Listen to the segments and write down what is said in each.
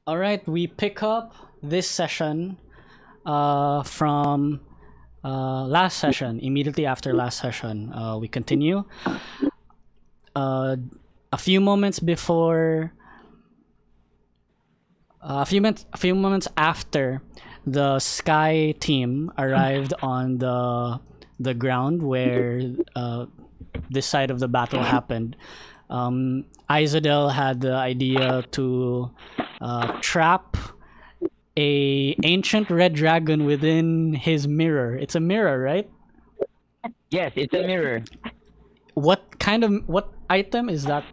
All right, we pick up this session from last session. Immediately after last session, we continue. A few moments before, a few moments after the Sky team arrived on the ground where this side of the battle happened. Izadel had the idea to trap a ancient red dragon within his mirror. It's a mirror, right? Yes, it's a mirror. What item is that?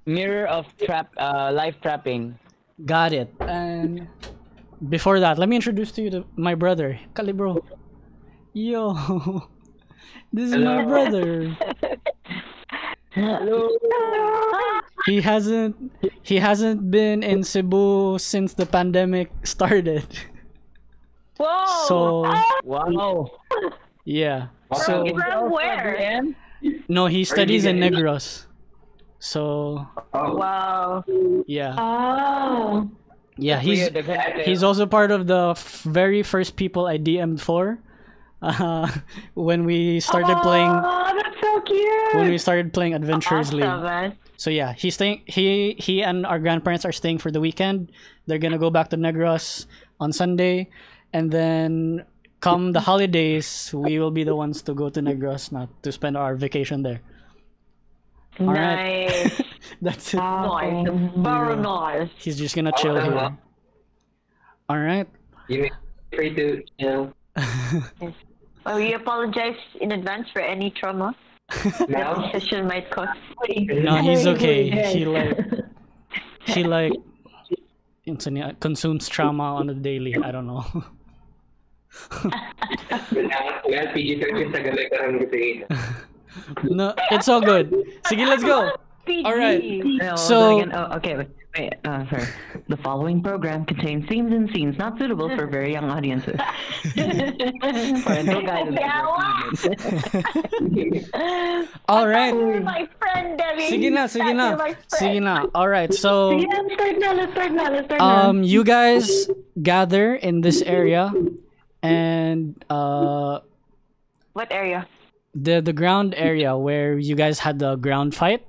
Mirror of life trapping. Got it. And before that, let me introduce to you my brother, Calibro. Yo, this is my brother. Hello. He hasn't been in Cebu since the pandemic started. Whoa! So Wow. yeah. Wow. So From where? no, he studies in Negros. So Wow. yeah, Oh. yeah. He's also part of the very first people I DM'd for. When we started playing Oh, that's so cute. when we started playing Adventures League. Awesome, man. So yeah, he's staying. He and our grandparents are staying for the weekend. They're gonna go back to Negros on Sunday, and then come the holidays, we will be the ones to go to Negros, not to spend our vacation there. Alright. Nice. That's it. Nice. Very nice. He's just gonna chill here. All right. You may free to, Well, we apologize in advance for any trauma now. this session might cause. No, he's okay. He like consumes trauma on a daily. I don't know. Well, PG-13 sa galing karang gutingin. No, it's all good. Sige, let's go. All right. No, So- then again, okay, wait, sorry. The following program contains themes and scenes not suitable for very young audiences. Parental guidance. All right. You're my friend, Debbie. Sige na. You're my friend. Sige na. All right. So Let's start now. you guys gather in this area, and What area? the ground area where you guys had the ground fight,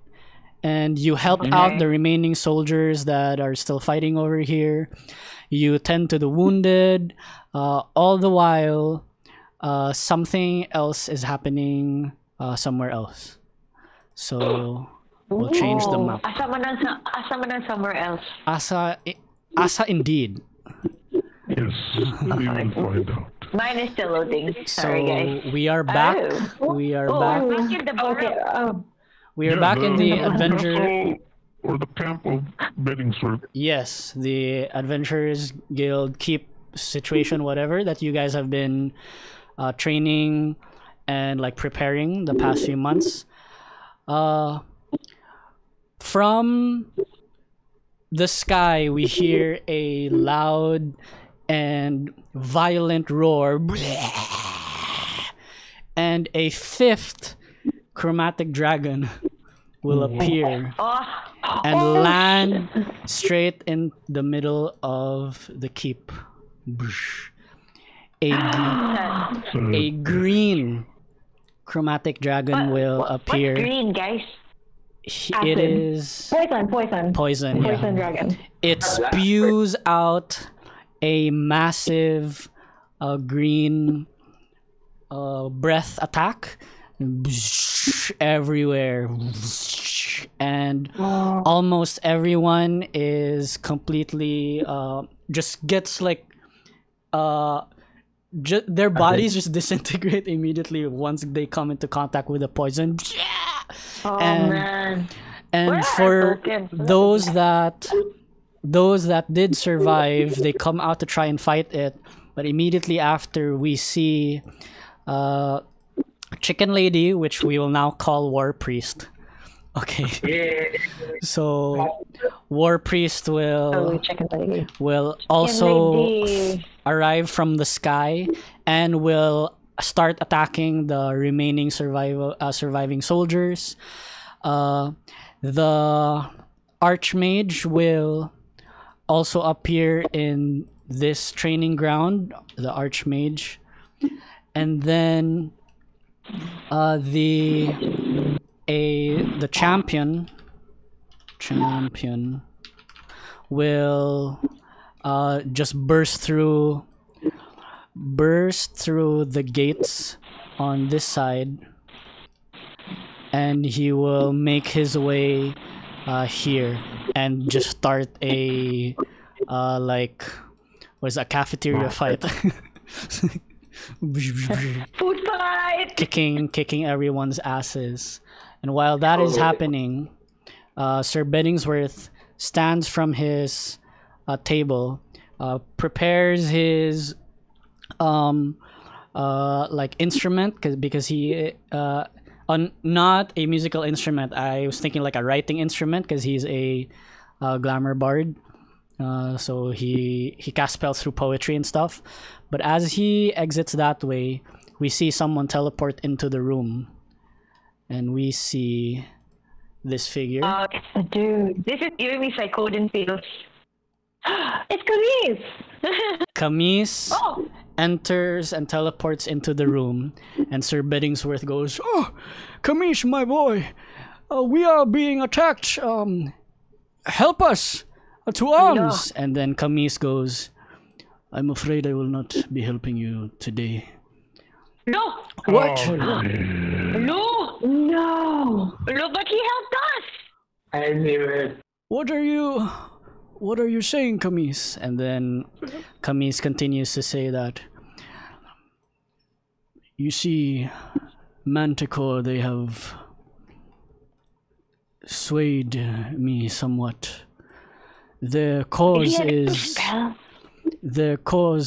and you help out the remaining soldiers that are still fighting over here. You tend to the wounded. All the while, something else is happening somewhere else. So we'll change the map. Asa man ang somewhere else. Asa indeed. Yes, we will find out. Mine is still loading. Sorry, guys. So we are back. Oh. We are Oh, back. back in the Okay, We are back in the adventure. castle or the camp of Beddingsworth. Yes, the Adventurers Guild keep situation, whatever that you guys have been training and like preparing the past few months. From the sky, we hear a loud and violent roar, and a fifth chromatic dragon will appear and land straight in the middle of the keep. A green chromatic dragon will appear. What's green, guys? It is poison. Yeah. Poison dragon. It spews out a massive green breath attack everywhere, and almost everyone is completely just gets like their bodies just disintegrate immediately once they come into contact with the poison. Oh, And- man. And Where for are tokens? those that did survive, they come out to try and fight it, but immediately after we see Chicken Lady, which we will now call War Priest. Okay. Yeah. So War Priest Oh, chicken lady. will also lady. arrive from the sky and will start attacking the remaining surviving soldiers. The Archmage will also appear in this training ground, the Archmage, and then the champion will just burst through the gates on this side, and he will make his way here and just start a cafeteria fight. Food fight! kicking everyone's asses. And while that is happening, Sir Beddingsworth stands from his table, prepares his instrument, because he not a musical instrument. I was thinking like a writing instrument, because he's a glamour bard. So he casts spells through poetry and stuff. But as he exits that way, we see someone teleport into the room, and we see this figure. Dude, this is giving me Psychoden feels. It's Camise! Camise enters and teleports into the room, and Sir Beddingsworth goes, "Oh, Camise, my boy, we are being attacked. Help us to arms!" And then Camise goes, "I'm afraid I will not be helping you today." No! What? No! No! No, but he helped us! I knew it. What are you saying, Camise? And then Camise continues to say that, "You see, Manticore, they have swayed me somewhat. Their cause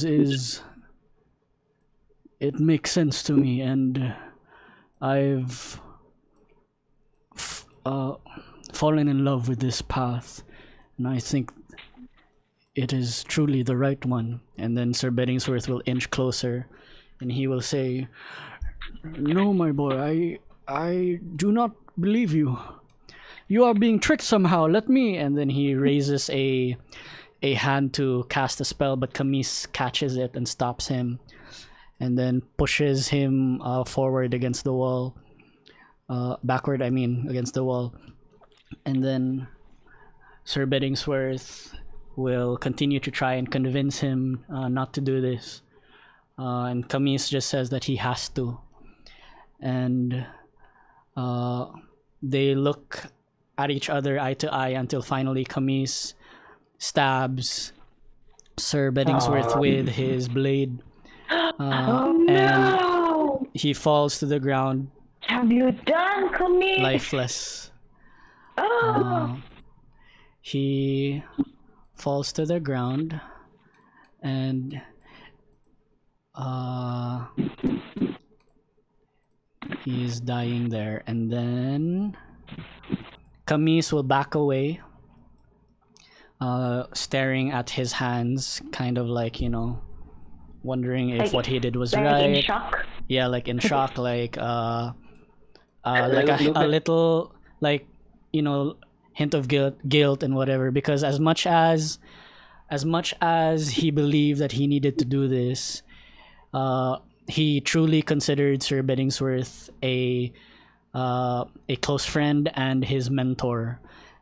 is it makes sense to me, and I've fallen in love with this path, and I think it is truly the right one." And then Sir Beddingsworth will inch closer, and he will say, "No, my boy, I do not believe you. You are being tricked somehow. Let me." And then he raises a hand to cast a spell, but Camise catches it and stops him, and then pushes him forward against the wall. Backward, I mean, against the wall. And then Sir Beddingsworth will continue to try and convince him not to do this. And Camise just says that he has to. And they look at each other eye to eye until finally Camise stabs Sir Beddingsworth with his blade. And he falls to the ground, Have you done, Camise? lifeless. Oh! He falls to the ground, and he's dying there. And then Camise will back away, staring at his hands, kind of like, wondering if what he did was Like right. in shock? Yeah, like in shock, like like a little, like, hint of guilt and whatever, because as much as he believed that he needed to do this, he truly considered Sir Beddingsworth a close friend and his mentor,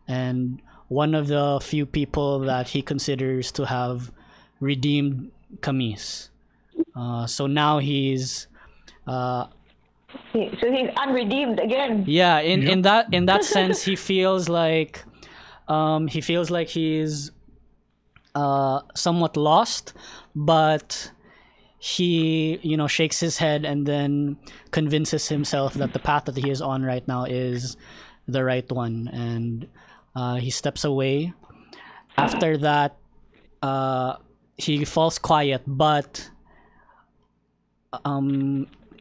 and one of the few people that he considers to have redeemed Camise. So now he's So he's unredeemed again. yeah, in that sense, he feels like he's somewhat lost, but he shakes his head and then convinces himself that the path that he is on right now is the right one, and he steps away. After that, he falls quiet, but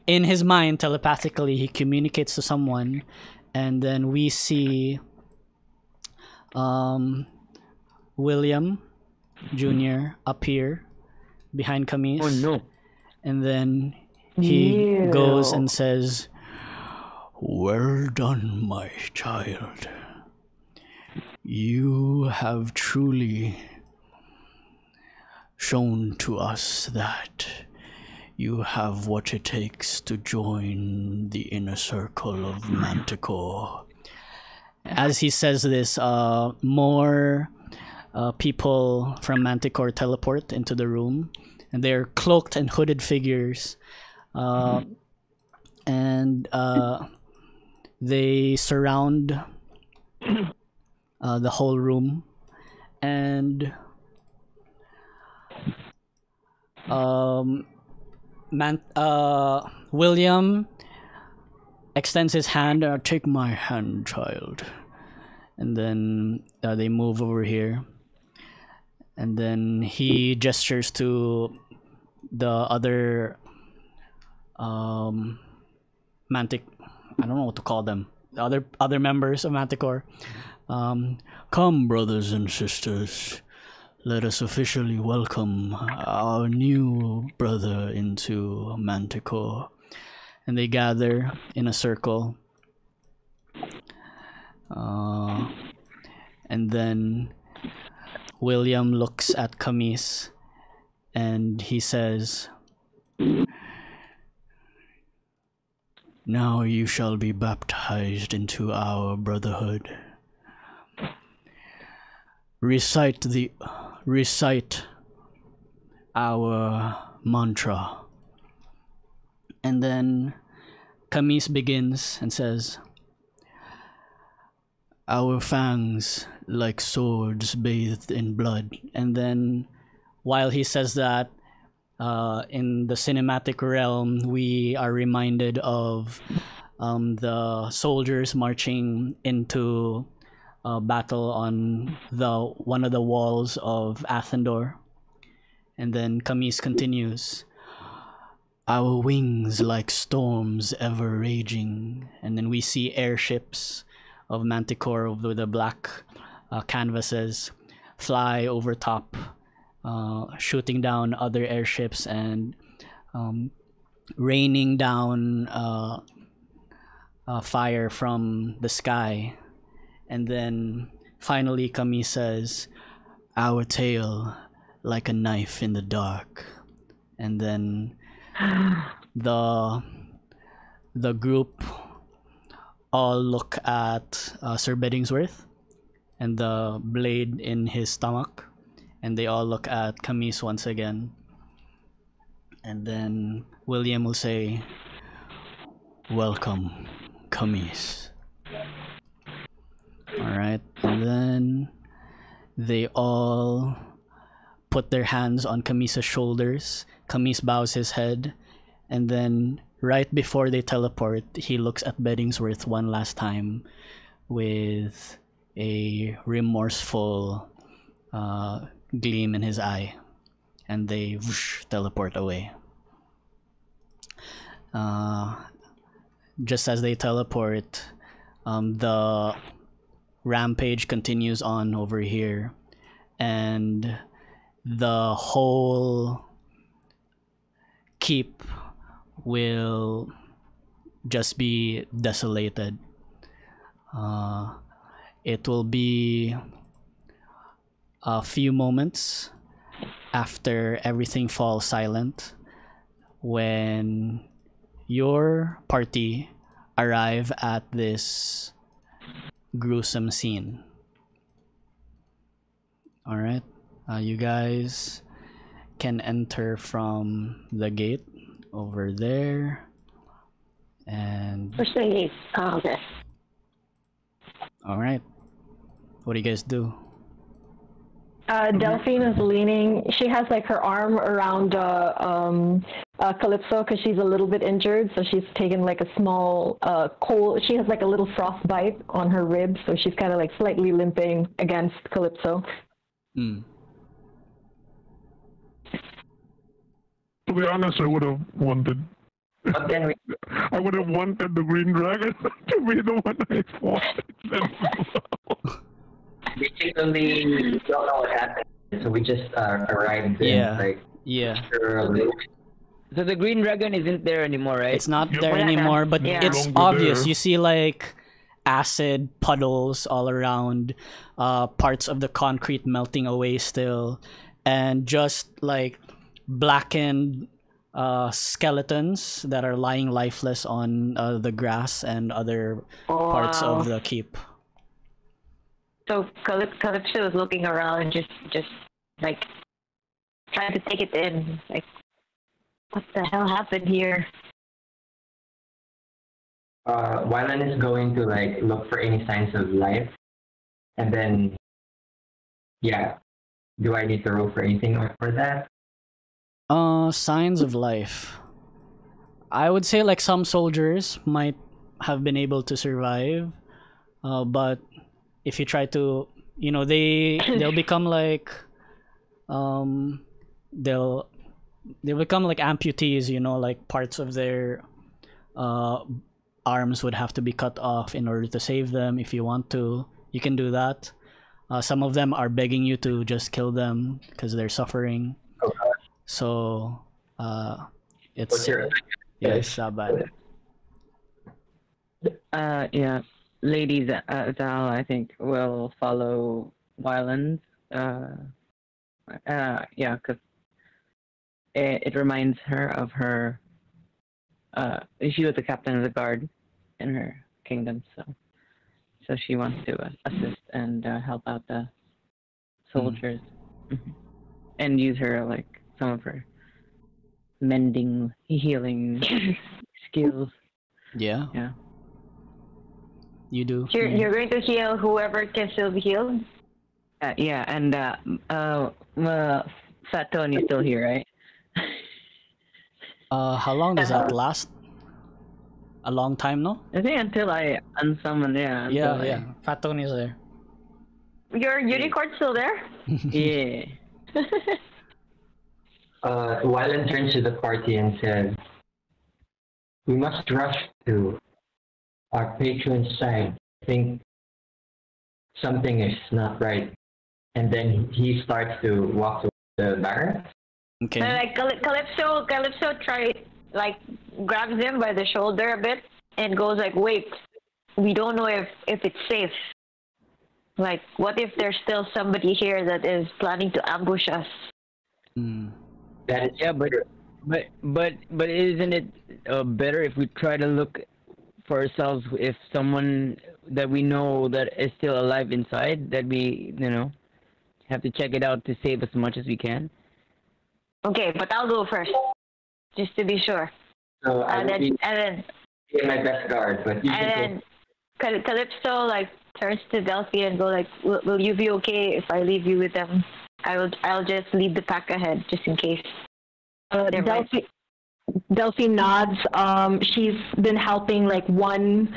in his mind, telepathically, he communicates to someone, and then we see William Jr. appear behind Camise. Oh no. And then he goes and says, "Well done, my child. You have truly shown to us that you have what it takes to join the inner circle of Manticore. As he says this, more people from Manticore teleport into the room, and they're cloaked and hooded figures, and they surround the whole room, and William extends his hand. Take my hand, child. And then they move over here, and then he gestures to the other Mantic. I don't know what to call them. The other members of Manticore. Come, brothers and sisters. Let us officially welcome our new brother into Manticore. And they gather in a circle. And then William looks at Camise and he says, now you shall be baptized into our brotherhood. Recite our mantra. And then Camise begins and says, our fangs like swords bathed in blood. And then while he says that, in the cinematic realm, we are reminded of the soldiers marching into battle on one of the walls of Athendor. And then Camise continues, our wings like storms ever raging. And then we see airships of Manticore with the black canvases fly over top, shooting down other airships and raining down fire from the sky. And then finally Camise says, our tail like a knife in the dark. And then the group all look at Sir Beddingsworth and the blade in his stomach, and they all look at Camise once again. And then William will say, welcome, Camise. Alright, and then they all put their hands on Camise's shoulders. Camise bows his head, and then right before they teleport, he looks at Beddingsworth one last time with a remorseful gleam in his eye, and they teleport away. Just as they teleport, the rampage continues on over here, and the whole keep will just be desolated. It will be a few moments after everything falls silent when your party arrive at this gruesome scene. Alright, you guys can enter from the gate over there, and Push the gate. Oh, okay. alright, what do you guys do? Delphine is leaning. She has like her arm around Calypso because she's a little bit injured. So she's taken like a small cold. She has like a little frostbite on her rib, so she's kind of like slightly limping against Calypso. To be honest, I would have wanted. But then I would have wanted the Green Dragon to be the one I fought. we basically don't know what happened, so we just arrived in, Yeah. like, Yeah, after a little. So the green dragon isn't there anymore, right? it's not Yeah, there we're not anymore, done. but Yeah. it's No longer obvious. there. You see like acid puddles all around, parts of the concrete melting away still, and just like blackened skeletons that are lying lifeless on the grass and other parts of the keep. So Calypso is looking around, just like trying to take it in. Like, what the hell happened here? Wylan is going to like look for any signs of life, and then, yeah, do I need to roll for anything for that? Signs of life. I would say like some soldiers might have been able to survive, but if you try to, they'll become like, they'll become like amputees. Like parts of their arms would have to be cut off in order to save them. If you want to, you can do that. Some of them are begging you to just kill them because they're suffering. So it's What's your it's bad. Yeah, Lady Zal, I think, will follow Wyland. Yeah, because it reminds her of her. She was the captain of the guard in her kingdom, so she wants to assist and help out the soldiers, and use her like some of her mending, healing skills. Yeah. You do. You're going to heal whoever can still be healed. Yeah, and Fat Tony's still here, right? How long does that last? A long time, no? I think until I unsummon, yeah. Yeah. Fat Tony's there. Your unicorn's still there? Yeah. Wylan turns to the party and says, "We must rush to our patron's side. I think something is not right." And then he starts to walk towards the barracks. Okay. And like Calypso grabs him by the shoulder a bit and goes like, "Wait, we don't know if it's safe. Like, what if there's still somebody here that is planning to ambush us?" That is but isn't it better if we try to look for ourselves if someone that we know that is still alive inside, that we have to check it out to save as much as we can? Okay, but I'll go first, just to be sure. So I And will be then my best guard, but you can Calypso like turns to Delphi and go like, "Will you be okay if I leave you with them? I'll just lead the pack ahead just in case." Delphi nods. She's been helping like one.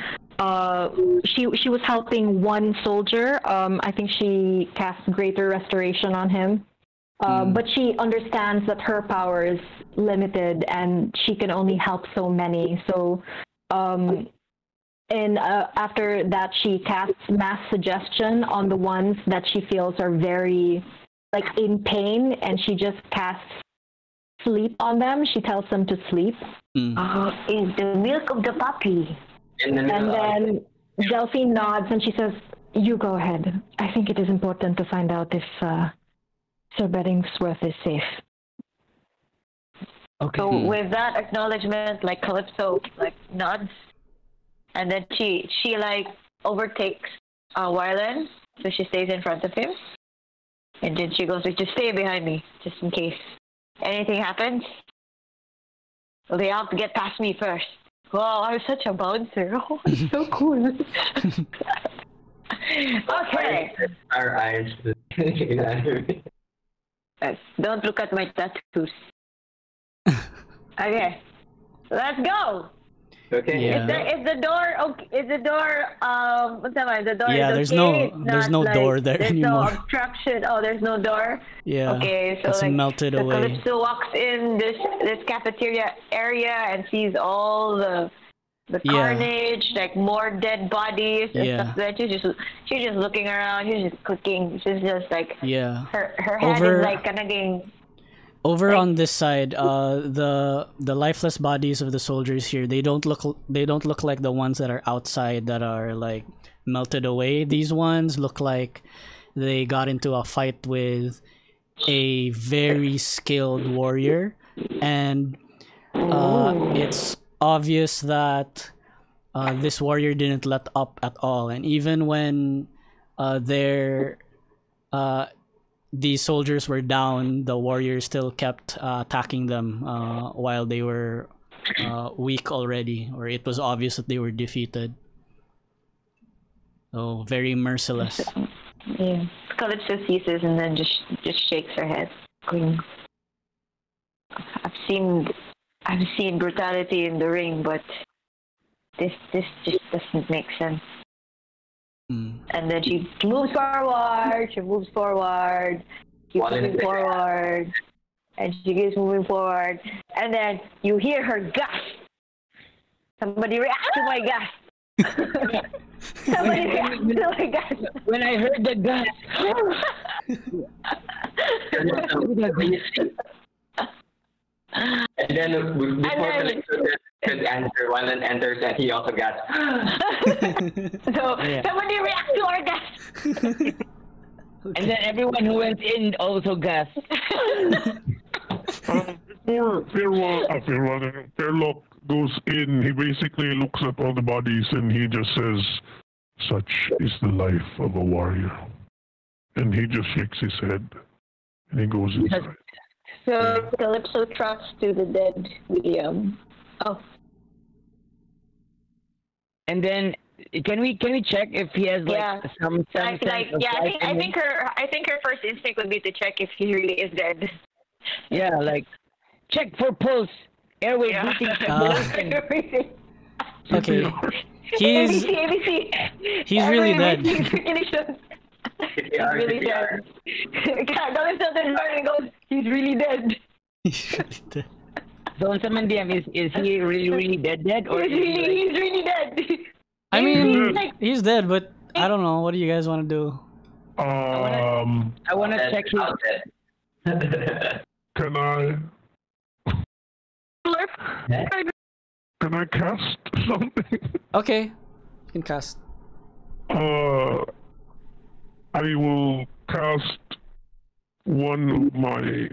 She was helping one soldier. I think she cast Greater Restoration on him. But she understands that her power is limited and she can only help so many. So, after that, she casts Mass Suggestion on the ones that she feels are very, like, in pain, and she just casts Sleep on them. She tells them to sleep. Is the milk of the puppy. and then Delphi nods and she says, "You go ahead. I think it is important to find out if Sir Beringsworth is safe." Okay. So with that acknowledgement, like Calypso like nods, and then she like overtakes Wylan, so she stays in front of him, and then she goes like, "Just stay behind me, just in case anything happens. So they have to get past me first." Wow, I'm such a bouncer. Oh, it's so cool. Okay. Our eyes. Don't look at my tattoos. Okay, let's go. Okay. Yeah. Is the door okay? Is the door what's that? The door Yeah, is there's okay? no- It's there's not no door there there's anymore. no obstruction. Oh, there's no door. Yeah. Okay, so it's like melted so away. Calypso walks in this cafeteria area and sees all the Yeah. carnage, like more dead bodies and Yeah. stuff. That she's just looking around. She's just cooking. She's just like Yeah. her head Over- is like kanaging. Over on this side, the lifeless bodies of the soldiers here, they don't look like the ones that are outside that are like melted away. These ones look like they got into a fight with a very skilled warrior, and it's obvious that this warrior didn't let up at all. And even when their these soldiers were down, the warriors still kept attacking them while they were weak already, or it was obvious that they were defeated. So very merciless. Yeah. Calypso sees this and then just shakes her head. Going, I've seen brutality in the ring, but this just doesn't make sense. And then she moves forward, keeps moving forward, and she keeps moving forward, and then you hear her gasp. Somebody react to my gasp. Somebody react to my gasp. When I heard the gasp. And then before Calypso could answer, Wallen enters and he also got. So somebody react to our gasp. And then everyone who went in also gasped. Before Fairlock goes in, he basically looks at all the bodies and he just says, "Such is the life of a warrior." And he just shakes his head and he goes inside. So Calypso trots to the dead William. Oh. And then can we check if he has some I think her first instinct would be to check if he really is dead. Yeah, like check for pulse, airway breathing. Okay. He's ABC. He's really dead. He's really dead. Calypso turns around and goes, "He's really dead." He's really dead. So on some DM, is he really dead or he's really dead. I mean, he's dead, but I don't know. What do you guys want to do? I want to check his. Can I cast something? Okay, you can cast. I will cast one of my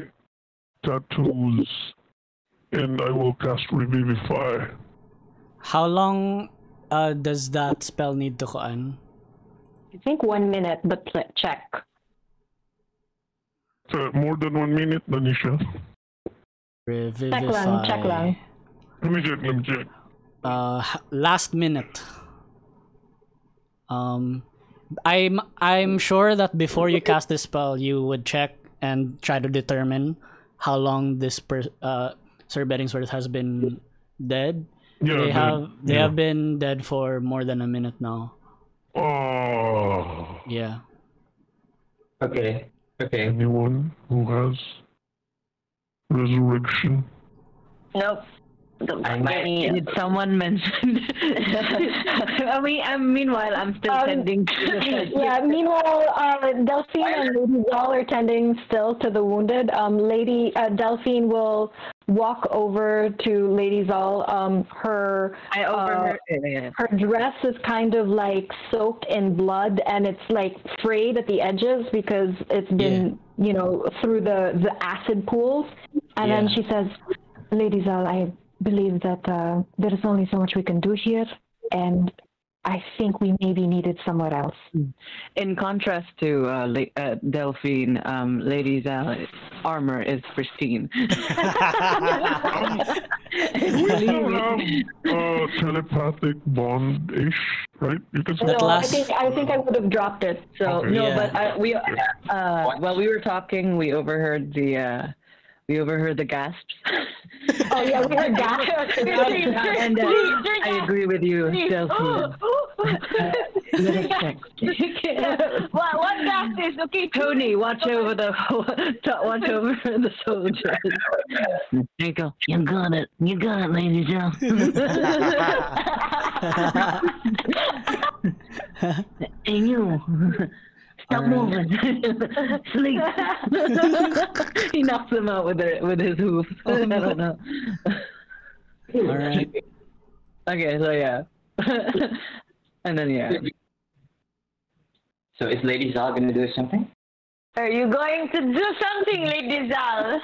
tattoos, and I will cast Revivify. How long does that spell need to kuan? I think 1 minute, but check. More than 1 minute, Danisha. Revivify. Check lang. Let me check. Last minute. I'm sure that before you cast this spell, you would check and try to determine how long this Sir Beddingsworth has been dead. Yeah, they have been dead for more than a minute now. Oh. Yeah. Okay. Anyone who has resurrection? Nope. Did someone mention? Meanwhile, I'm still tending to the Yeah, meanwhile, Delphine and Lady Zal are tending still to the wounded. Delphine will walk over to Lady Zal. Her dress is kind of like soaked in blood, and it's like frayed at the edges because it's been, through the acid pools. And then she says, "Lady Zal, I believe that there is only so much we can do here, and I think we maybe needed somewhere else." In contrast to Delphine, Lady Zal's armor is pristine. We still have telepathic bond-ish, right? You can say No, I think I would have dropped it. So So Okay. no, Yeah. but while we were talking, we overheard the gasps. oh yeah, we heard that. And I agree with you, Delphine. Let us check. What gas is okay? Tony, watch over the soldiers. There you go. You got it, Lady Zell. Hey, you. Stop moving. Sleep. He knocks them out with his hoof. I don't know. All right. Okay, so yeah. And then yeah. So is Lady Zal gonna do something? Are you going to do something, Lady Zal?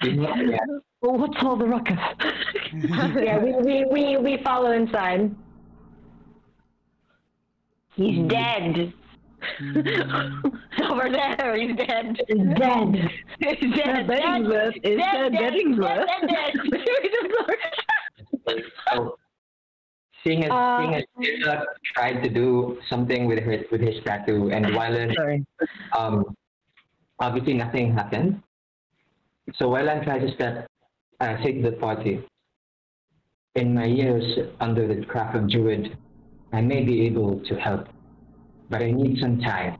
Yeah. Well, what's all the ruckus? Yeah, we follow inside. He's dead. Over there, he's dead. Dead. He's dead. Bettingsworth is Bettingsworth. So, seeing as Tirza tried to do something with his tattoo, and Wylan, obviously nothing happened. So Wylan tried to say to the party, in my years under the craft of Druid, I may be able to help, but I need some time.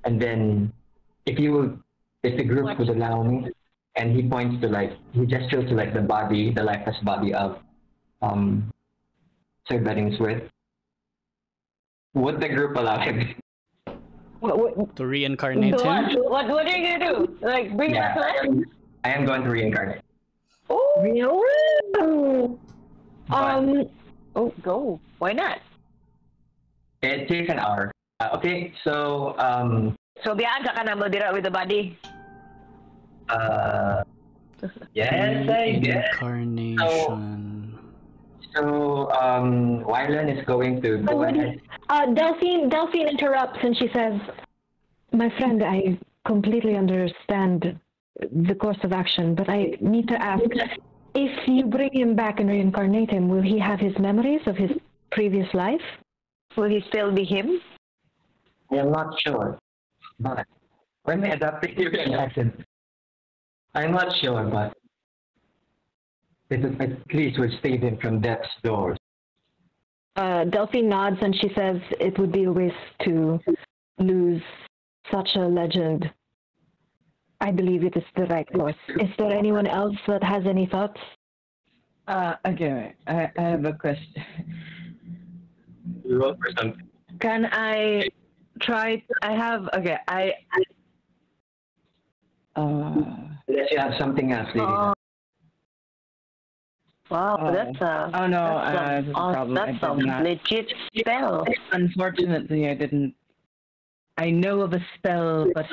And then, if the group would allow me, and he points to he gestures to the body, the lifeless body of Sir Bettingsworth. Would the group allow him? To reincarnate So him? what are you gonna do? Like bring back life? I am going to reincarnate. Oh, Go. Why not? It takes an hour. Okay, so So biasa ka na mo dira with the body. yes, I guess. Reincarnation. So Wylan is going to go ahead. Delphine interrupts and she says, "My friend, I completely understand the course of action, but I need to ask, if you bring him back and reincarnate him, will he have his memories of his previous life? Will he still be him? I am not sure, but when I adopted Syrian accent, I'm not sure, but it at least will save him from death's doors." Delphine nods and she says it would be a waste to lose such a legend. I believe it is the right course. Is there anyone else that has any thoughts? Okay, I have a question. You roll for something. Can I try? Unless you have something else, lady. Wow, that's a there's a problem. that's I a did not. legit spell. Unfortunately, I didn't. I know of a spell, but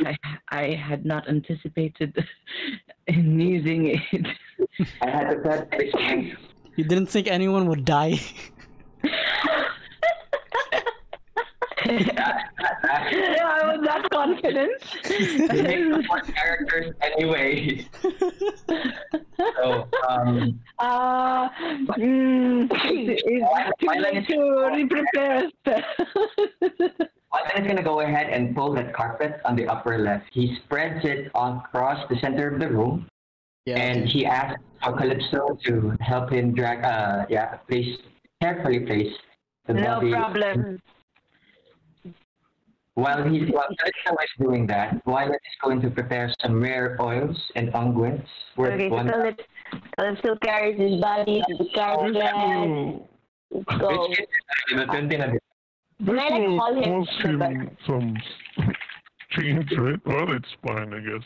I had not anticipated in using it. I had to cut this. You didn't think anyone would die? I was not confident. They make more characters anyway. So, It's to prepare a spell. Wylan is going to go ahead and pull that carpet on the upper left. He spreads it across the center of the room, and he asks for Calypso to help him drag, carefully place the body. No problem. While Calypso is doing that, Wylan is going to prepare some rare oils and unguents worth Okay, one. so Calypso carries his body to the caravan. Let's go. This I like will call him cost him some change, right? Well, it's fine, I guess.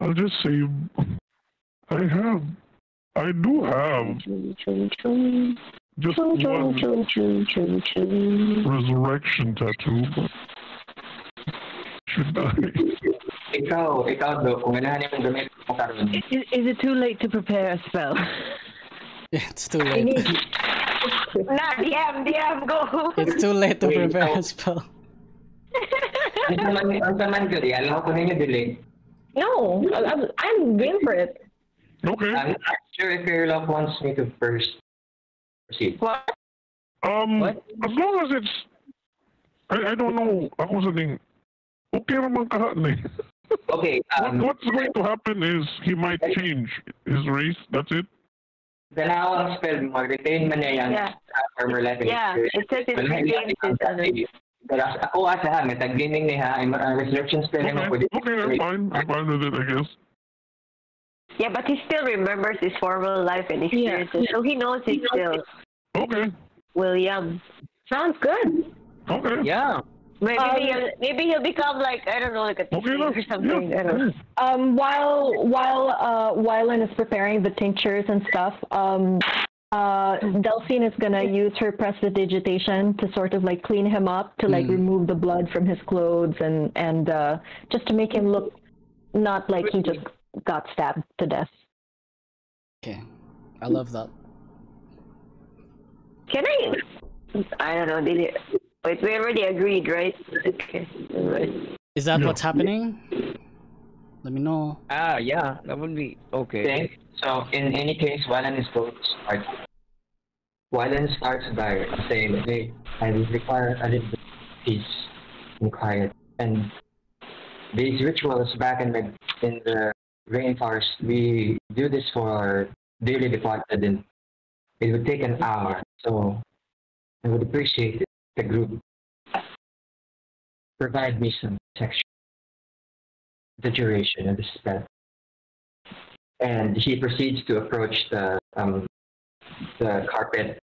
I'll just save. I do have just one resurrection tattoo, but should I? Ikaw, do, kung ganahan yung gamit mo karon. Is it too late to prepare a spell? It's too late. Nah, DM, go. It's too late to prepare a spell. Ang saman ko, alam ko ninyo dili. No, I'm game for it. Okay. I'm not sure if your love wants me to first proceed. What? As long as it's, I don't know. Ako sa ding, okay naman kahan eh. Okay. What's going to happen is he might change his race. That's it. Dalawang spell mo, retain man niya yung armor level. Yeah, it says it retains his Pero ako asa ha, may tag-gaming niya ha, resurrection spell niya mo pwede. Okay, I'm fine with it, I guess. Yeah, but he still remembers his former life and experiences, so he knows he's still Okay. William. Sounds good. Okay. Yeah. Maybe he'll become like, I don't know, like a tiefling or something. I don't know. While Wylan is preparing the tinctures and stuff, Delphine is gonna use her prestidigitation to sort of like clean him up, to like remove the blood from his clothes and just to make him look not like he just got stabbed to death. Okay, I love that. Can I don't know. Wait, we already agreed, right? Okay. Right. Is that what's happening? Let me know. Yeah, that would be okay. Okay. So in any case, Wylan is going to start. Wylan starts by saying, "Hey, I require a little bit of peace and quiet." And these rituals back in the rainforest, we do this for our dearly departed, and it would take an hour. So I would appreciate it. The group provide me some protection. The duration of the spell. And he proceeds to approach the carpet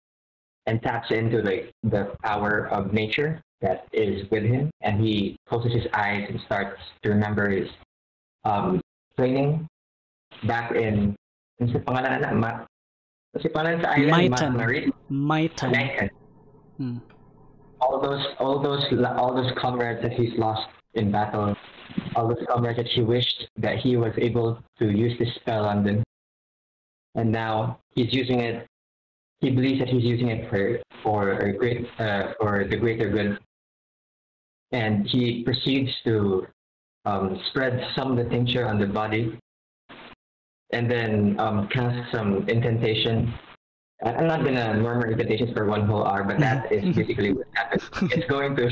and taps into the power of nature that is with him, and he closes his eyes and starts to remember his training back in sa pangalan na kasi pangalan sa island Maitan. All those comrades that he's lost in battle, all those comrades that he wished that he was able to use this spell on them, and now he's using it. He believes that he's using it for the greater good, and he proceeds to spread some of the tincture on the body, and then cast some incantation. I'm not gonna murmur incantations for 1 whole hour, but that is basically what happened. It's going to.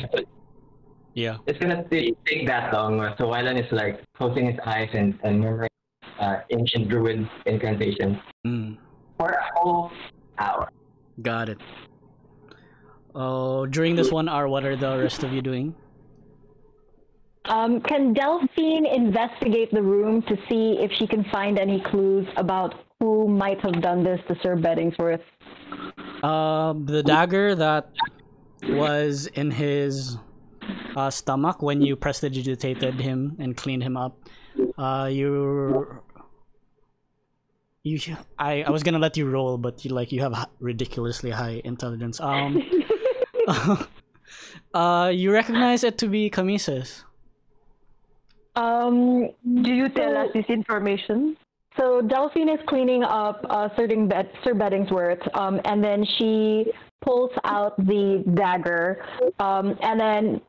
Yeah. It's gonna take that long. So Wylan is like closing his eyes and murmuring ancient druid incantation for a whole hour. Got it. During this 1 hour, what are the rest of you doing? Can Delphine investigate the room to see if she can find any clues about who might have done this to Sir Beddingsworth? The dagger that was in his stomach when you prestidigitated him and cleaned him up. I was gonna let you roll, but you have ridiculously high intelligence. You recognize it to be Camise's. Do you tell us this information? So Delphine is cleaning up Sir Beddingsworth, and then she pulls out the dagger, and then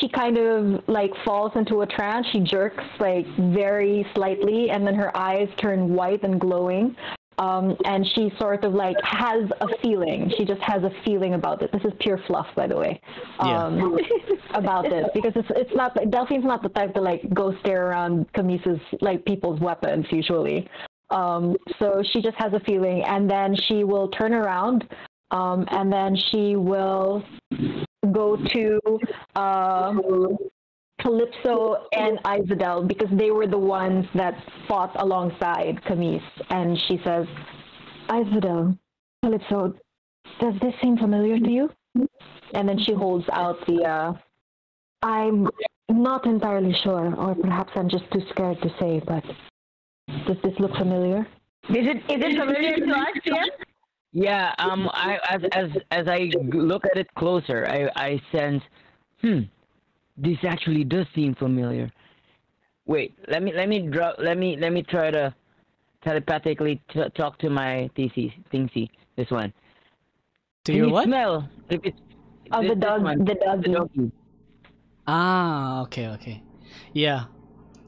she kind of like falls into a trance. She jerks like very slightly, and then her eyes turn white and glowing. And she sort of like has a feeling. She just has a feeling about it. This is pure fluff, by the way, about this, because it's not, Delphine's not the type to like go stare around Camise's like people's weapons usually. So she just has a feeling, and then she will turn around, and then she will go to Calypso and Izadel, because they were the ones that fought alongside Camise, and she says, "Izadel, Calypso, does this seem familiar to you?" And then she holds out the, I'm not entirely sure, or perhaps I'm just too scared to say, but does this look familiar? Is it familiar to us, yeah? Yeah, as I look at it closer, I sense, this actually does seem familiar. Wait, let me try to telepathically talk to my Thingsy. This one. To your what? Smell if it's the doggy. Ah, okay. Yeah.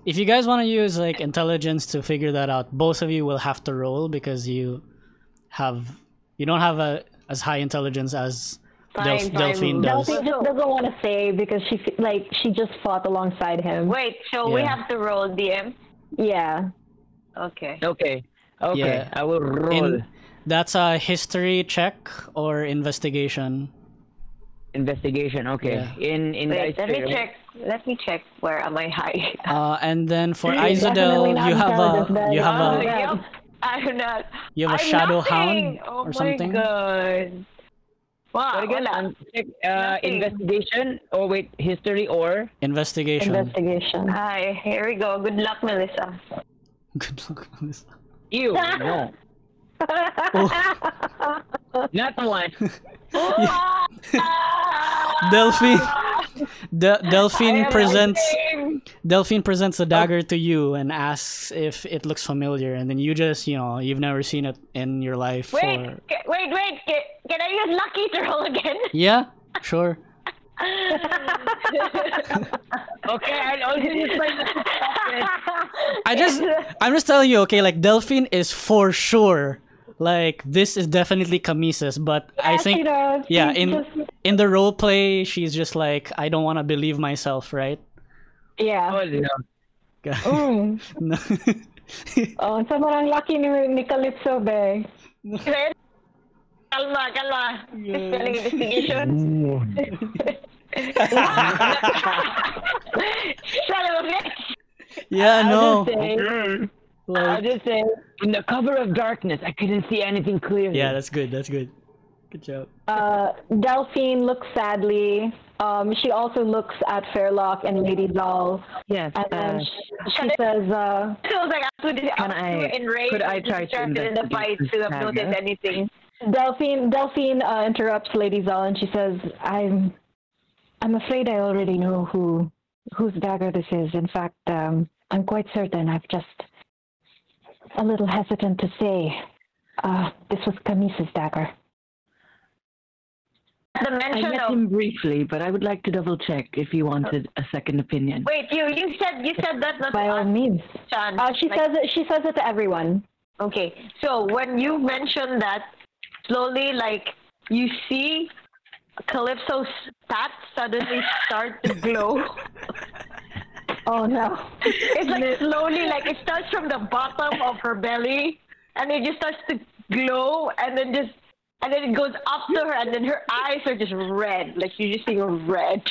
If you guys want to use like intelligence to figure that out, both of you will have to roll, because you don't have as high intelligence as Delphine does. Delphine just doesn't want to say, because she just fought alongside him. Wait, so we have to roll DM? Yeah. Okay. Yeah. I will roll. That's a history check or investigation. Investigation. Okay. Yeah. Wait, let me check where am I high. And then for Izadel, you have a shadow hound or something. Oh my god. Wow. But again, check investigation, or wait, history or investigation. Hi, here we go. Good luck, Melissa. Good luck, Melissa. Ew, no. Not one. Delphine, Delphine I am presents waiting. Delphine presents the dagger to you and asks if it looks familiar, and then you just, you've never seen it in your life. Wait, Or wait. Can I use lucky to roll again? yeah, sure. Okay, I'll also use my I'm just telling you, okay, like Delphine is for sure. Like this is definitely Camisa's, but I think she does. yeah, She's in the role play, she's just like, I don't want to believe myself, right? yeah. Oh, no. Mm. No. Oh, sobrang lucky ni Calypso, be. Kalma. Spelling investigation. One. Son of a bitch. Yeah, no. Okay. I'll Like, just say, in the cover of darkness, I couldn't see anything clearly. yeah, that's good. That's good. Good job. Delphine looks sadly. She also looks at Fairlock and Lady Doll, Yes. and then she says, Feels like I'm too enraged. could I try to distracted in the fight investigate to have this noticed dagger? anything. Delphine interrupts Lady Doll, and she says, I'm afraid I already know whose dagger this is. In fact, I'm quite certain. I've just a little hesitant to say this was Camisa's dagger. The I mention met of him briefly, but I would like to double check if he wanted a second opinion. wait, you said that not By to all us, means. Chan. She says it to everyone. Okay, so when you mentioned that, slowly, like, you see Calypso's tats suddenly start to glow. Oh no. It's like slowly, like, it starts from the bottom of her belly, and it just starts to glow, and then it goes up to her, and then her eyes are just red. Like, you just see her red.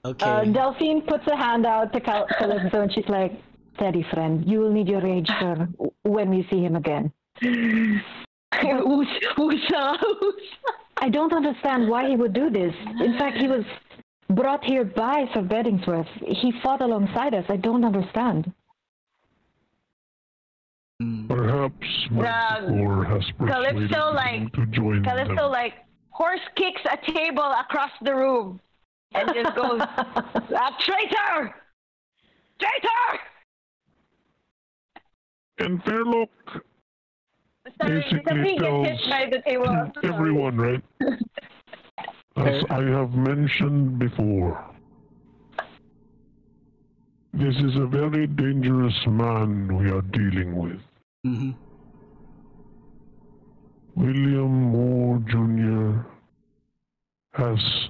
Okay. Delphine puts a hand out to Calypso, and she's like, "Steady, friend. You will need your rage for when we see him again." Who's I don't understand why he would do this. In fact, he was brought here by Sir Beddingsworth. He fought alongside us. I don't understand. Perhaps Manticore has persuaded Calypso, him like- to join Calypso, them. like, horse kicks a table across the room and just goes, traitor! Traitor! And Fairlock Sorry, basically something gets hit tells by the table. everyone, right? As I have mentioned before, this is a very dangerous man we are dealing with. Mm-hmm. William Moore Jr. has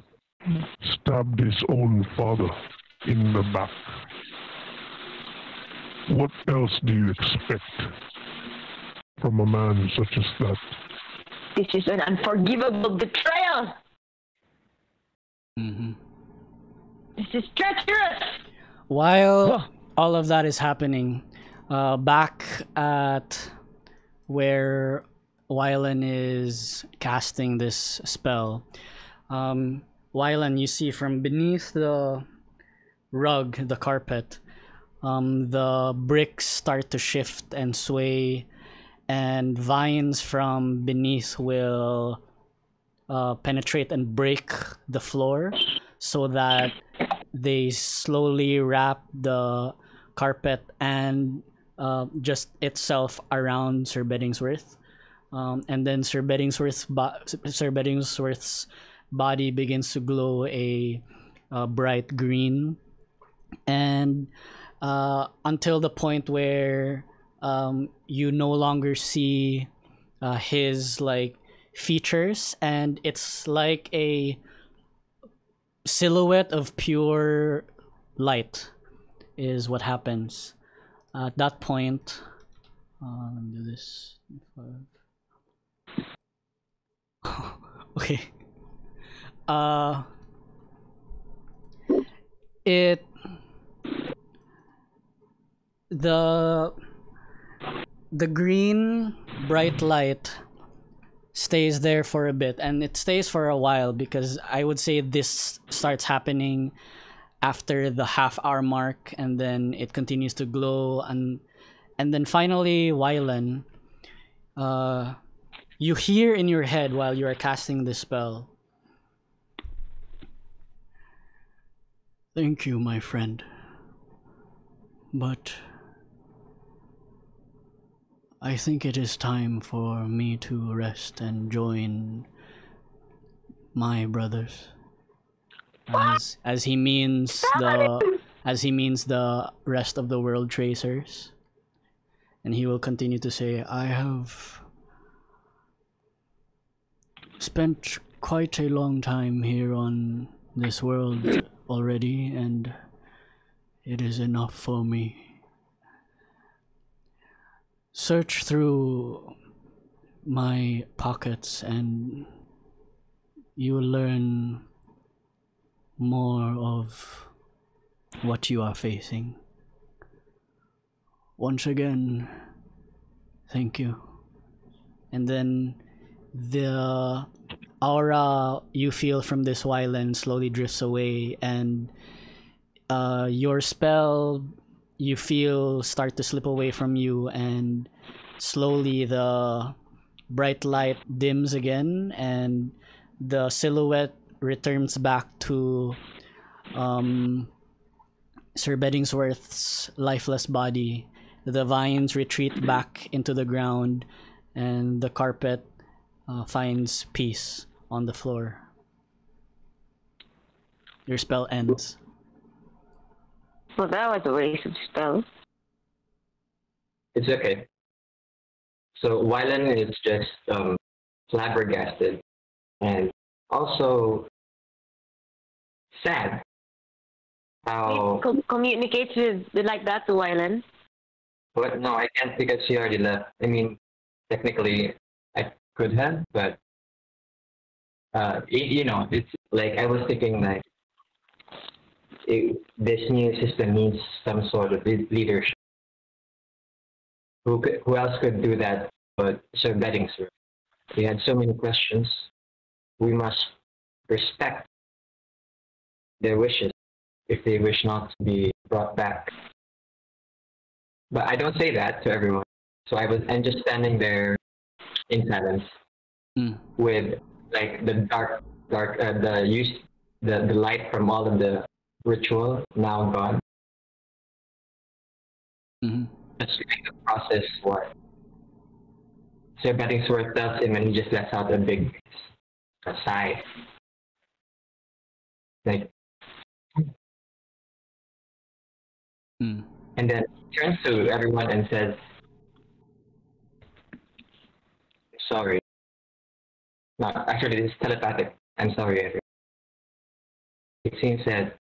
stabbed his own father in the back. What else do you expect from a man such as that? This is an unforgivable betrayal. Mm-hmm. This is treacherous. While all of that is happening, back at where Wylan is casting this spell, Wylan, you see from beneath the rug, the carpet, the bricks start to shift and sway, and vines from beneath will penetrate and break the floor so that they slowly wrap the carpet and just itself around Sir Beddingsworth. And then Sir Beddingsworth's body begins to glow a bright green, and until the point where you no longer see his like features, and it's like a silhouette of pure light is what happens at that point. Let me do this. Okay. It the green bright light stays there for a bit, and it stays for a while, because I would say this starts happening after the half-hour mark, and then it continues to glow, and then finally Wylan, You hear in your head while you are casting the spell. Thank you, my friend. But I think it is time for me to rest and join my brothers. As he means the rest of the world tracers. And he will continue to say, I have spent quite a long time here on this world already, and it is enough for me. Search through my pockets and you will learn more of what you are facing. Once again, thank you. And then the aura you feel from this Wyland slowly drifts away, and your spell you feel start to slip away from you, and slowly the bright light dims again and the silhouette returns back to Sir Beddingsworth's lifeless body. The vines retreat back into the ground and the carpet finds peace on the floor. Your spell ends. Well, that was a waste of spell. It's okay. So Wylan is just flabbergasted and also sad. How? Communicates with like that to Wylan. But no, I can't because she already left. I mean, technically, I could have, but you know, it's like I was thinking like this new system needs some sort of leadership. Who else could do that but Sir Beddingsworth? We had so many questions. We must respect their wishes if they wish not to be brought back. But I don't say that to everyone. So I'm just standing there in silence with like the the light from all of the ritual now gone. Just trying to process what Sir Beddingsworth tells him, and he just lets out a big sigh. Like, and then turns to everyone and says, sorry. No, actually, this is telepathic. I'm sorry, everyone. It seems that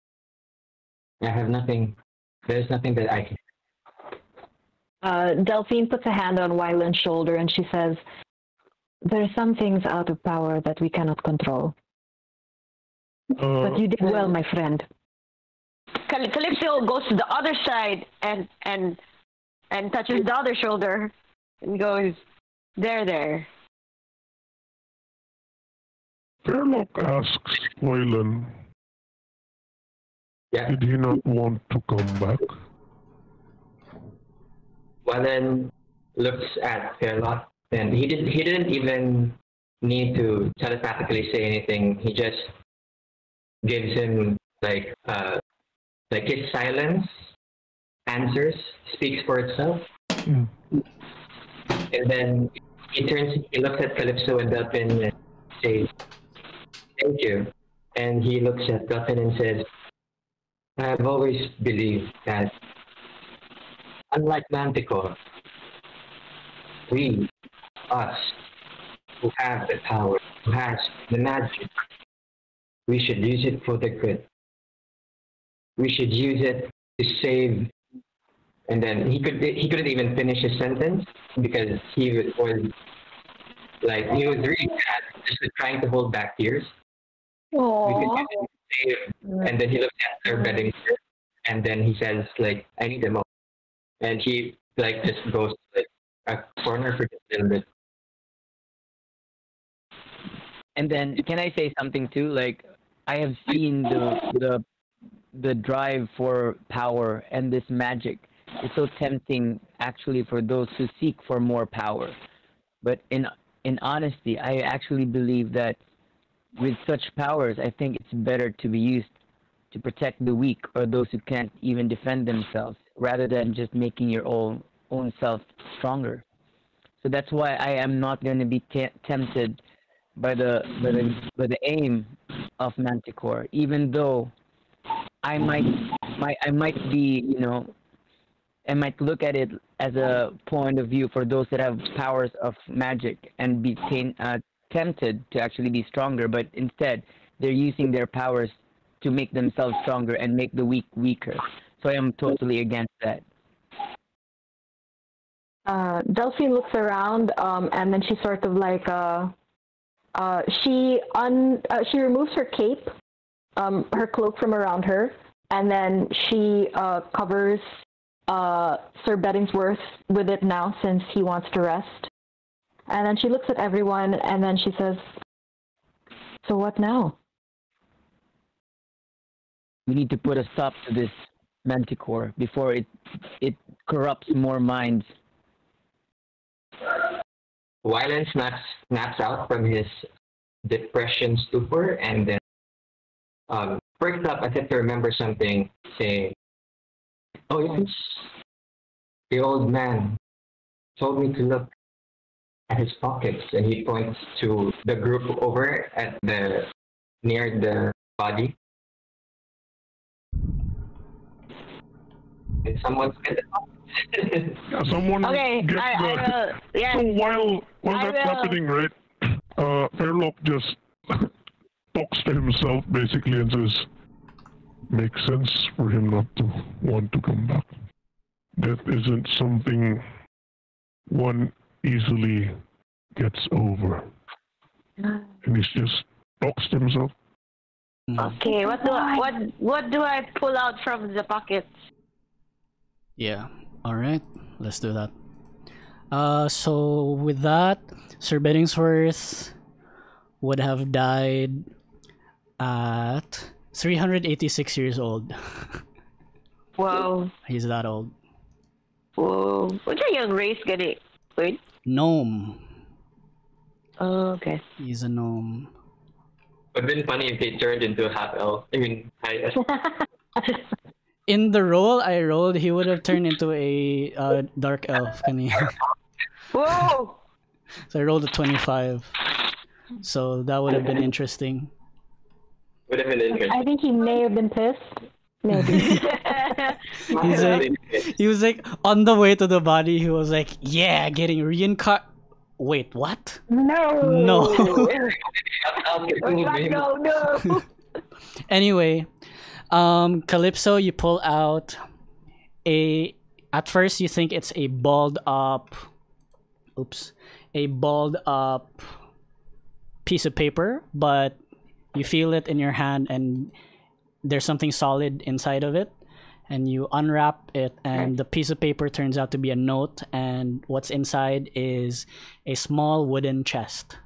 I have nothing, there's nothing that I can. Delphine puts a hand on Wyland's shoulder and she says, there are some things out of power that we cannot control. But you did well, my friend. Calypso goes to the other side and touches the other shoulder and goes, there. Fairlock asks Wylan, Yeah. did he not want to come back? Wylan looks at Fairlock, and he didn't even need to telepathically say anything. He just gives him like his silence answers, speaks for itself. And then he looks at Calypso and Delphin and says, thank you. And he looks at Delphin and says, I've always believed that unlike Manticore, us, who have the power, who has the magic, we should use it for the good. We should use it to save. And then he couldn't even finish his sentence because he was really sad, just trying to hold back tears. We could use it to save. And then he looks at their bedding, and then he says, like, I need them all. And he just goes to a corner for just a little bit. And then, can I say something too? Like, I have seen the drive for power and this magic. It's so tempting, actually, for those who seek for more power. But in in honesty, I actually believe that with such powers, I think it's better to be used to protect the weak or those who can't even defend themselves, rather than just making your own self stronger. So that's why I am not going to be tempted by the aim of Manticore, even though I might be, I might look at it as a point of view for those that have powers of magic and be tempted to actually be stronger, but instead they're using their powers to make themselves stronger and make the weak weaker. So I am totally against that. Delphine looks around, and then she sort of like she removes her cape, her cloak from around her, and then she covers Sir Bettingsworth with it now since he wants to rest. And then she looks at everyone, and then she says, "So what now?" We need to put a stop to this Manticore before it corrupts more minds. Wylan snaps out from his depression stupor and then perks up as if to remember something, saying, "Oh yes, the old man told me to look at his pockets," and he points to the group over at near the body. And someone spent it. Yeah, someone Okay, get I will. Yes. So while I that's will. happening, right? Fairlock just talks to himself basically and says, "Makes sense for him not to want to come back. That isn't something one easily gets over." And he's just talks to himself. Okay, what do I pull out from the pockets? Yeah. All right. Let's do that. So with that, Sir Bettingsworth would have died at 386 years old. Whoa. He's that old. Whoa. What's a young race gonna wait? Gnome. Oh, okay. He's a gnome. It would have been funny if they turned into a half elf. I mean, high In the roll I rolled, he would have turned into a dark elf. Whoa! So I rolled a 25. So that would have been interesting. would have been interesting. I think he may have been pissed. Maybe. He was like on the way to the body. He was like, "Yeah, getting reincarnated." Wait, what? No. No. No. Anyway, Calypso, you pull out at first you think it's a balled up piece of paper, but you feel it in your hand and there's something solid inside of it, and you unwrap it and the piece of paper turns out to be a note, and what's inside is a small wooden chest.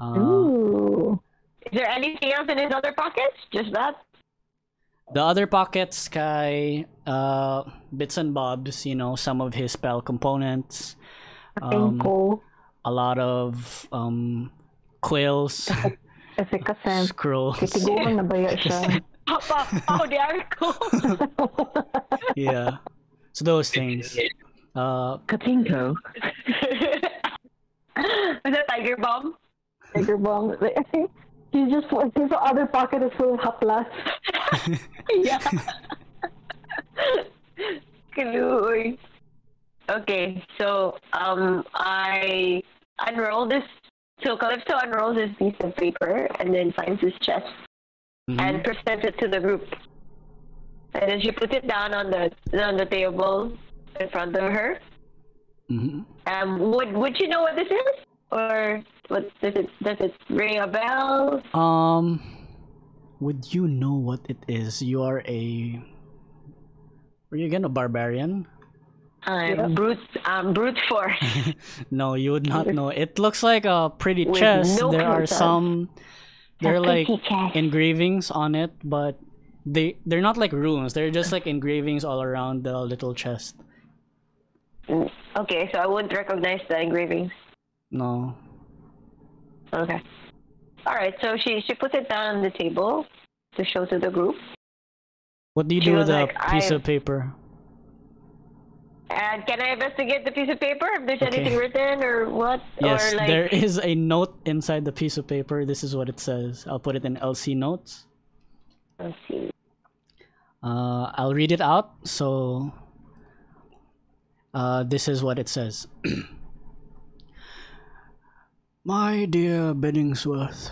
Ooh. Is there anything else in his other pockets? Just that? The other pockets, Sky, bits and bobs, some of his spell components, Painful. a lot of quills, Kasi kasi. scrolls. Titiguan na baya siya. Oh, the article. Yeah. So those things. Katinko. Was that Tiger Bomb? Tiger bomb. I think his other pocket is full of haplas. Yeah. Kaluoy. Okay, so I unroll this. So Calypso unrolls this piece of paper and then finds his chest and presents it to the group. And then she puts it down on the table in front of her. Would you know what this is, or what does it ring a bell? Would you know what it is? You are a barbarian? I'm brute force. No, you would not know. It looks like a pretty With chest. no There are curtain. there are like pretty chest. engravings on it, but they're not like runes. They're just like engravings all around the little chest. Okay, so I wouldn't recognize the engravings. No. Okay. All right. So she puts it down on the table to show to the group. What do you She do was with a like, piece of paper? And can I investigate the piece of paper if there's Okay. anything written or what? Yes, or like, there is a note inside the piece of paper. This is what it says. I'll put it in LC notes. Let's see. I'll read it out. So, this is what it says. My dear Beddingsworth,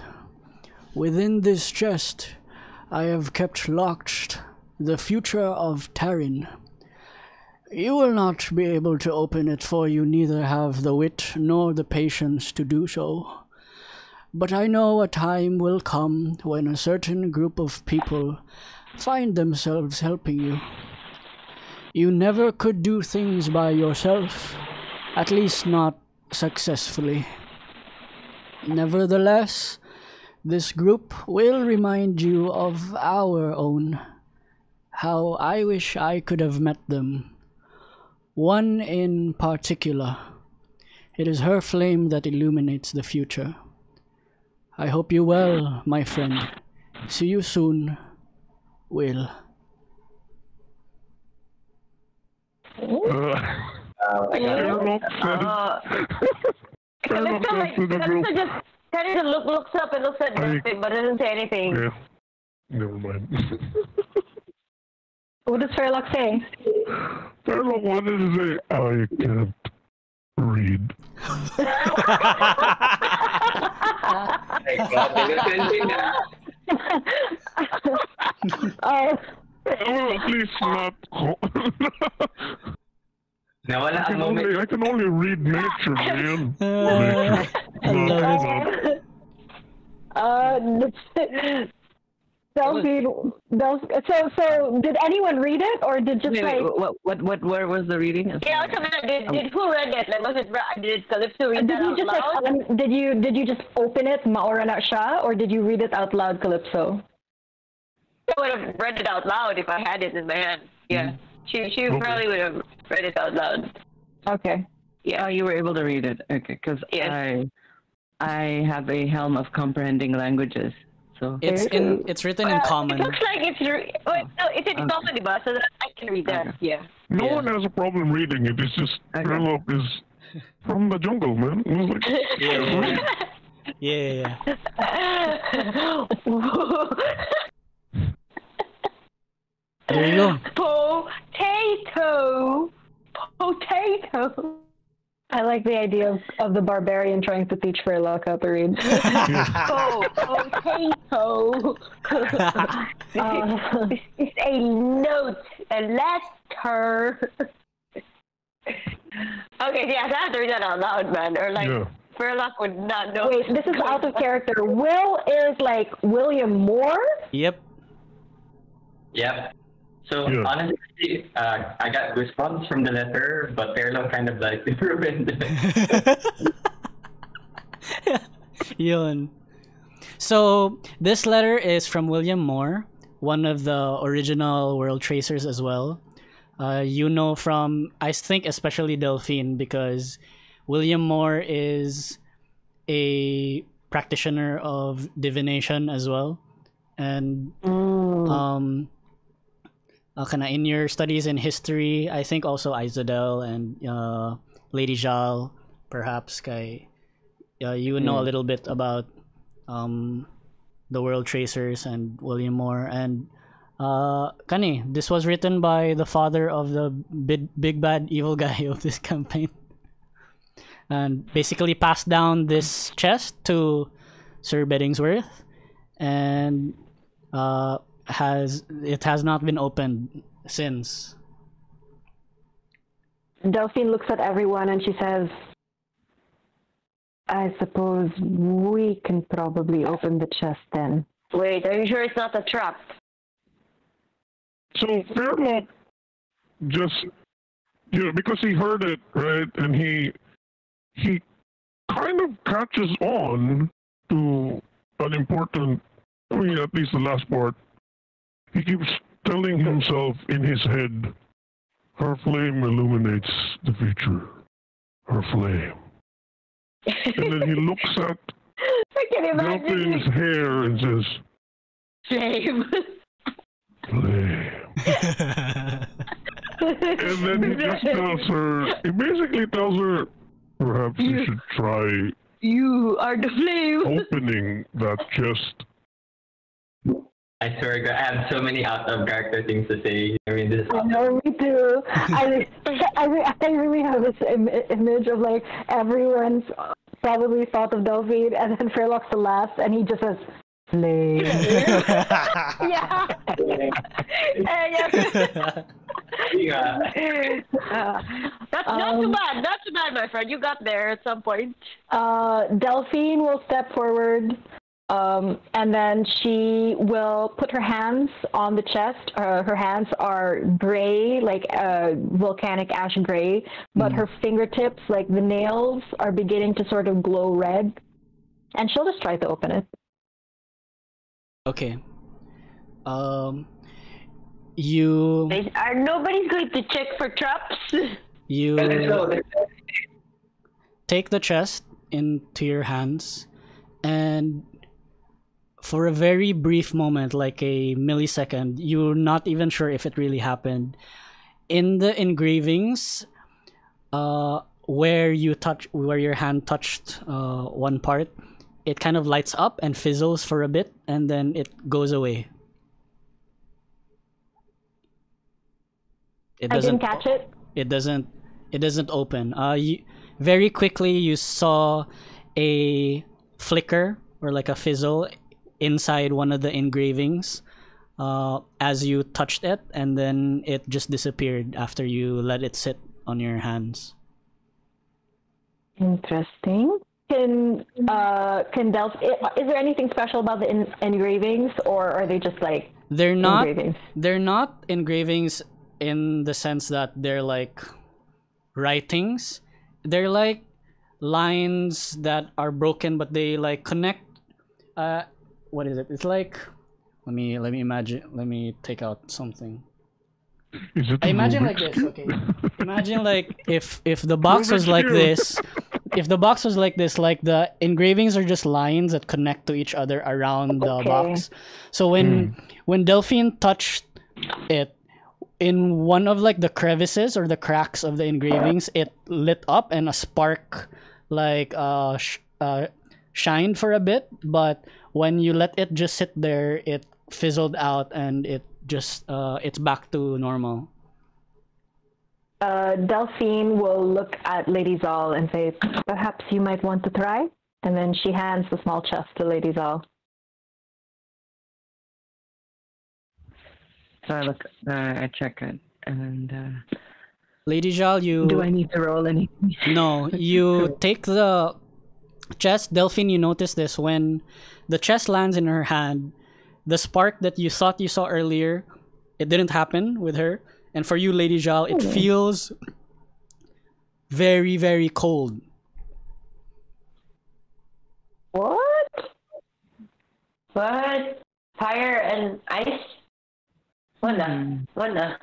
within this chest I have kept locked the future of Tarin. You will not be able to open it, for you neither have the wit nor the patience to do so. But I know a time will come when a certain group of people find themselves helping you. You never could do things by yourself, at least not successfully. Nevertheless, this group will remind you of our own. How I wish I could have met them. One in particular. It is her flame that illuminates the future. I hope you well, my friend. See you soon, Will. Calypso just kind of looks up and looks at Delphine, but doesn't say anything. Yeah. Never mind. What does Fairlock say? Fairlock wanted to say, I can't read. Oh, Well, at least not. Nawala I ang moment. can only read nature, man. I love it. Delphine, so did anyone read it, or did just Wait, like where was the reading? Yeah, did who read it? Like, was it did Calypso read did that you out just loud? like did you just open it maora na siya, or did you read it out loud, Calypso? I would have read it out loud if I had it in my hand. Yeah, she probably would have read it out loud. Okay. Yeah, you were able to read it. Okay, because Yes. I have a helm of comprehending languages. So It's written in It common. looks like it's it's in common, diba? So that I can read that. Okay. Yeah. No Yeah. one has a problem reading it. It's just Okay. Fairlock is from the jungle, man. It was like, Yeah. There you go. Potato. I like the idea of the barbarian trying to teach Fairlock how to read. Potato. This is a note, a letter. Okay, yeah, I have to read that out loud, man. Or like, yeah. Fairlock would not know. Wait, this is out of character. Will is like William Moore? Yep. Yep. So Yeah. honestly, I got goosebumps from the letter, but Fairlock kind of like ruined it. Yun. So this letter is from William Moore, one of the original World Tracers as well. You know from, I think, especially Delphine, because William Moore is a practitioner of divination as well. And in your studies in history, I think also Izadel and Lady Jal, perhaps, kay, you would know a little bit about the World Tracers and William Moore. And this was written by the father of the big bad evil guy of this campaign, and basically passed down this chest to Sir Beddingsworth, and it has not been opened since. Delphine looks at everyone and she says, I suppose we can probably open the chest then. Wait, are you sure it's not a trap? So Fairlock just, because he heard it, right, and he kind of catches on to an important, at least the last part. He keeps telling himself in his head, her flame illuminates the future. Her flame. And then he looks at I can Delphine's imagine. hair and says, Flame. "Flame." And then he just tells her, he basically tells her, perhaps you should try You are the flame. opening that chest. I swear to God, I have so many out of character things to say. I mean, this is I know, me too. I really have this image of like everyone's probably thought of Delphine, and then Fairlock's the last, and he just says, "Flame." Yeah. Yeah. That's not too bad. Not too bad, my friend. You got there at some point. Delphine will step forward, and then she will put her hands on the chest. Her hands are gray, like volcanic ash gray, but her fingertips, like the nails, are beginning to sort of glow red. And she'll just try to open it. Okay. You Nobody's going to check for traps. you take the chest into your hands, and for a very brief moment, like a millisecond, you're not even sure if it really happened. In the engravings, where your hand touched one part, it kind of lights up and fizzles for a bit, and then it goes away. I didn't catch it. It doesn't open. Very quickly you saw a flicker or like a fizzle inside one of the engravings as you touched it, and then it just disappeared after you let it sit on your hands. Interesting. Can is there anything special about the engravings, or are they just like They're not engravings? they're not engravings in the sense that they're like writings. They're like lines that are broken, but they like connect. What is it? It's like, let me imagine. Let me take out something. Is it I a imagine Rubik's like this. Cube? Okay, imagine like if the box was Rubik's like Cube. this. If the box was like this, like the engravings are just lines that connect to each other around the Okay. box. So when Delphine touched it, in one of like the crevices or the cracks of the engravings, it lit up and a spark like shined for a bit. But when you let it just sit there, it fizzled out and it just it's back to normal. Delphine will look at Lady Zal and say, "Perhaps you might want to try." And then she hands the small chest to Lady Zal. So I look, I check it, and Lady Jal, you do I need to roll anything? no, you take the chest. Delphine, you notice this when the chest lands in her hand. The spark that you thought you saw earlier, it didn't happen with her. And for you, Lady Jal, it feels very, very cold. What? What? Fire and ice? Wala.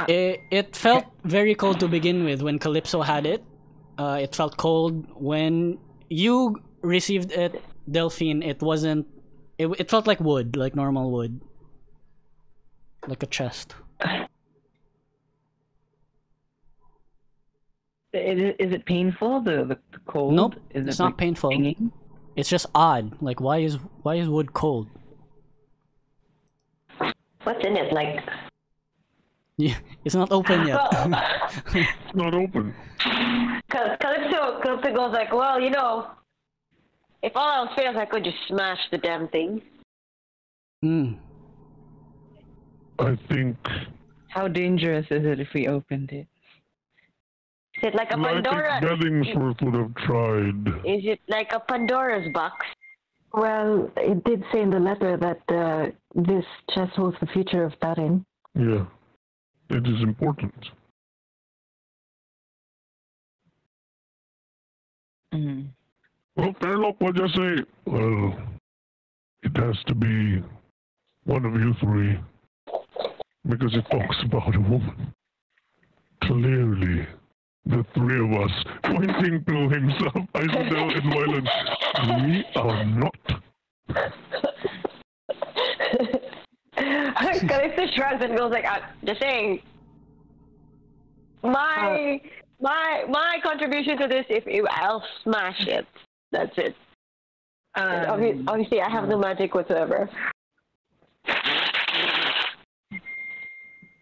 It felt very cold to begin with when Calypso had it. It felt cold when you received it, Delphine. It wasn't. It felt like wood, like normal wood, like a chest. Is it painful? The cold? Nope, Is it's it, not like, painful. stinging? It's just odd. Like why is wood cold? What's in it? Like, Yeah, it's not open yet. It's not open. Calypso goes like, well, you know, if all else fails, I could just smash the damn thing. Hmm. I think How dangerous is it if we opened it? Is it like a I think Pandora? Bellingsworth would have tried. Is it like a Pandora's box? Well, it did say in the letter that this chest holds the future of Tarim. Yeah, it is important. Mm. Well, Fairlock, what'd you say? Well, it has to be one of you three. Because it talks about a woman. Clearly, the three of us, pointing to himself, Isabel and Wyland. We are not. Calista shrugs and goes like, just saying. My contribution to this, if I'll smash it. That's it. Obviously, I have no magic whatsoever.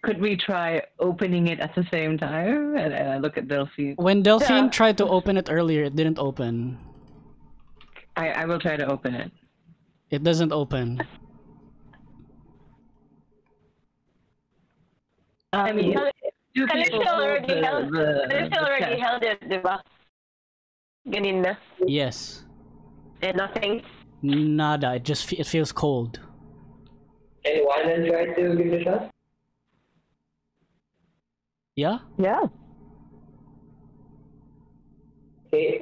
Could we try opening it at the same time? And I look at Delphine. When Delphine tried to open it earlier, it didn't open. I will try to open it. It doesn't open. I mean, Calista already held it, diba? Ganina. Yes. And nothing. Nada. It feels cold. Hey, why didn't you try to give it a shot? Yeah? Yeah. Okay,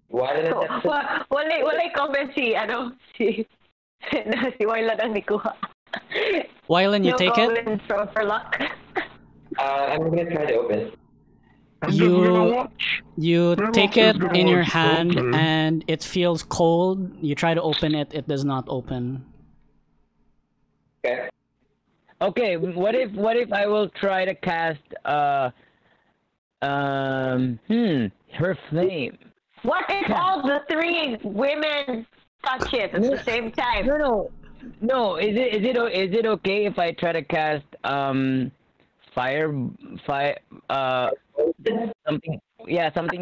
why didn't Wala comment si Wyland ang nikuha. Wyland, you no take it? comment for luck. I'm gonna try to open it. I'm just gonna watch. You take it gonna in your watch, hand okay. and it feels cold. You try to open it, it does not open. Okay. Okay, what if I will try to cast her flame? What if all the three women touch it at the same time? No. Is it okay if I try to cast something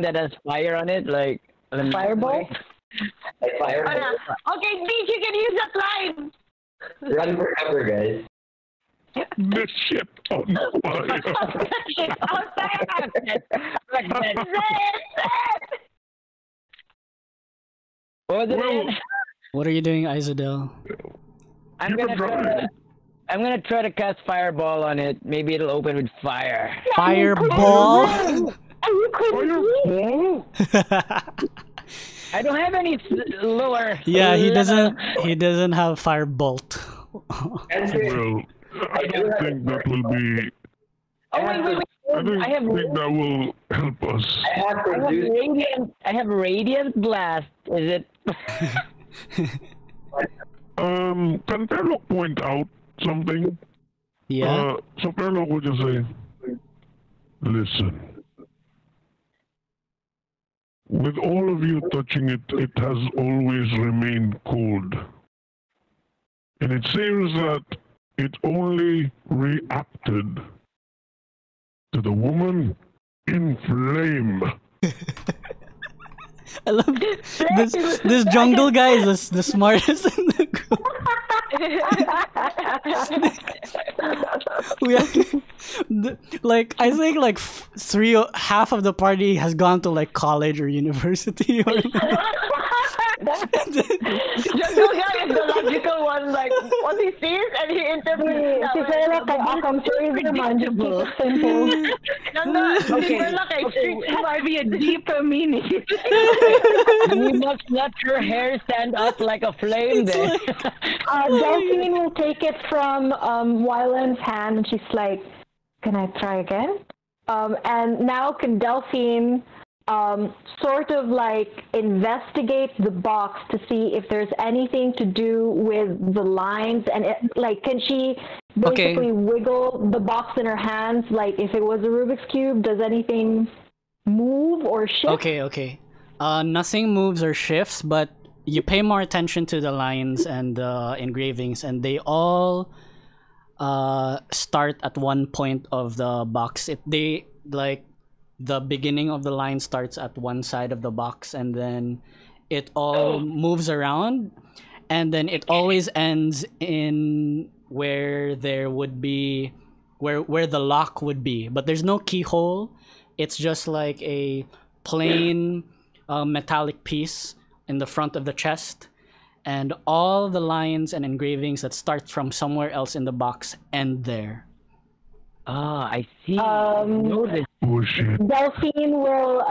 that has fire on it, like Fireball? Like fire. Okay, Beach, you can use that line. Run for cover, guys. The ship on fire. What was it Well, again? What are you doing, Isadel? I'm gonna try to cast fireball on it. Maybe it'll open with fire. Fireball? I don't have any lower. Yeah, he doesn't have firebolt. well, I don't think that will be. Oh wait. I think that will help us. I have radiant blast. Is it? Can Perlock point out something? Yeah. So Perlock would just say, listen. With all of you touching it, it has always remained cold. And it seems that it only reacted to the woman in flame. I love this jungle guy is the smartest in the group. I think half of the party has gone to like college or university. Or Jungle guy is the logical one, like what he sees and he interprets. Si Perlock kay Akam Series naman, just keep it simple. It might be a deeper meaning. You must let your hair stand up like a flame there. Delphine will take it from Wyland's hand and she's like, can I try again? And now can Delphine sort of like investigate the box to see if there's anything to do with the lines, and can she basically wiggle the box in her hands, like if it was a Rubik's Cube, does anything move or shift? Okay. Nothing moves or shifts, but you pay more attention to the lines and the engravings, and they all start at one point of the box. The beginning of the line starts at one side of the box, and then it all moves around, and then it always ends in where there would be where the lock would be, but there's no keyhole. It's just like a plain metallic piece in the front of the chest, and all the lines and engravings that start from somewhere else in the box end there. Ah, I see. Oh shit. Delphine will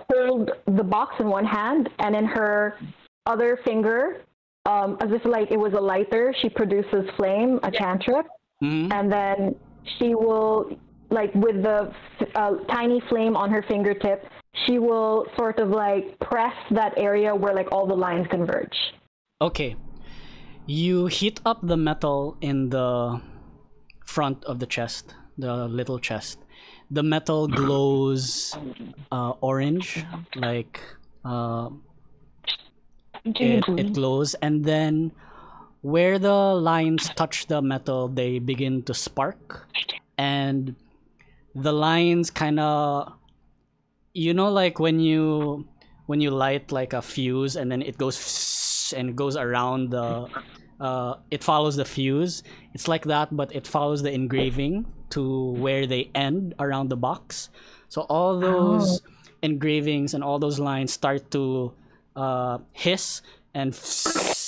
hold the box in one hand, and in her other finger, as if like it was a lighter, she produces flame, a cantrip, Mhm. and then she will like with the tiny flame on her fingertip, she will sort of like press that area where like all the lines converge. Okay. You heat up the metal in the front of the chest, the little chest. The metal glows orange, like it glows, and then where the lines touch the metal, they begin to spark, and the lines kind of, you know, like when you light like a fuse and then it goes and it goes around the it follows the fuse. It's like that, but it follows the engraving to where they end around the box. So all those engravings and all those lines start to hiss and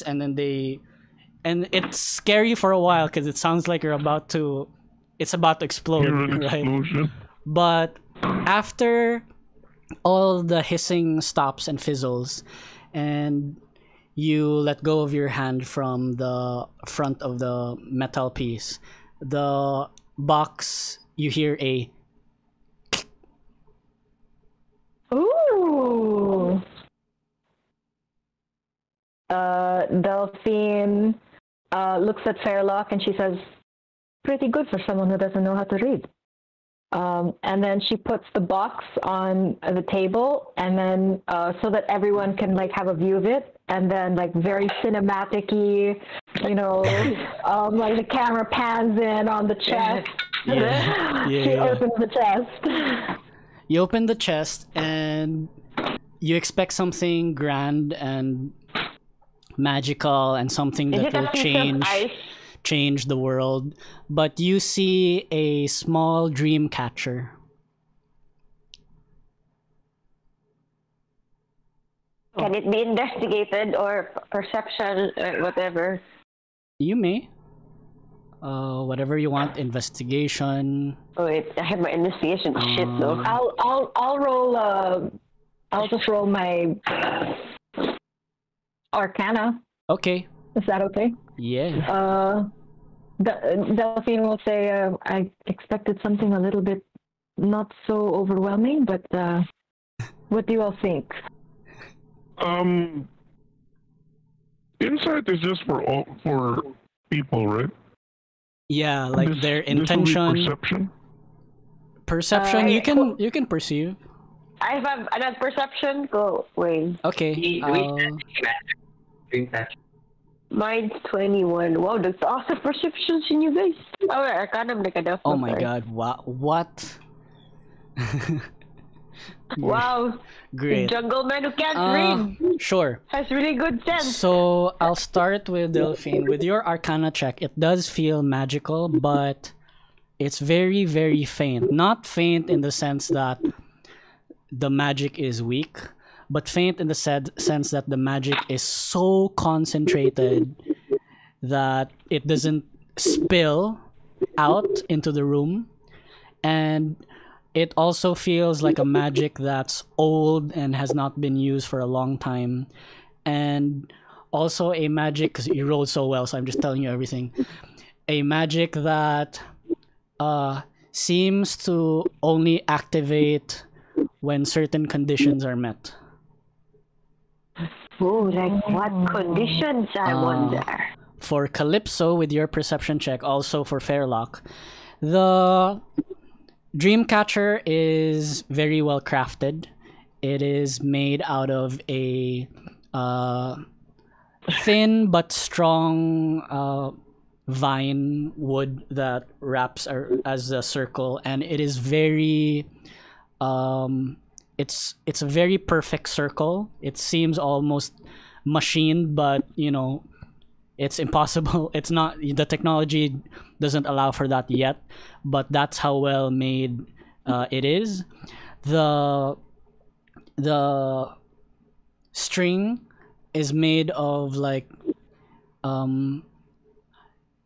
then and it's scary for a while because it sounds like it's about to explode, Hear an right? explosion. But after all the hissing stops and fizzles, and you let go of your hand from the front of the metal piece, the box, you hear a Ooh. Delphine looks at Fairlock and she says, "Pretty good for someone who doesn't know how to read." And then she puts the box on the table, and then so that everyone can like have a view of it, and then like very cinematic-y, you know, like the camera pans in on the chest. She opens the chest. You open the chest and you expect something grand and magical and something Is that it a will piece of ice? change the world, but you see a small dream catcher. Can it be investigated or perception, whatever? You may. Whatever you want, investigation. Oh wait, I have my investigation shit though. I'll roll. I'll just roll my Arcana. Okay. Is that okay? Yeah. Delphine will say, "I expected something a little bit not so overwhelming, but what do you all think?" Insight is just for people, right? Yeah, like This- their this will be intention. perception. Perception. You can perceive. I have another perception. Go, wait. Okay. Dream catcher. Mine's 21. Wow, that's awesome perceptions in you guys. Oh, Arcana like a Oh my god! What? Wow. Great. Jungle man who can't read Sure. has really good sense. So I'll start with Delphine. With your Arcana check, it does feel magical, but it's very, very faint. Not faint in the sense that the magic is weak, but faint in the sense that the magic is so concentrated that it doesn't spill out into the room. And it also feels like a magic that's old and has not been used for a long time. And also a magic, because you rolled so well, so I'm just telling you everything. A magic that seems to only activate when certain conditions are met. Oh, like what conditions, I wonder. For Calypso, with your perception check, also for Fairlock, the Dreamcatcher is very well crafted. It is made out of a thin but strong vine wood that wraps as a circle, and it is very it's a very perfect circle. It seems almost machined, but you know, it's impossible. It's not, the technology doesn't allow for that yet, but that's how well made it is. The string is made of like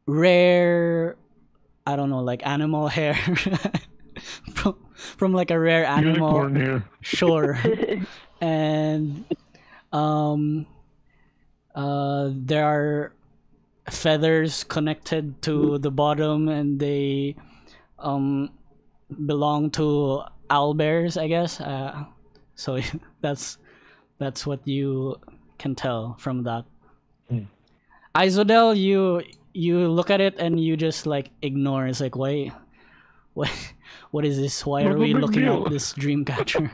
rare, I don't know, like animal hair from like a rare animal. Unicorn hair. Sure. And there are feathers connected to the bottom, and they belong to owlbears, I guess. So that's what you can tell from that. Izodel, you look at it and you just like ignore. It's like, why, what, what is this? Why are we looking at this dream catcher?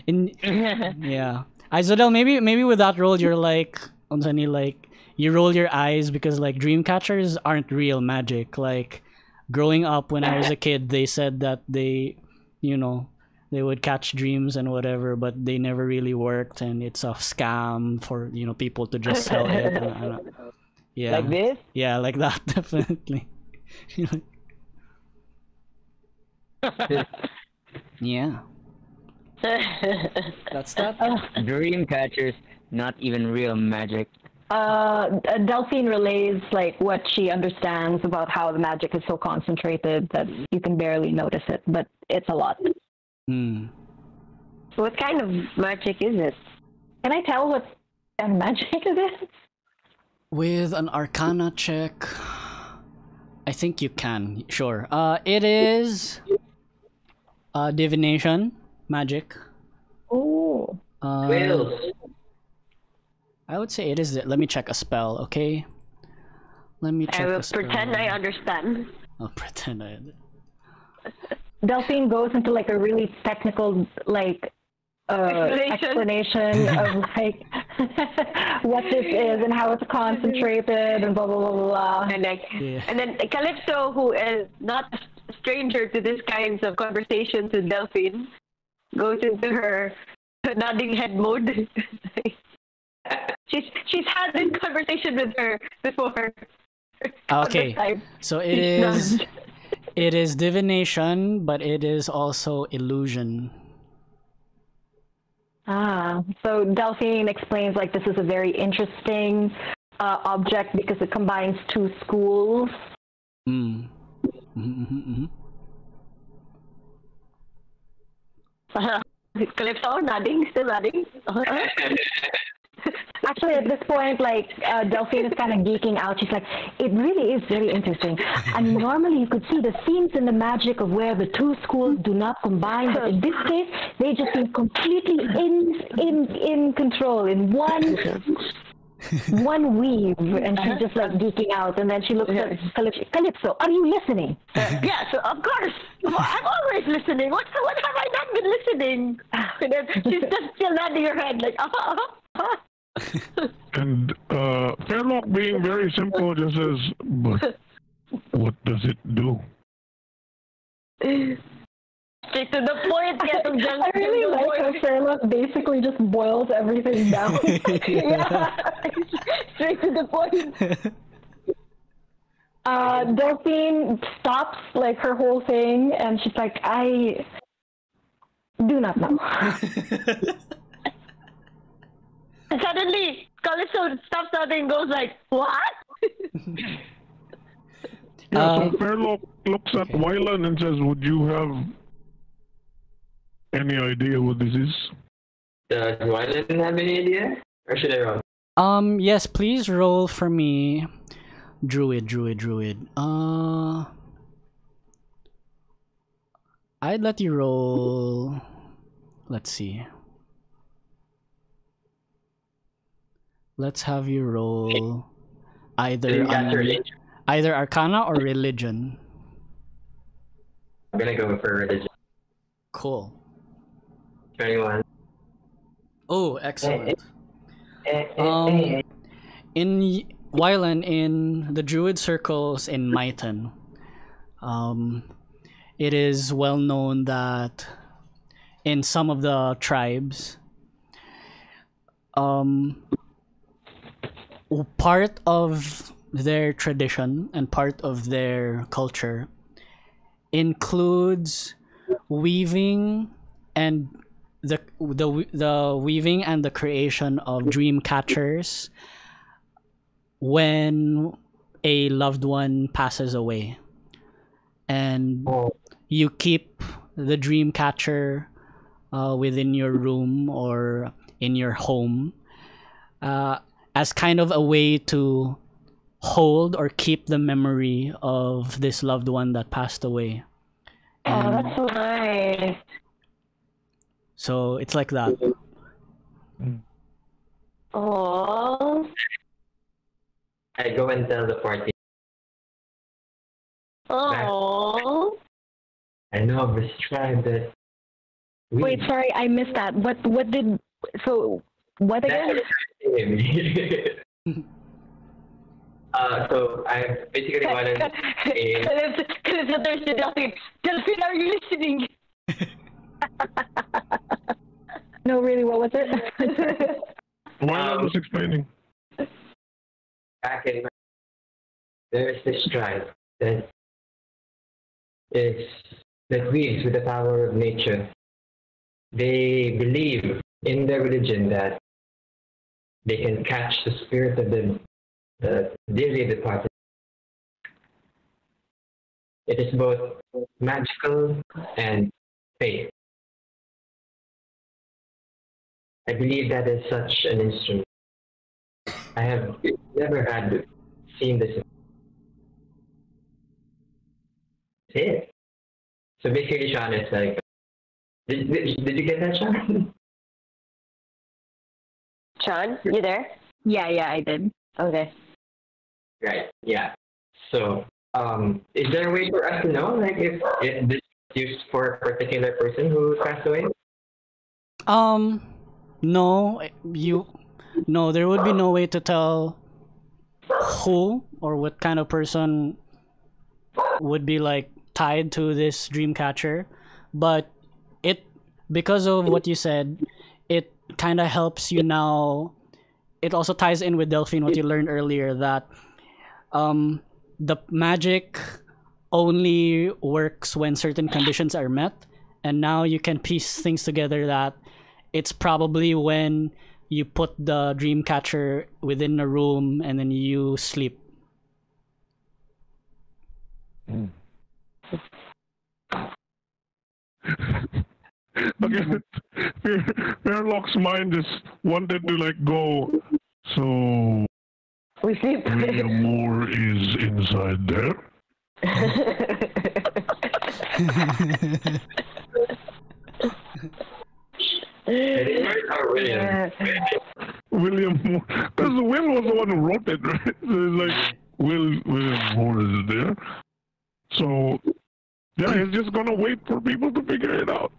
Yeah, Izodel, maybe with that roll you're like, Unsani, like you roll your eyes because like dream catchers aren't real magic. Like growing up when I was a kid, they said that they, you know, they would catch dreams and whatever, but they never really worked, and it's a scam for, you know, people to just sell it. Yeah, Like this? yeah, like that. Definitely. Yeah, that's that. Dream catchers, not even real magic. Delphine relays like what she understands about how the magic is so concentrated that you can barely notice it, but it's a lot. What kind of magic is it? Can I tell what kind of magic it is? With an Arcana check, I think you can. Sure. It is divination magic. Oh. Whales. I would say it is. Let me check a spell, okay? Let me check I will a spell. pretend I understand. I'll pretend I. Delphine goes into like a really technical like explanation of like what this is and how it's concentrated and blah blah blah blah. And like, Yeah. and then Calypso, who is not a stranger to this kinds of conversations with Delphine, goes into her nodding head mode. she's had this conversation with her before. Okay, Time. so it is divination, but it is also illusion. So Delphine explains like this is a very interesting object because it combines two schools. Calypso nodding, still nodding. Actually, at this point, like Delphine is kind of geeking out. She's like, it really is very interesting. I mean, normally you could see the seams in the magic of where the two schools do not combine, but in this case, they just seem completely in control in one weave. And she's just like geeking out. And then she looks at Calypso. Calypso, are you listening? Yeah, so of course. I'm always listening. What have I not been listening? And then she's just still nodding her head like, And Fairlock, being very simple, just says, but what does it do? Straight to the point. I really like how Fairlock basically just boils everything down. Yeah. Straight to the point. Delphine stops like her whole thing and she's like, I do not know. And suddenly, Calypso stops nodding and goes like, what? So Fairlock looks at Wylan and says, would you have any idea what this is? Do I didn't have any idea? Or should I roll? Yes, please roll for me. Druid. I'd let you roll. Let's see. Let's have you roll either Arcana or Religion. I'm gonna go for religion. Cool. 21. Oh, excellent. In Wylan, in the Druid circles in Myton, it is well known that in some of the tribes, part of their tradition and part of their culture includes weaving and the weaving and the creation of dream catchers when a loved one passes away, and you keep the dream catcher within your room or in your home as kind of a way to hold or keep the memory of this loved one that passed away. Oh, that's so nice. So it's like that. Oh. I go and tell the party, Oh. I know of this tribe that we. Wait, sorry, I missed that. What again? That's so I basically wanted Because there's the Delphine. Delphine, are you listening? No, really, what was it? While I was explaining. back in there's this tribe that is that weaves with the power of nature. They believe in their religion that they can catch the spirit of the dearly departed. It is both magical and faith. I believe that is such an instrument. I have never had seen this. It. So basically, Sean, it's like, did you get that, Sean? Sean, you there? Yeah, I did. Okay. Right. Yeah. So, is there a way for us to know, like, if this is used for a particular person who passed away? No, no, there would be no way to tell who or what kind of person would be like tied to this dream catcher, but because of what you said, it kind of helps you now. It also ties in with Delphine, what you learned earlier, that the magic only works when certain conditions are met, and now you can piece things together that it's probably when you put the dream catcher within a room and then you sleep. Again, Fairlock's mind just wanted to like go. So We sleep. William Moore is inside there. William. William Moore, because Will was the one who wrote it, right? So it's like William Moore is there. So yeah, he's just gonna wait for people to figure it out.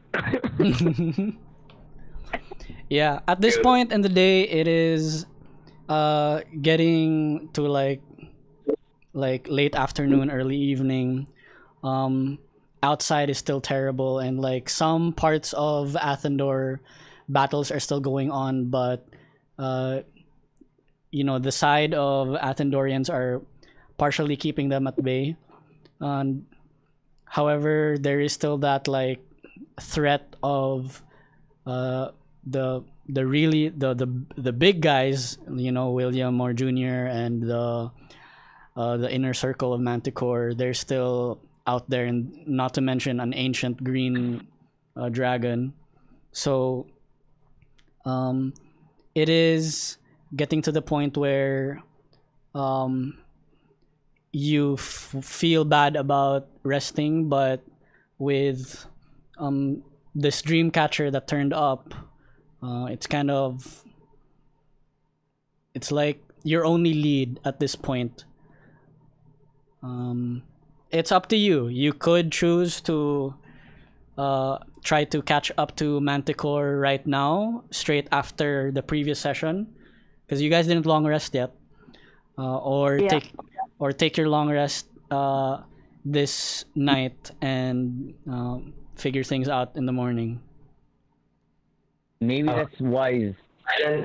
Yeah, at this point in the day, it is getting to like late afternoon, early evening. Outside is still terrible, and like some parts of Athendor battles are still going on, but the side of Athendorians are partially keeping them at bay. However, there is still that like threat of the big guys, William Moore Jr. and the inner circle of Manticore. They're still out there, and not to mention an ancient green dragon. So it is getting to the point where you feel bad about resting, but with this dream catcher that turned up, it's like your only lead at this point. It's up to you. You could choose to try to catch up to Manticore right now, straight after the previous session, because you guys didn't long rest yet, or take your long rest this night and figure things out in the morning. Maybe that's wise.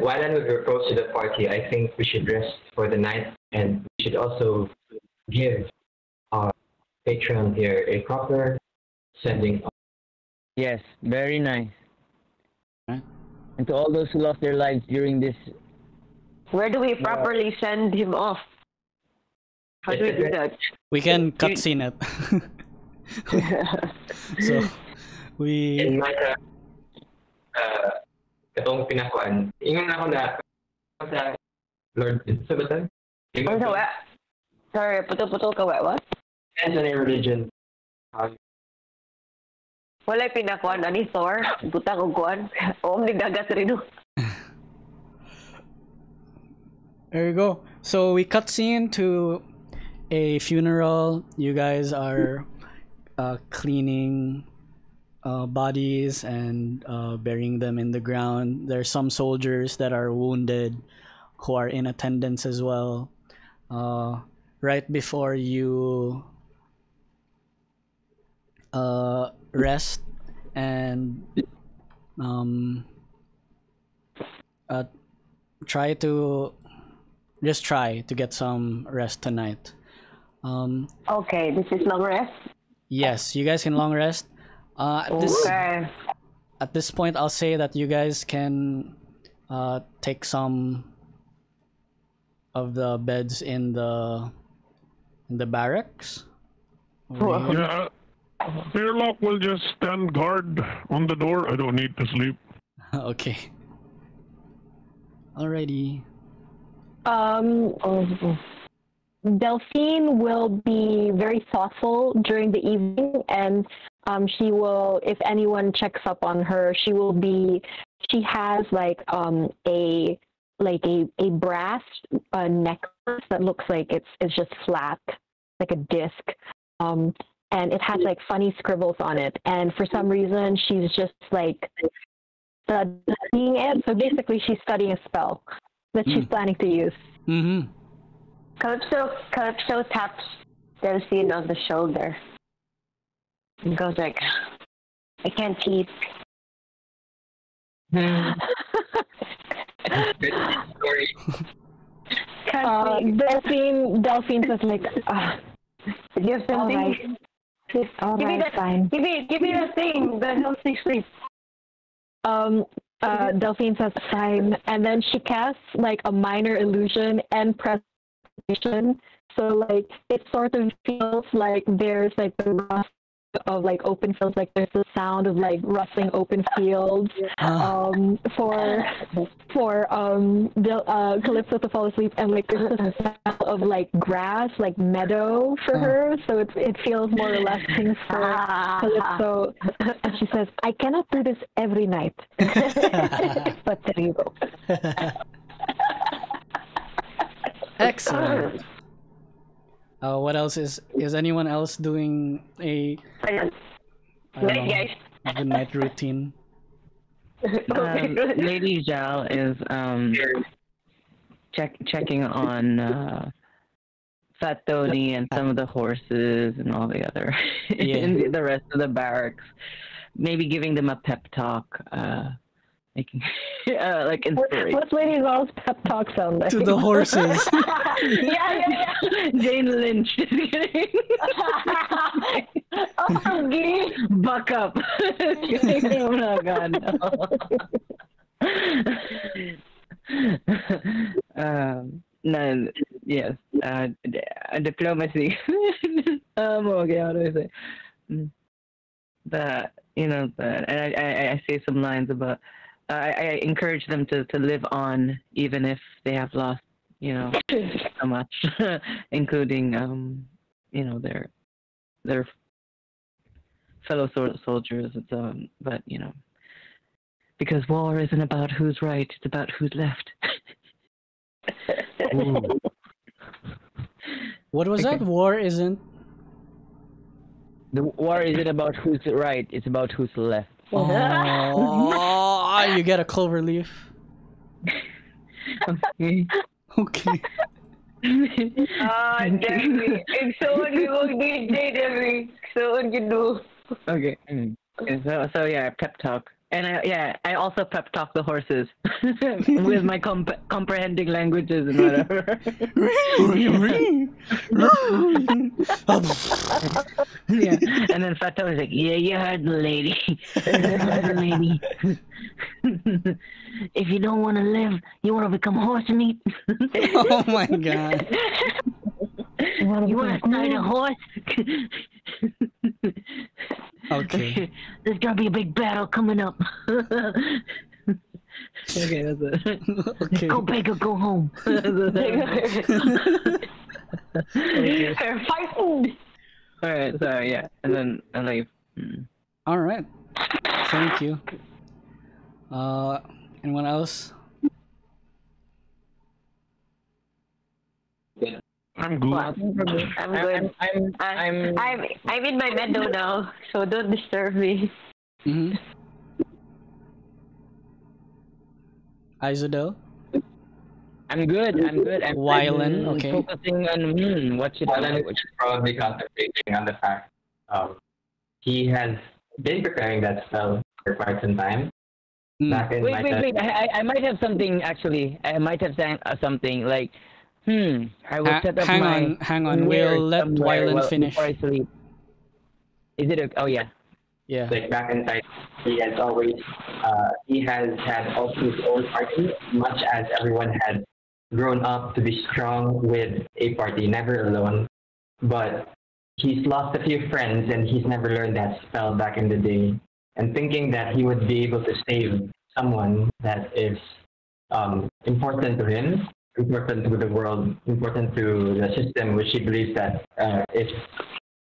Why don't we propose to the party? I think we should rest for the night, and we should also give our patron here a proper sending off. Yes, very nice. Right. And to all those who lost their lives during this, Where do we properly send him off? How do we do that? We can cutscene it. So we In my itong pinakuan, ingon ako na sa Lord, sa bata? Or sa what? Sorry, putol ka what? Depends on your religion. Wala pinakuan ani Thor. Butang og kuan. Om ni dagat rin. There you go. So we cut scene to a funeral. You guys are cleaning bodies and burying them in the ground. There's some soldiers that are wounded who are in attendance as well. Right before you rest and try to get some rest tonight. Okay, this is long rest. Yes, you guys can long rest. Okay. At this point, I'll say that you guys can take some of the beds in the barracks. Yeah, Fairlock will just stand guard on the door. I don't need to sleep. Okay. Alrighty. Delphine will be very thoughtful during the evening, and she will, if anyone checks up on her, she has like a brass necklace that looks like it's just flat, like a disc, and it has like funny scribbles on it, and for some reason she's just like studying it. So basically she's studying a spell that she's planning to use. Mm-hmm. Calypso taps Delphine on the shoulder and goes like, I can't sleep. Good story. Delphine says like, Do you have something? all right, fine. Give me the thing that helps me sleep. Delphine says fine, and then she casts like a minor illusion and presentation. So like it sort of feels like there's like the rust of like open fields, like there's the sound of like rustling open fields for Calypso to fall asleep, and like there's the smell of like grass, like meadow for her, so it feels more relaxing for Calypso. And she says, I cannot do this every night. But there you go. Excellent. What else is anyone else doing a good night routine? Lady Zhao is checking on Fat Tony and some of the horses and all the other in the rest of the barracks. Maybe giving them a pep talk, making like inspiration. What's Lady Zhao's pep talk sound like? To the horses. Yeah. Jane Lynch. Buck up. Oh my god. No. No, yes. Diplomacy. Okay, how do I say? And I say some lines about. I encourage them to live on, even if they have lost, so much, including, their fellow soldiers. But because war isn't about who's right; it's about who's left. What was that? War isn't. The war isn't about who's right; it's about who's left. Oh, you get a clover leaf. Okay. Okay. Debbie. Iksoon mo DJ, Debbie. Iksoon you Okay. So yeah, pep talk. And I also pep talk the horses with my comprehending languages and whatever. Yeah, and then Fat Tony's like, yeah, you heard the lady. You heard the lady. If you don't want to live, you want to become horse meat. Oh my god. You want to ride a horse? Okay. There's gonna be a big battle coming up. Okay, that's it. Okay. Go big or go home. Okay. They're fighting. Alright, so yeah, and then I leave. All right. Thank you. Anyone else? I'm good. I'm good. I'm in my meadow now, so don't disturb me. Mm-hmm. Isodel? I'm good. Wylan, okay. Focusing on what should Alan I is probably concentrating on the fact he has been preparing that spell for quite some time. Mm. Back in my Wait. I might have something actually. I might have something like, I will set up hang my on. mirror We'll let somewhere Wylan finish. before I sleep. Is it? Oh yeah. Yeah. like back in time, he has always he has had also his own party, much as everyone had grown up to be strong with a party, never alone. But he's lost a few friends and he's never learned that spell back in the day. And thinking that he would be able to save someone that is important to him, important to the world, important to the system, which he believes that is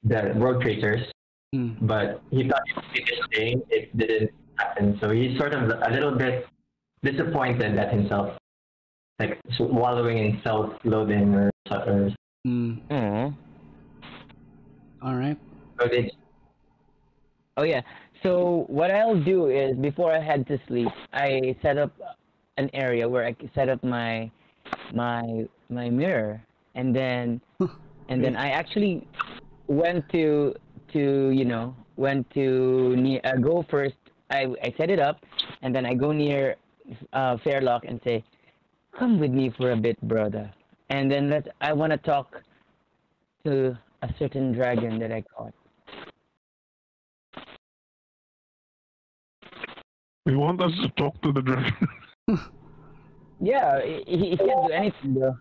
the world traitors. Mm. But he thought it would be this day. It didn't happen. So he's sort of a little bit disappointed at himself, like wallowing in self-loathing or. Mm. Oh. All right. So they, Oh yeah. So what I'll do is before I head to sleep, I set up an area where I can set up my mirror, and then I actually went to go first. I set it up, and then I go near Fairlock and say, "Come with me for a bit, brother." And then I want to talk to a certain dragon that I caught. You want us to talk to the dragon? Yeah, he can't do anything, bro.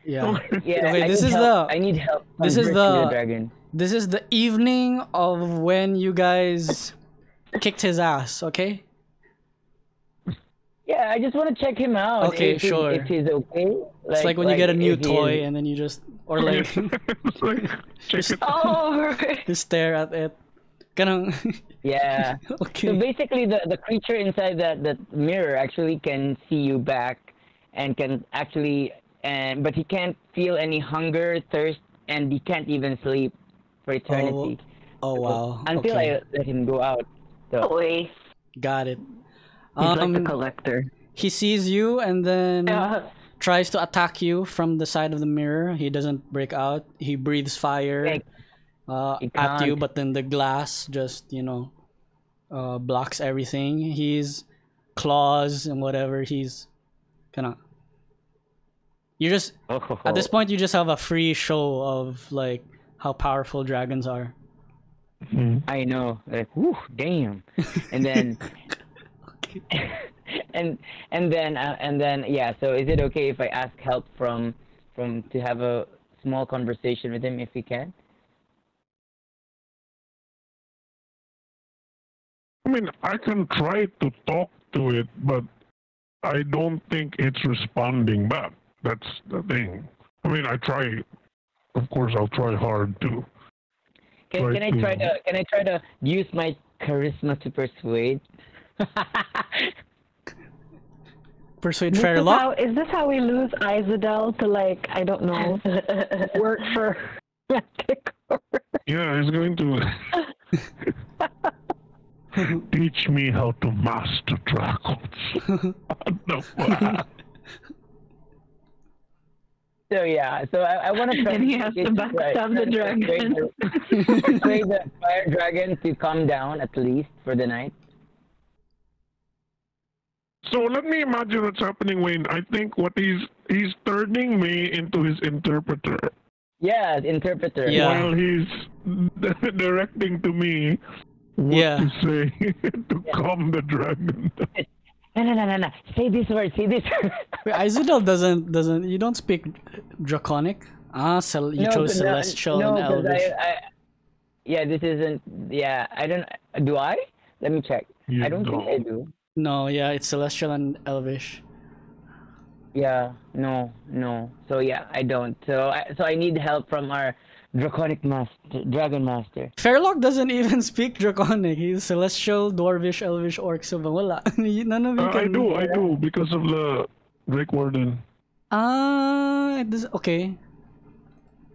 Yeah. Yeah. Okay, I this need is help. the- I need help. this is conversing the- with dragon. This is the evening of when you guys kicked his ass, okay? Yeah, I just want to check him out. Okay, if sure. he's okay. It's like when you get a new if he toy is- and then you just or like It's like, check it. Oh, right. you stare at it. Ganun. Yeah. Okay. So basically, the creature inside that mirror actually can see you back, and can actually but he can't feel any hunger, thirst, and he can't even sleep for eternity Oh wow. until Okay. I let him go out. So Boy. Got it. He's like the collector. He sees you and then Yeah. tries to attack you from the side of the mirror. He doesn't break out. He breathes fire He at you, can't. but then the glass just blocks everything. He's claws and whatever. He's kind of. You just at this point you just have a free show of like how powerful dragons are. I know, like, whew, damn, and then. and then yeah. So is it okay if I ask help from to have a small conversation with him if he can? I mean, I can try to talk to it, but I don't think it's responding back. That's the thing. I mean, I try. Of course, I'll try hard too. Can I try to use my charisma to persuade? Persuade Is Fairlock. this how we lose Isodel to, like, I don't know, work for Yeah, he's going to teach me how to master dragons. No. So yeah, so I want to try. And he has to backstab the dragon. Persuade the fire dragon to calm down at least for the night. So let me imagine what's happening, Wayne. I think what he's turning me into his interpreter Yeah, interpreter. Yeah. while he's directing to me what Yeah. to say to calm the dragon. No. Say this word. Say this. Wait, Isodel doesn't. You don't speak Draconic. You chose Celestial and 'cause Elvish. yeah, this isn't. Yeah, I don't. Do I? Let me check. You I don't think I do. No, yeah, it's Celestial and Elvish. Yeah, no. So yeah, I don't. So I need help from our Draconic Master, Dragon Master. Fairlock doesn't even speak Draconic. He's Celestial, Dwarvish, Elvish, Orc, so wala. None of you can... I do, because of the Drake Warden. Okay.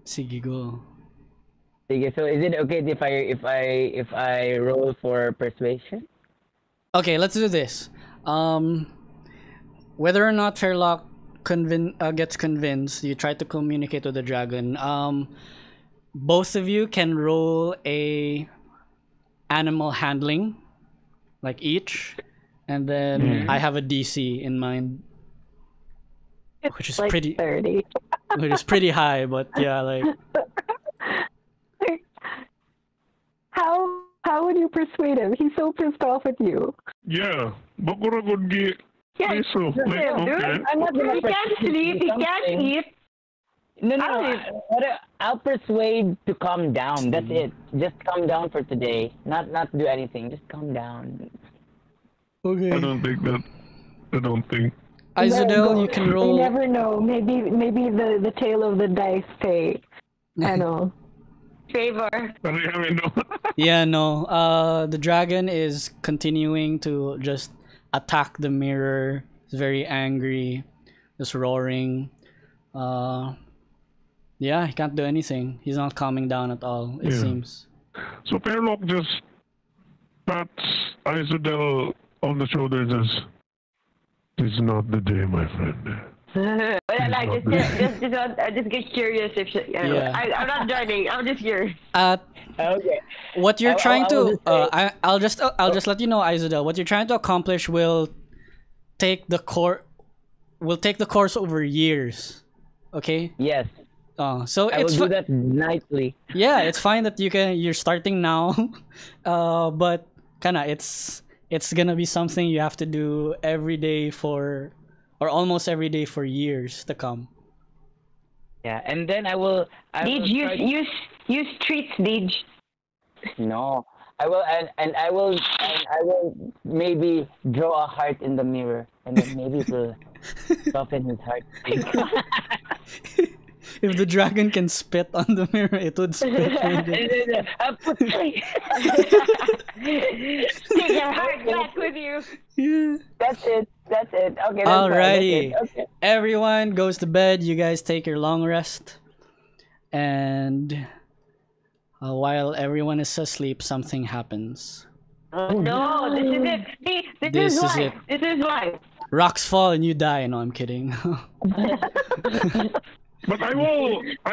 Sige, go. Okay, so is it okay if I roll for persuasion? Okay, let's do this. Whether or not Fairlock gets convinced, you try to communicate with the dragon. Both of you can roll a animal handling, like each, and then I have a DC in mind, which is like pretty 30. which is pretty high, but yeah, like How would you persuade him? He's so pissed off at you. Yeah, bakura good gi. Peso. Like, okay. I'm not gonna. He can't sleep. He can't eat. No. I'll persuade to calm down. That's it. Just calm down for today. Not do anything. Just calm down. okay. I don't think. Isodel, you can roll. You never know. Maybe the tail of the dice say, I know. Favor. Yeah, no. The dragon is continuing to just attack the mirror. It's very angry, just roaring. Yeah, he can't do anything. He's not calming down at all, it seems. So Fairlock just pats Isodel on the shoulder and says, "It's not the day, my friend." I just get curious if she, I'm not joining. I'm just curious. Okay. What you're trying to I'll just let you know, Isodel. What you're trying to accomplish will take the course over years. Okay? Yes. So I will it's do that nightly. yeah, it's fine that you're starting now. But kinda it's gonna be something you have to do every day or almost every day for years to come. Yeah, and then I will Use treats, Deej. No, I will, and I will maybe draw a heart in the mirror, and then maybe it will soften his heart. If the dragon can spit on the mirror, it would spit. Take your heart back with you. Yeah. That's it. Okay. That's Alrighty. fine. Okay. Everyone goes to bed. You guys take your long rest, and while everyone is asleep, something happens. No, this is it. See, This is why. it. This is why. Rocks fall and you die. No, I'm kidding. But I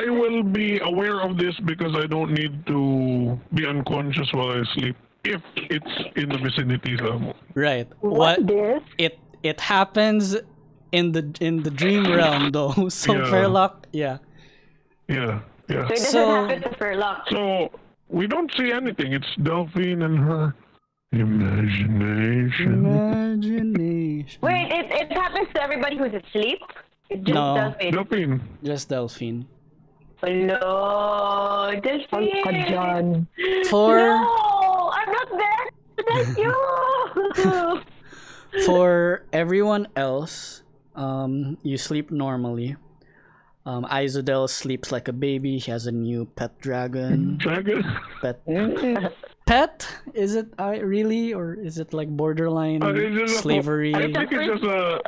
will be aware of this because I don't need to be unconscious while I sleep if it's in the vicinity somewhere. Right. What this? It happens in the dream realm though. So Yeah. Fairlock, yeah. Yeah. So it doesn't So- happen to Furlock. So we don't see anything. It's Delphine and her imagination. Imagination. Wait, it happens to everybody who's asleep? It just No. does it. Delphine. Just Delphine. Hello, Delphine. John. For No, I'm not there. That's you. for everyone else, you sleep normally. Isodel sleeps like a baby. He has a new pet dragon. Dragon. Pet? Is it really, or is it like borderline It's just slavery? I think it's just a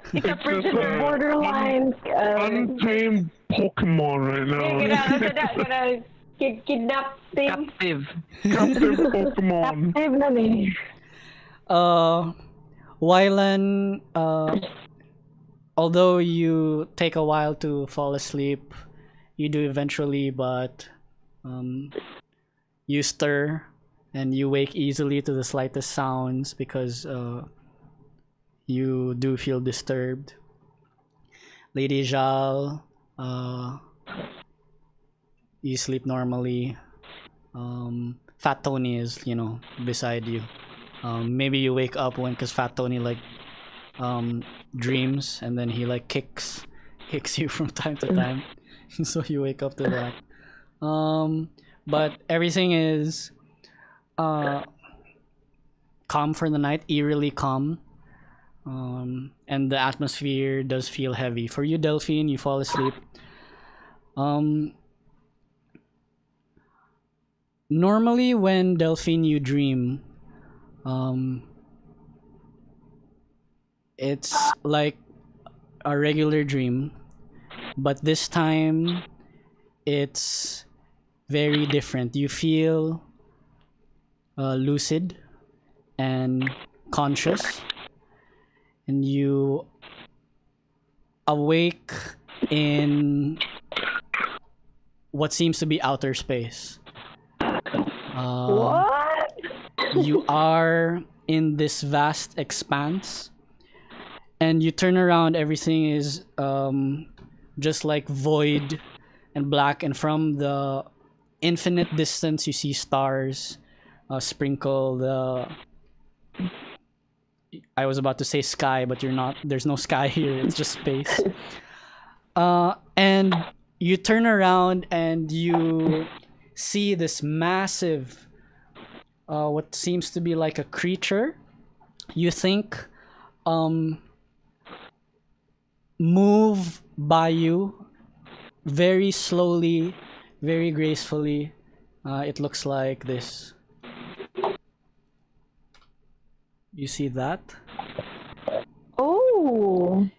Borderline. untamed Pokemon right now. Gonna kidnap thing. Captive. Captive Pokemon. Save na ni. Wylan, although you take a while to fall asleep, you do eventually, but you stir and you wake easily to the slightest sounds because you do feel disturbed. Lady Jal, you sleep normally. Fat Tony is, beside you. Maybe you wake up because Fat Tony dreams and then he kicks you from time to time. So you wake up to that. But everything is calm for the night, eerily calm. And the atmosphere does feel heavy. For you, Delphine, you fall asleep. normally when Delphine you dream, it's like a regular dream, but this time it's very different. You feel lucid and conscious, and you awake in what seems to be outer space. What? You are in this vast expanse, and you turn around, everything is just like void and black, and from the infinite distance you see stars sprinkle the, I was about to say sky, but you're not, there's no sky here, it's just space. And you turn around and you see this massive what seems to be like a creature, you think, move by you very slowly, very gracefully. It looks like this. You see that? Oh.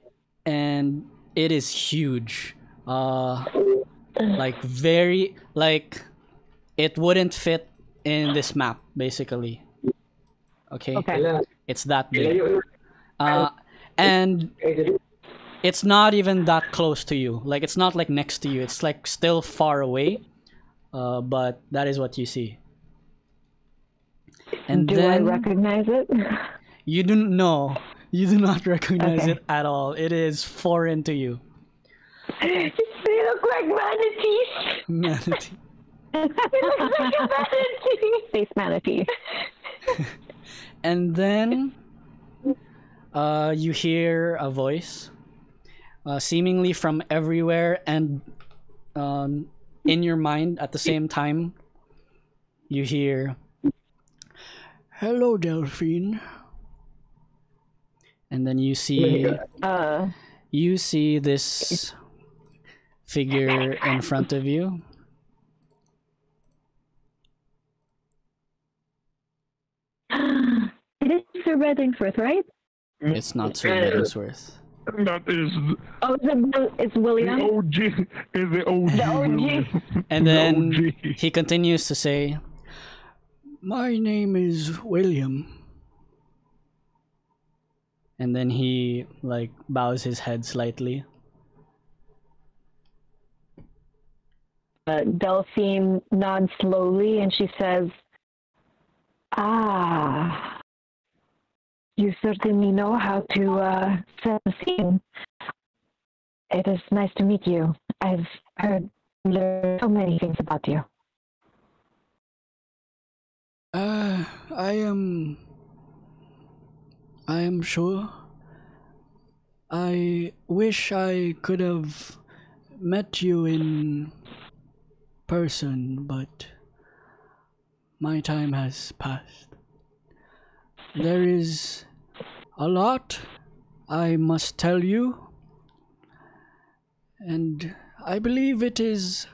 And it is huge. Like very, like it wouldn't fit in this map basically. Okay. It's that big. And it's not even that close to you. Like it's not like next to you. It's like still far away. But that is what you see. And Do then I recognize it? you do not recognize it at all. It is foreign to you. They look like manatees. Manatee. They look like a manatee. Space manatee. And then you hear a voice seemingly from everywhere, and in your mind at the same time you hear, "Hello, Delphine." And then you see this figure in front of you. It is Sir Reddingsworth, right? It's not Sir Reddingsworth. That is Oh, it's the William. OG. Is the OG. The OG. And then The OG. he continues to say, "My name is William." And then he like bows his head slightly. Delphine nods slowly and she says, "Ah, you certainly know how to set the scene. It is nice to meet you. I've learned so many things about you." I am sure. I wish I could have met you in person, but my time has passed. There is a lot I must tell you, and I believe it is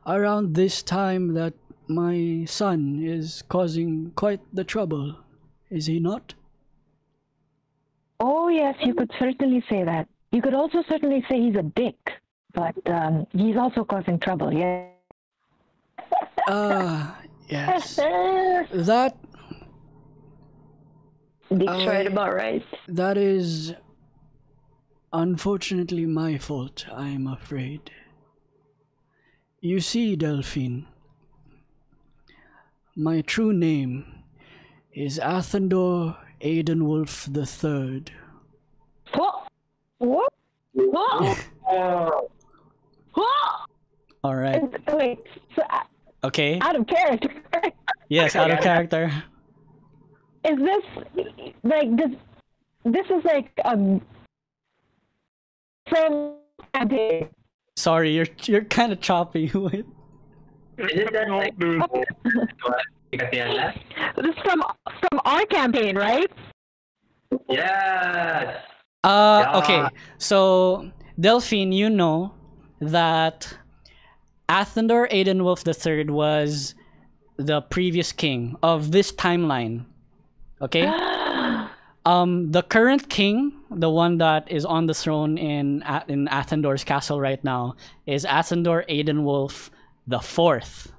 around this time that my son is causing quite the trouble, is he not? Oh, yes, you could certainly say that. You could also certainly say he's a dick, but he's also causing trouble, yeah. Yes. That Dick's right about right. That is unfortunately my fault, I'm afraid. You see, Delphine, my true name is Athendor Aidenwolf III. What? What? What? What? All right. Wait, so, Okay. out of character. Yes, out of character. Is this like this is like from campaign? Sorry, you're kind of choppy. Wait. Isn't that like Dude. Katiana? This is from our campaign, right? Yes. Okay. So Delphine, you know that Athendor Aidenwolf III was the previous king of this timeline. Okay? The current king, the one that is on the throne in Athendor's castle right now, is Athendor Aidenwolf the Fourth.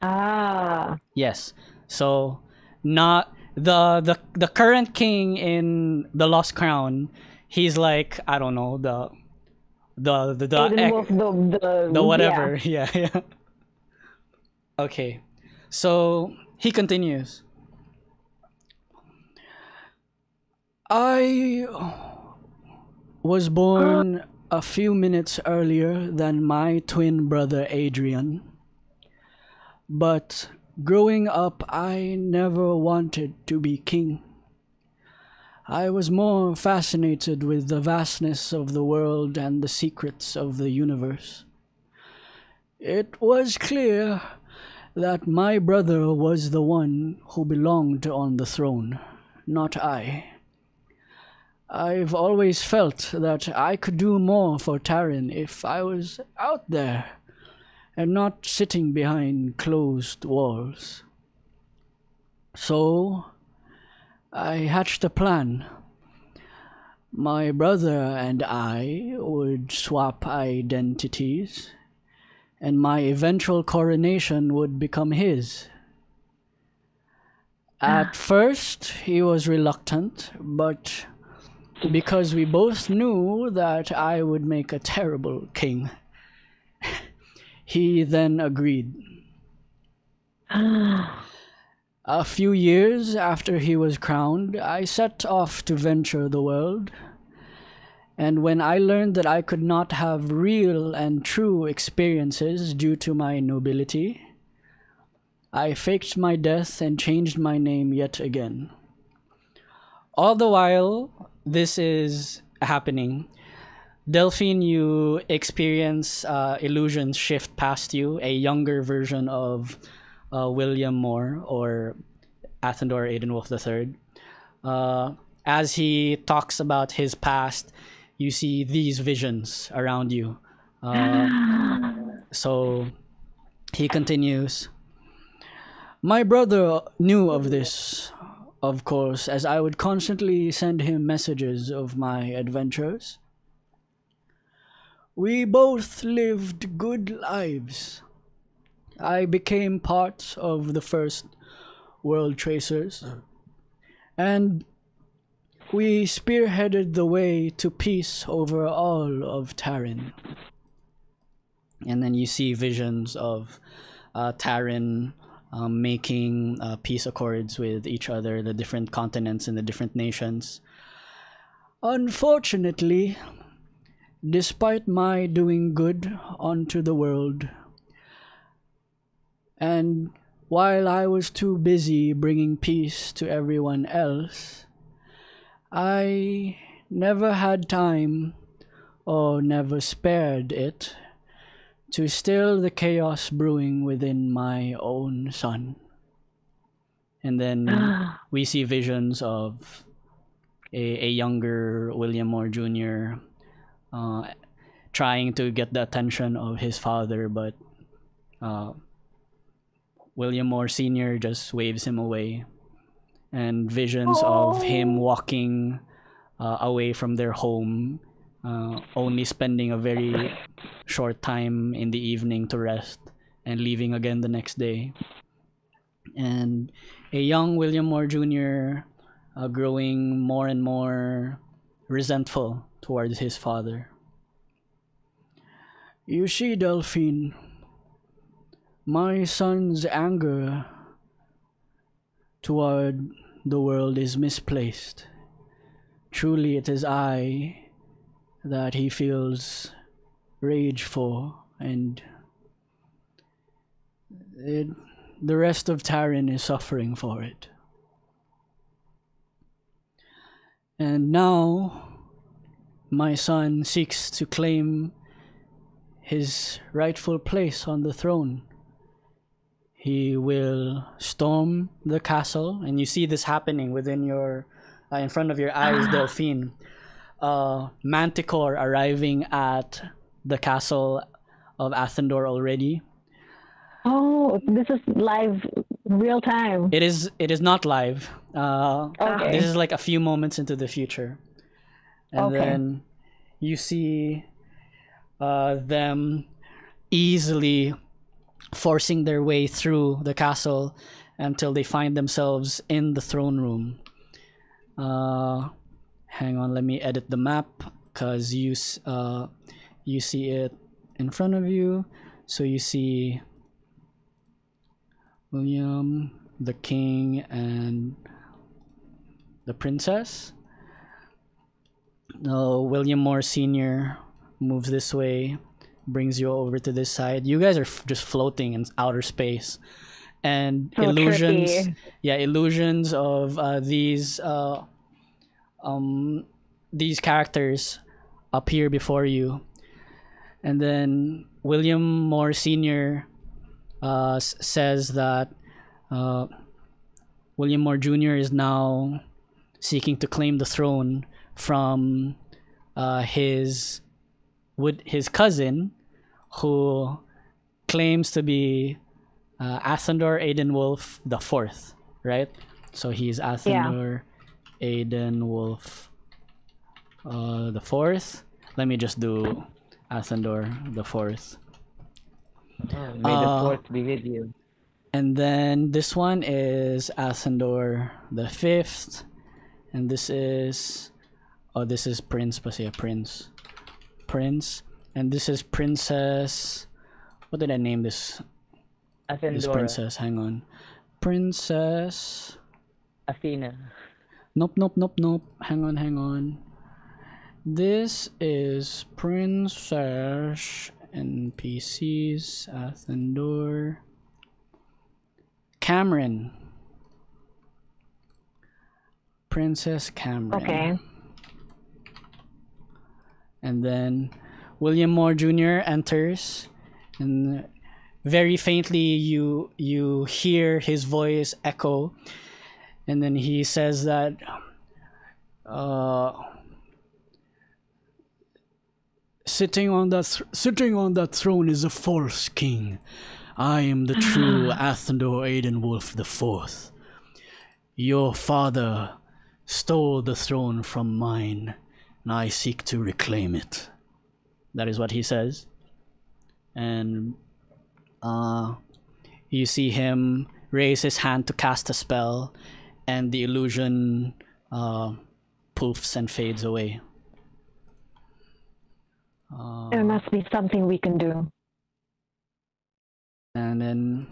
Ah. Yes. So not the current king in the Lost Crown. He's like, I don't know, the Aidenwolf, the whatever. Yeah. Yeah. Okay. So he continues. I was born a few minutes earlier than my twin brother Adrian. But growing up, I never wanted to be king. I was more fascinated with the vastness of the world and the secrets of the universe. It was clear that my brother was the one who belonged on the throne, not I. I've always felt that I could do more for Taran if I was out there and not sitting behind closed walls. So I hatched a plan. My brother and I would swap identities, and my eventual coronation would become his. At first, he was reluctant, but because we both knew that I would make a terrible king, he then agreed. A few years after he was crowned, I set off to venture the world. And when I learned that I could not have real and true experiences due to my nobility, I faked my death and changed my name yet again. All the while this is happening, Delphine, you experience illusions shift past you, a younger version of William Moore, or Athendor Aidenwolf III. As he talks about his past, you see these visions around you. So he continues. My brother knew of this, of course, as I would constantly send him messages of my adventures. We both lived good lives. I became part of the first World Tracers, and we spearheaded the way to peace over all of Taran. And then you see visions of Taran making peace accords with each other, the different continents and the different nations. Unfortunately, despite my doing good unto the world, and while I was too busy bringing peace to everyone else, I never had time, or never spared it, to still the chaos brewing within my own son. And then we see visions of a younger William Moore Jr. Trying to get the attention of his father, but William Moore Sr. just waves him away. And visions of him walking away from their home, only spending a very short time in the evening to rest and leaving again the next day. And a young William Moore Jr. Growing more and more resentful towards his father. You see, Delphine, my son's anger toward the world is misplaced. Truly, it is I that he feels rage for, and the rest of Taran is suffering for it. And now, my son seeks to claim his rightful place on the throne. He will storm the castle, and you see this happening within your, in front of your eyes, Delphine. Manticore arriving at the castle of Athendor already. Oh, this is live, real time. It is not live. Okay. This is like a few moments into the future, and Okay. then you see them easily forcing their way through the castle until they find themselves in the throne room. Hang on, let me edit the map because you see it in front of you. So you see William, the king, and the princess. William Moore Sr. moves this way, brings you over to this side. You guys are just floating in outer space, and So illusions. trippy. Yeah, illusions of these characters appear before you, and then William Moore Sr. Says that William Moore Jr. is now seeking to claim the throne from his cousin, who claims to be Athendor Aidenwolf the Fourth, right? So he's Athendor Aidenwolf the Fourth. Let me just do Athendor the Fourth. May the fourth be with you. And then this one is Athendor the Fifth, and this is Prince, but yeah, Prince, and this is Princess. What did I name this? This Athendora. princess. Hang on, Princess. Athena. Nope. Hang on. This is Princess NPCs Athendor. Cameron. Princess Cameron. Okay. And then William Moore Jr. enters, and very faintly you hear his voice echo, and then he says that sitting on that throne is a false king. I am the true Athendor Aidenwolf the Fourth. Your father stole the throne from mine, and I seek to reclaim it. That is what he says. And you see him raise his hand to cast a spell, and the illusion poofs and fades away. There must be something we can do. And then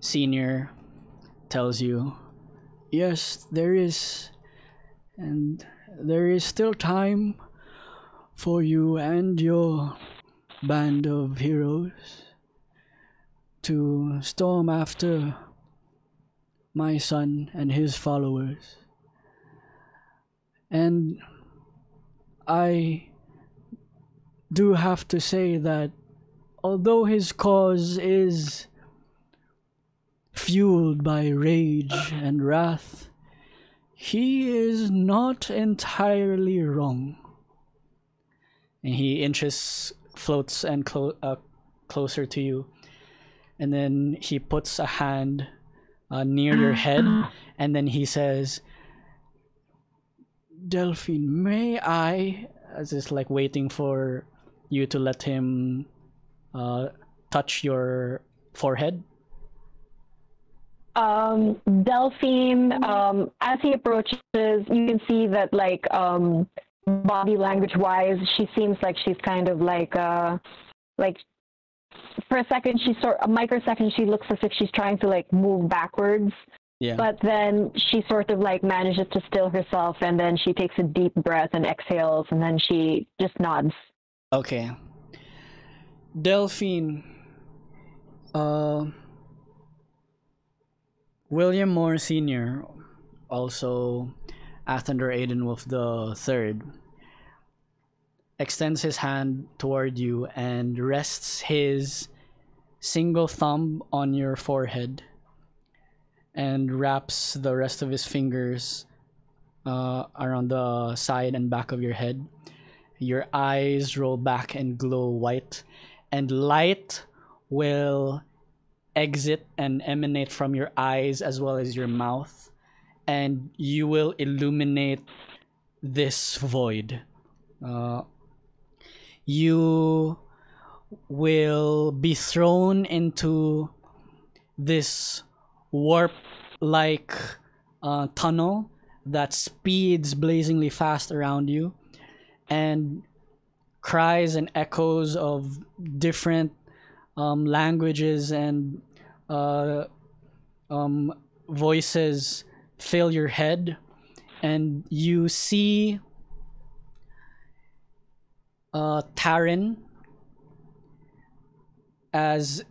Senior tells you, yes, there is. And there is still time for you and your band of heroes to storm after my son and his followers. And I do have to say that although his cause is fueled by rage and wrath, he is not entirely wrong. And he floats and closer to you, and then he puts a hand near your head, and then he says, Delphine, may I, as is like waiting for you to let him touch your forehead. Delphine, as he approaches, you can see that like body language wise, she seems like she's kind of like for a microsecond she looks as if she's trying to like move backwards. Yeah. But then she sort of like manages to still herself, and then she takes a deep breath and exhales, and then she just nods. Okay. Delphine, William Moore Sr., also Athendor Aidenwolf the Third, extends his hand toward you and rests his single thumb on your forehead and wraps the rest of his fingers around the side and back of your head. Your eyes roll back and glow white, and light will exit and emanate from your eyes as well as your mouth, and you will illuminate this void. You will be thrown into this warp-like tunnel that speeds blazingly fast around you, and cries and echoes of different languages and voices fill your head, and you see Taryn as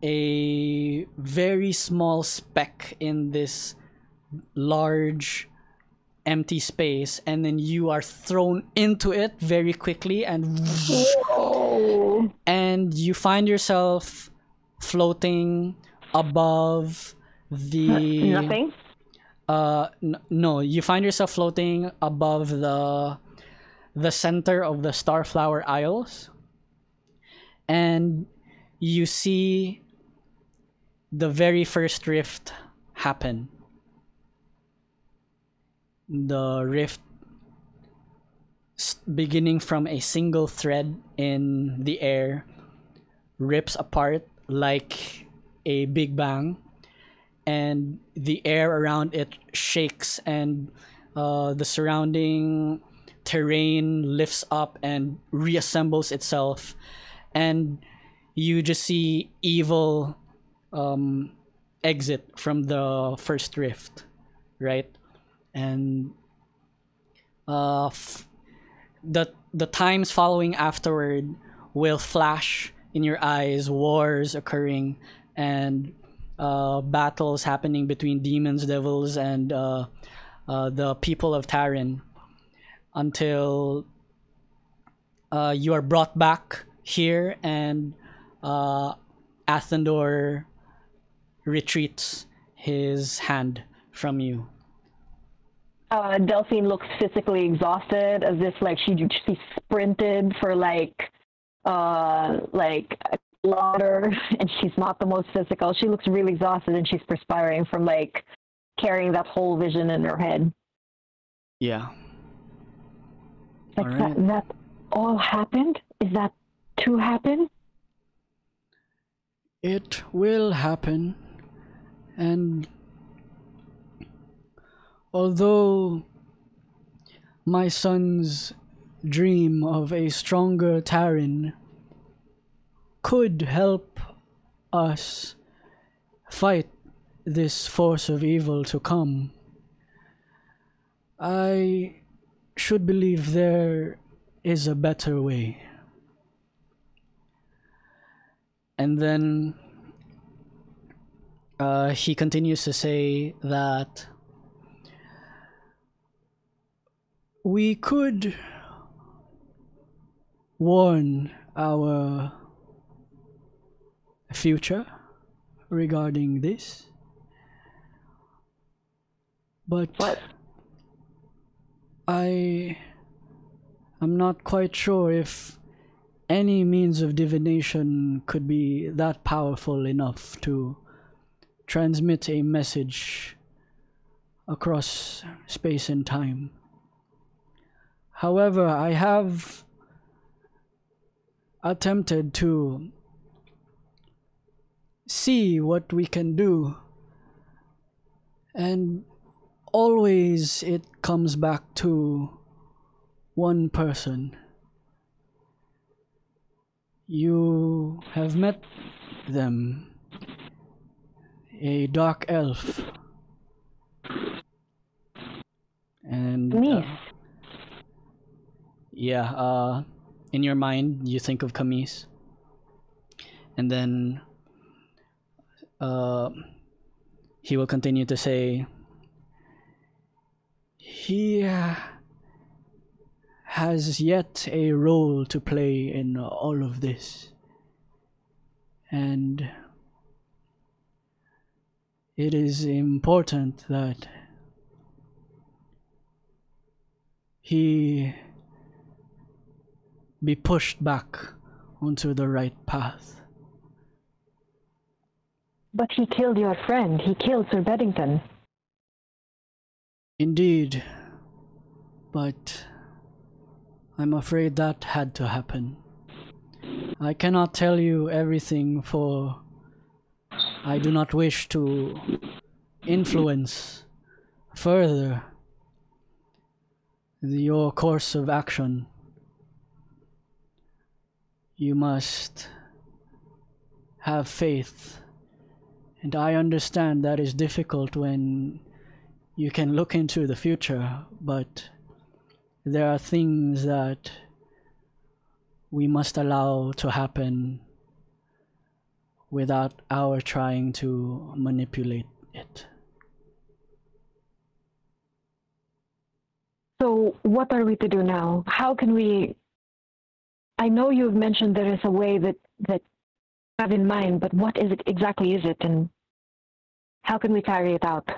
a very small speck in this large empty space, and then you are thrown into it very quickly, and you find yourself floating above the Nothing. no, you find yourself floating above the center of the Starflower Isles, and you see the very first rift happen. The rift beginning from a single thread in the air rips apart like a big bang, and the air around it shakes, and the surrounding terrain lifts up and reassembles itself, and you just see evil exit from the first rift, right? And the times following afterward will flash in your eyes, wars occurring, and battles happening between demons, devils, and the people of Taryn, until you are brought back here, and Athendor retreats his hand from you. Delphine looks physically exhausted, as if like she sprinted for like longer, and she's not the most physical. She looks really exhausted, and she's perspiring from like carrying that whole vision in her head. Yeah. Like All right. that all happened? Is that to happen? It will happen, and although my son's dream of a stronger Taryn could help us fight this force of evil to come, I should believe there is a better way. And then he continues to say that we could warn our future regarding this, but What? I'm not quite sure if any means of divination could be that powerful enough to transmit a message across space and time. However, I have attempted to see what we can do, and always it comes back to one person. You have met them, a dark elf, and Me. in your mind you think of Camise, and then he will continue to say, he has yet a role to play in all of this, and it is important that he be pushed back onto the right path. But he killed your friend. He killed Sir Beddington. Indeed. But I'm afraid that had to happen. I cannot tell you everything, for I do not wish to influence further your course of action. You must have faith, and I understand that is difficult when you can look into the future, but there are things that we must allow to happen without our trying to manipulate it. So what are we to do now? How can we... I know you've mentioned there is a way that you have in mind, but what is it exactly, and how can we carry it out?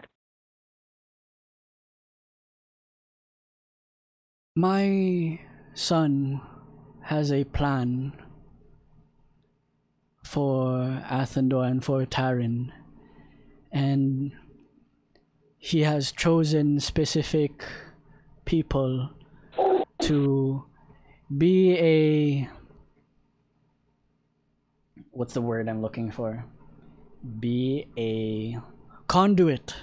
My son has a plan for Athendor and for Tarin, and he has chosen specific people to be a... what's the word I'm looking for? Be a conduit.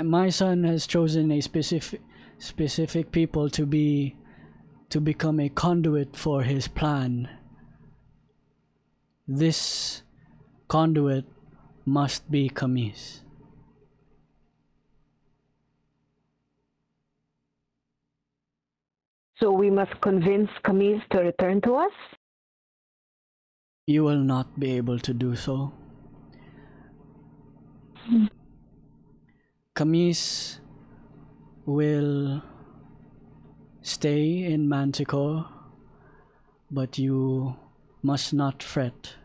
My son has chosen a specific people to become a conduit for his plan. This conduit must be Camise. So we must convince Camise to return to us? You will not be able to do so. Camise will stay in Manticore, but you must not fret,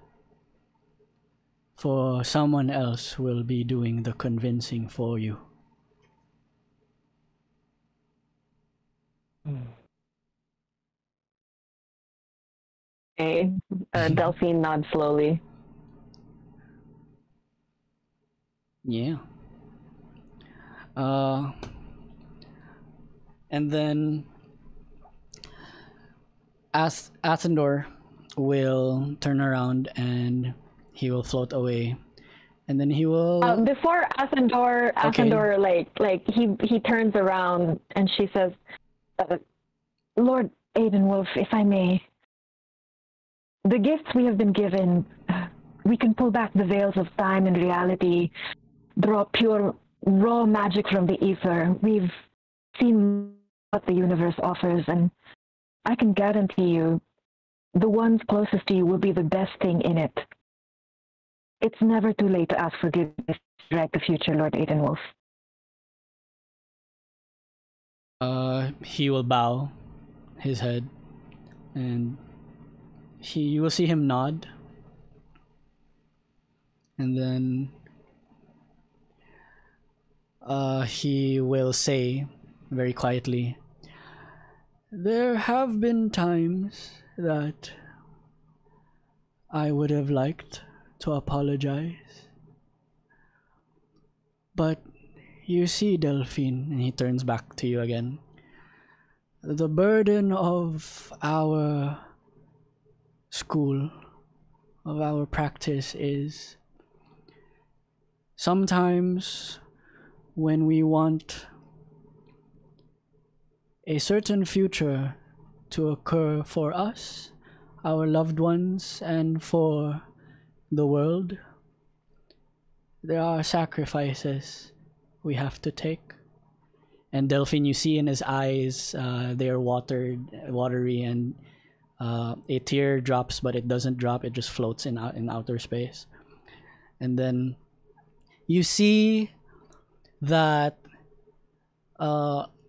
for someone else will be doing the convincing for you. Okay. Delphine nods slowly. Yeah. And then Athendor will turn around and he will float away, and then he will. Before Athendor, he turns around and she says, "Lord Aedenwolf, if I may, the gifts we have been given, we can pull back the veils of time and reality, draw pure raw magic from the ether. We've seen what the universe offers, and I can guarantee you the ones closest to you will be the best thing in it. It's never too late to ask forgiveness to write the future, Lord Aedenwolf." He will bow his head, and you will see him nod, and then he will say very quietly, "There have been times that I would have liked to apologize, but you see, Delphine," and he turns back to you again, "the burden of our school, of our practice, is sometimes when we want a certain future to occur for us, our loved ones, and for the world, there are sacrifices we have to take." And Delphine, you see in his eyes, they're watery, and a tear drops, but it doesn't drop, it just floats in outer space. And then you see that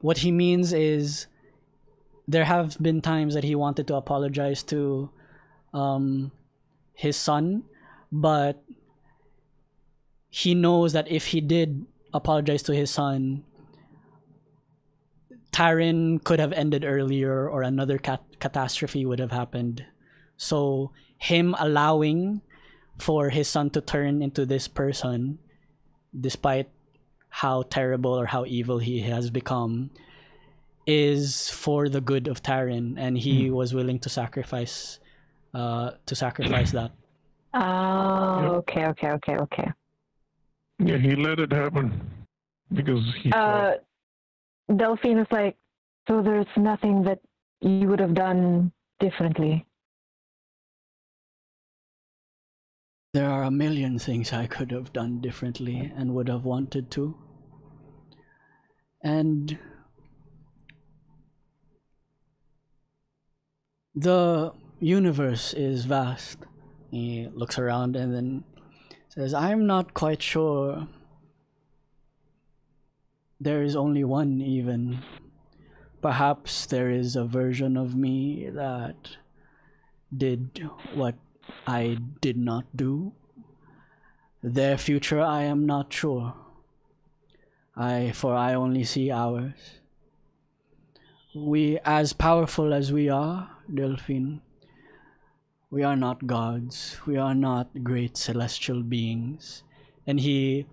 what he means is there have been times that he wanted to apologize to his son, but he knows that if he did apologize to his son, Tarin could have ended earlier, or another catastrophe would have happened. So him allowing for his son to turn into this person, despite how terrible or how evil he has become, is for the good of Taran, and he was willing to sacrifice that. Oh, Yep. okay. Yeah, he let it happen because he thought, Delphine is like, so there's nothing that you would have done differently. There are a million things I could have done differently and would have wanted to. And the universe is vast. He looks around and then says, I'm not quite sure. There is only one, even. Perhaps there is a version of me that did what I did not do. Their future I am not sure. For I only see ours. We, as powerful as we are, Delphine, we are not gods. We are not great celestial beings. And he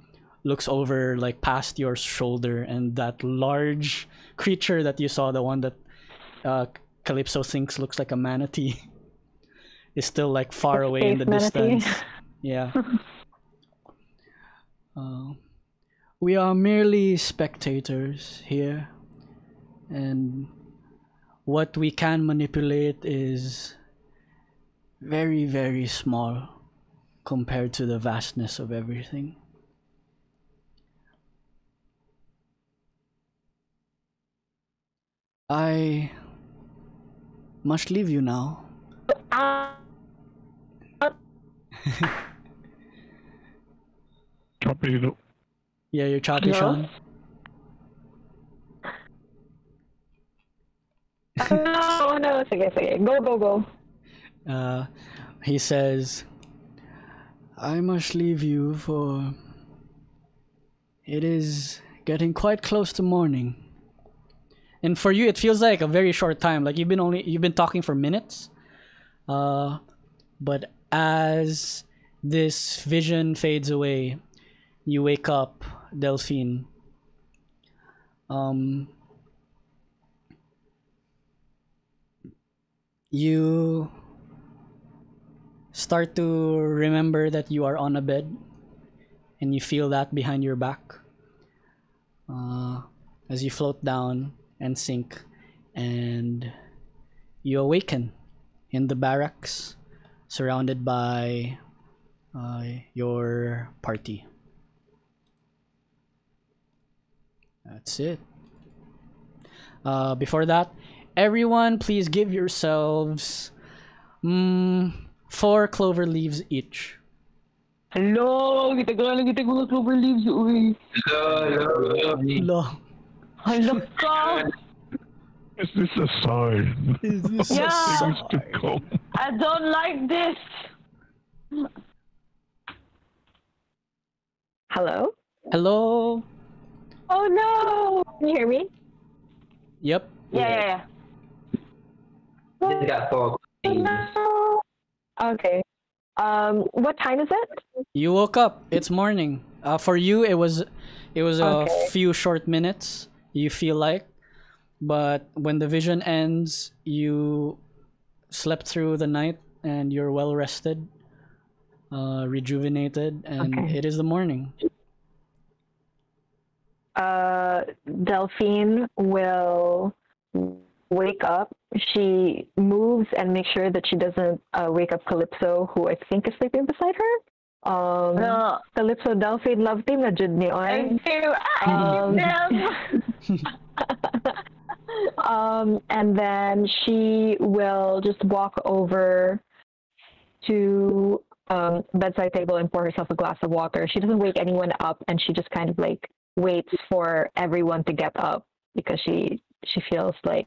looks over, like, past your shoulder, and that large creature that you saw, the one that Calypso thinks looks like a manatee, is still, like, far away in the Manatee. distance. Yeah. We are merely spectators here, and what we can manipulate is very, very small compared to the vastness of everything. I must leave you now. Torpedo. Yeah, you're choppy, Hello? Sean. No, it's okay. Go. He says, I must leave you, for it is getting quite close to morning. And for you, it feels like a very short time. Like you've been talking for minutes. But as this vision fades away, you wake up, Delphine. You start to remember that you are on a bed, and you feel that behind your back as you float down and sink, and you awaken in the barracks, surrounded by your party. That's it. Before that, everyone, please give yourselves 4 clover leaves each. Hello, kita mga clover leaves, uy. Lo. Hello ka. Is this a sign? Is this Yeah. Things to come. I don't like this. Hello? Hello? Oh no! Can you hear me? Yep. Yeah. Just got 4 leaves. No. Okay. What time is it? You woke up. It's morning. For you, it was a Okay. few short minutes. You feel like, but when the vision ends, you slept through the night and you're well rested, rejuvenated, and Okay. it is the morning. Delphine will wake up. She moves and makes sure that she doesn't wake up Calypso, who I think is sleeping beside her. No. Calypso, Delphine, love team na jud ni oy. Thank you. And then she will just walk over to bedside table and pour herself a glass of water. She doesn't wake anyone up, and she just kind of like waits for everyone to get up because she feels like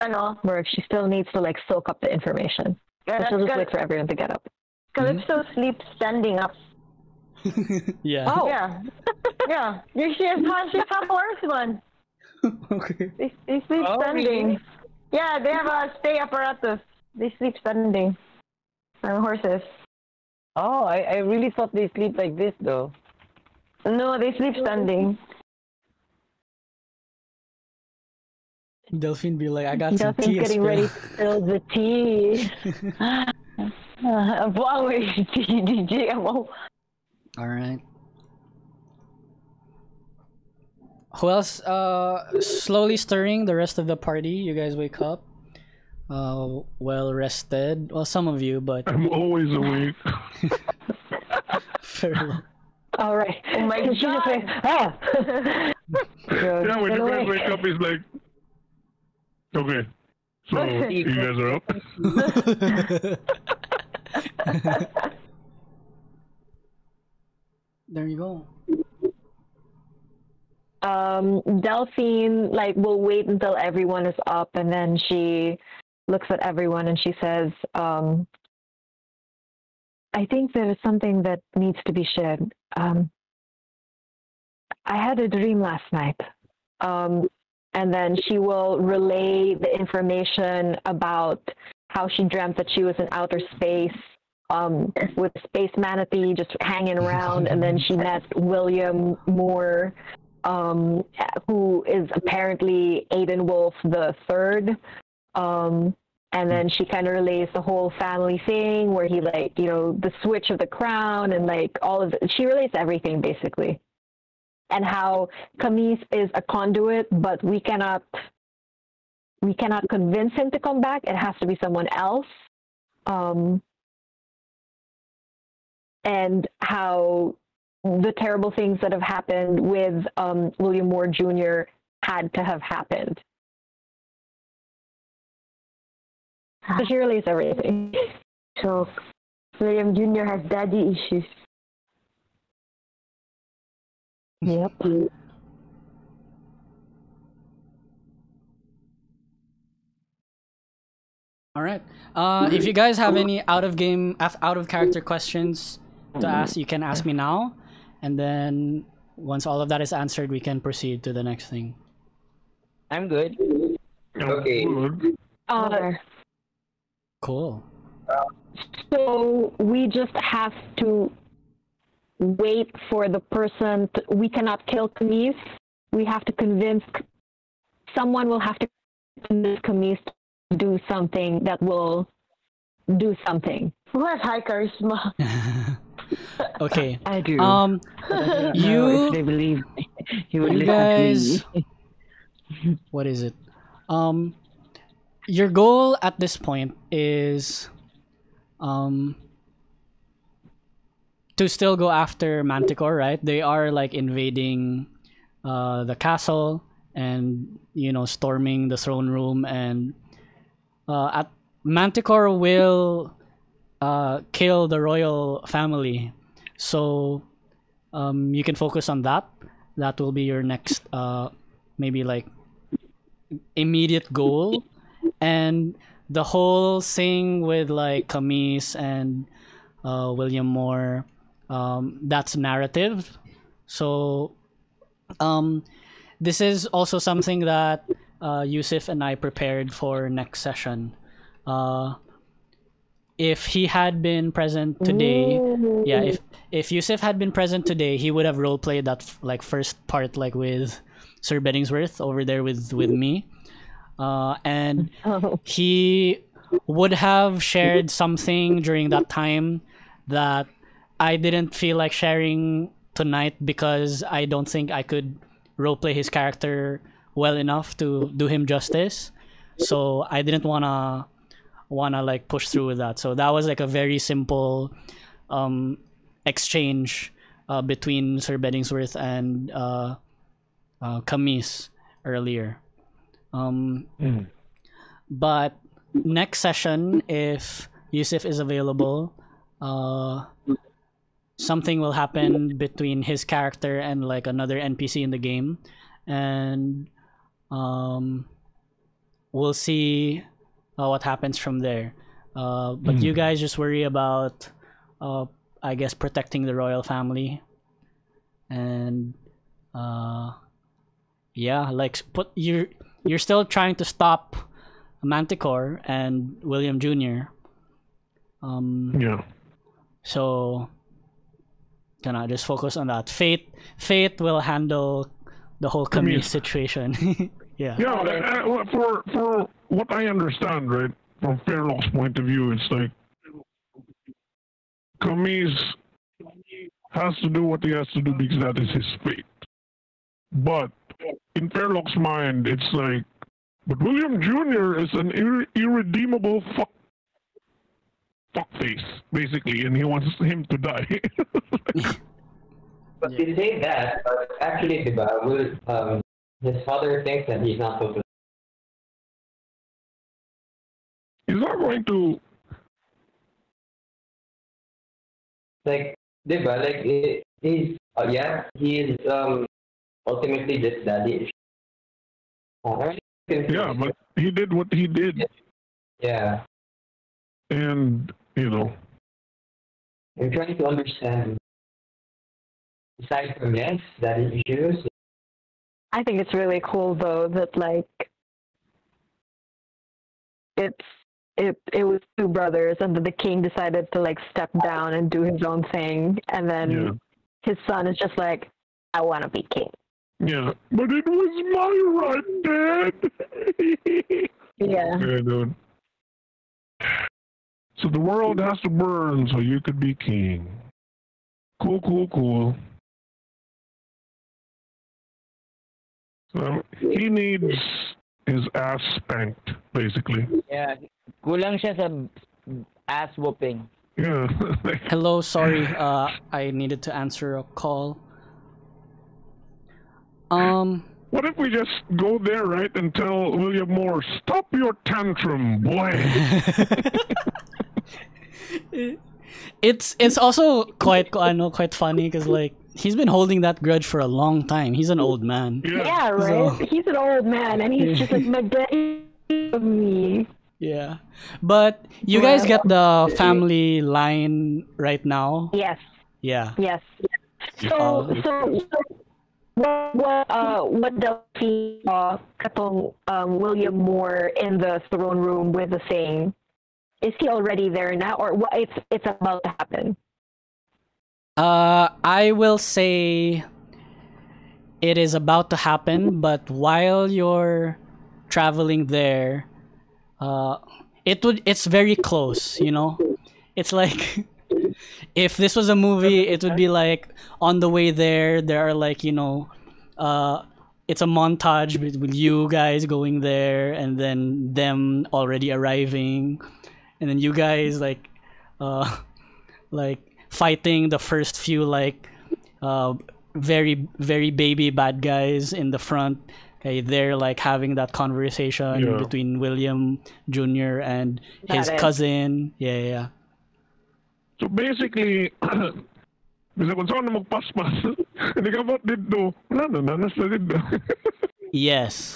Ano? or she still needs to like soak up the information. So she'll just wait for everyone to get up. Calypso sleeps standing up. Yeah. Oh, Yeah. Yeah. She's half horseman. Okay. They sleep Oh, standing. really? Yeah, they have a stay apparatus. They sleep standing. Horses. Oh, I really thought they sleep like this though. No, they sleep standing. Delphine be like, I got some Delphine's tea. to getting spill." ready to spill the tea. Buang yung tea, DJ. Mo. All right. Who else? Slowly stirring the rest of the party. You guys wake up. Well rested. Well, some of you, but I'm always awake. fair enough. All right. Oh my She just God. went, ah. Yeah, when Get you guys away. wake up, it's like, okay, so you guys are up. There you go. Delphine will wait until everyone is up, and then she looks at everyone and she says, I think there is something that needs to be shared. I had a dream last night. And then she will relay the information about how she dreamt that she was in outer space with Space Manatee just hanging around, and then she met William Moore, who is apparently Aiden Wolf the third. And then she kind of relays the whole family thing where he the switch of the crown and all of it. She relates everything basically. And how Camise is a conduit, but we cannot convince him to come back. It has to be someone else. And how the terrible things that have happened with William Moore Jr. had to have happened. So she relates everything. So, William Jr. has daddy issues. Yep. All right. If you guys have any out of character questions to ask, you can ask me now, and then once all of that is answered, we can proceed to the next thing. I'm good. Okay. Cool. So we just have to wait for the person. We cannot kill Camise. We have to convince someone. Will have to convince Camise to do something that will do something. Who has high charisma? Okay. I do. You if they believe he would you listen guys. to me. What is it? Your goal at this point is to still go after Manticore, right? They are invading the castle and storming the throne room, and at Manticore will kill the royal family. So you can focus on that. That will be your next maybe immediate goal. And the whole thing with Camise and William Moore, that's narrative. So this is also something that Yusuf and I prepared for next session. If he had been present today, if Yusuf had been present today, he would have roleplayed that first part with Sir Beddingsworth over there with me. And he would have shared something during that time that I didn't feel like sharing tonight because I don't think I could roleplay his character well enough to do him justice. So I didn't wanna push through with that. So that was a very simple exchange between Sir Beddingsworth and Camise earlier. But next session, if Yusuf is available, something will happen between his character and another NPC in the game, and we'll see what happens from there. But you guys just worry about, I guess, protecting the royal family, and you're still trying to stop Manticore and William Jr. Yeah. So gonna just focus on that. Fate will handle the whole Camille situation. Yeah. Yeah, for what I understand, right, from Fairlock's point of view, it's like Camise has to do what he has to do because that is his fate. But in Fairlock's mind, it's like, but William Jr. is an irredeemable fuckface, basically, and he wants him to die. But they say that, but actually, diba, his father thinks that he's not supposed to. He's not going to. Like, diba, like, he's, yeah, he is, ultimately just daddy. Yeah, but he did what he did. Yeah. And, you know. I'm trying to understand, aside from, yes, daddy issues. I think it's really cool though that like it was two brothers and then the king decided to like step down and do his own thing, and then his son is just like, I want to be king. Yeah, but it was my right, Dad. Yeah. Yeah, dude. So the world has to burn so you could be king. Cool, cool, cool. So he needs his ass spanked, basically. Yeah. Kulang siya sa ass whooping. Yeah. Hello, sorry. I needed to answer a call. What if we just go there, right, and tell William Moore, stop your tantrum, boy? It's also quite funny because like he's been holding that grudge for a long time. He's an old man. Yeah, right. So- He's an old man, and he's just like, my daddy of me. Yeah, but you guys get the family line right now. Yes. Yeah. Yes. So what Delphi katong William Moore in the throne room with the thing? Is he already there now, or what? It's about to happen? I will say it is about to happen, but while you're traveling there, it's very close, you know? It's like if this was a movie, it would be like on the way there are like, you know, it's a montage with you guys going there and then them already arriving and then you guys like fighting the first few like very very baby bad guys in the front. Okay, they're like having that conversation between William Jr. and his cousin. Yeah. So basically, bisa kung saan na magpaspas, hindi ka ba't dito? Wala na, nasa dito. Yes.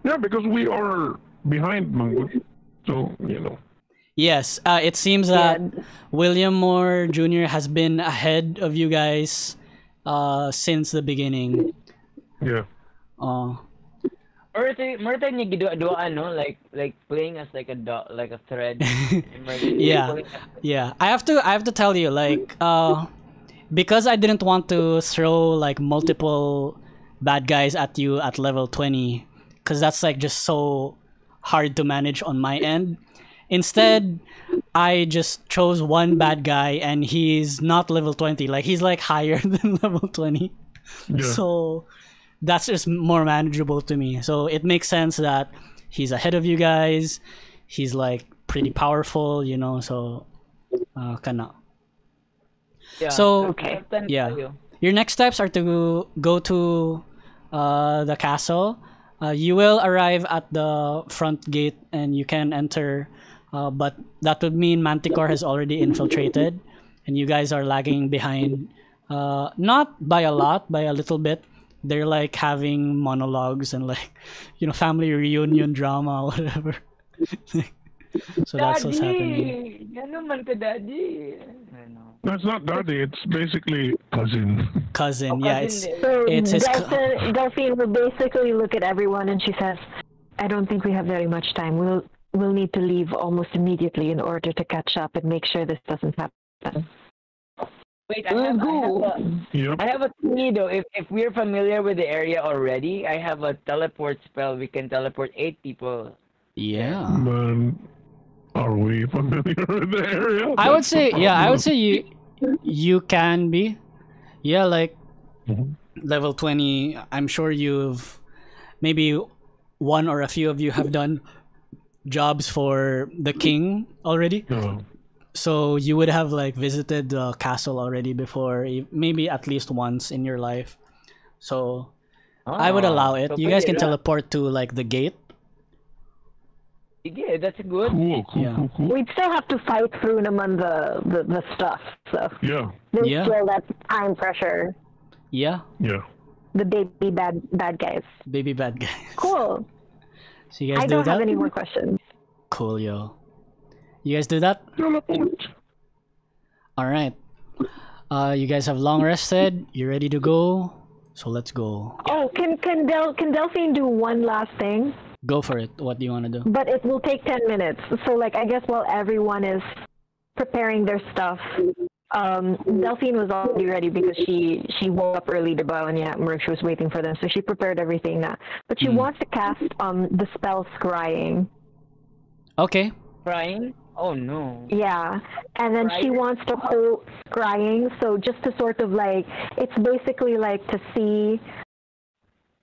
Yeah, because we are behind Mango. So, you know. Yes, it seems that William Moore Jr. has been ahead of you guys since the beginning. Yeah. Murta niya gidua no, like playing as like a dog, like a thread. Yeah. I have to tell you, like, because I didn't want to throw like multiple bad guys at you at level 20, because that's like just so hard to manage on my end. Instead, I just chose one bad guy, and he's not level 20. Like he's like higher than level 20. Yeah. So that's just more manageable to me. So it makes sense that he's ahead of you guys. He's like pretty powerful, you know. So, kana. Yeah. So Okay. yeah, your next steps are to go to the castle. You will arrive at the front gate, and you can enter. But that would mean Manticore has already infiltrated, and you guys are lagging behind. Not by a lot, by a little bit. They're like having monologues and like, you know, family reunion drama, whatever. So that's what's happening. Ano man ka, Daddy? That's not daddy, it's basically cousin. Cousin, yeah, cousin it's his. Delphine will basically look at everyone and she says, I don't think we have very much time. We'll need to leave almost immediately in order to catch up and make sure this doesn't happen Wait, Yep. I have a thingy though. If we're familiar with the area already, I have a teleport spell. We can teleport 8 people. Yeah. Man, are we familiar with the area? I would That's the say, yeah, I would problem. say you can be. Yeah, like Mhm. level 20, I'm sure you've maybe one or a few of you have done jobs for the king already. Yeah. So you would have like visited the castle already before, maybe at least once in your life. So I would allow it. So You guys can pwede na. teleport to like the gate. Sige, that's good. Cool. Yeah. We'd still have to fight through naman the stuff. So Yeah. there's Yeah. still that time pressure. Yeah, Yeah. The baby bad guys. baby bad guys. Cool. So you guys I do don't that? have any more questions. Cool, yo. You guys do that? All right. You guys have long rested. You ready to go? So let's go. Oh, can Delphine do one last thing? Go for it. What do you want to do? But it will take 10 minutes. So like I guess while everyone is preparing their stuff, Delphine was already ready because she woke up early, diba, and yeah, she was waiting for them. So she prepared everything na. But she wants to cast the spell Scrying. Okay. Crying? Oh no. Yeah, and then she wants to hold Scrying, so just to sort of like, it's basically like to see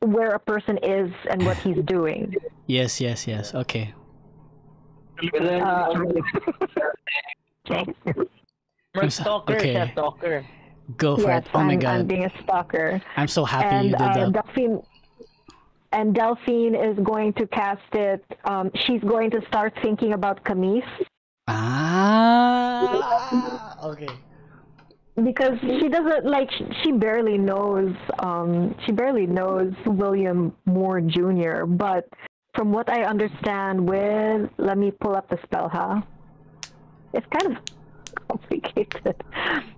where a person is and what he's doing. Yes, yes, yes. Okay. We're stalker, okay. siya, stalker. Go for Yes, it. Oh my I'm god. being a stalker. I'm so happy And you did that. Delphine is going to cast it. She's going to start thinking about Camise Ah. Okay. because she doesn't like. She barely knows. She barely knows William Moore Jr. But from what I understand, let me pull up the spell. It's kind of complicated.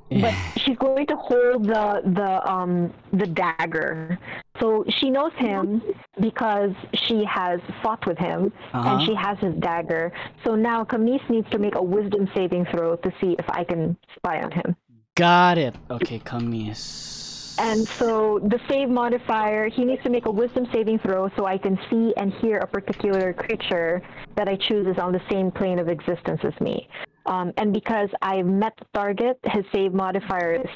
But she's going to hold the dagger. So she knows him because she has fought with him, and she has his dagger. So now Camise needs to make a wisdom saving throw to see if I can spy on him. Got it. Okay, Camise. And so the save modifier, he needs to make a wisdom saving throw so I can see and hear a particular creature that I choose is on the same plane of existence as me. And because I've met the target, his save modifier is,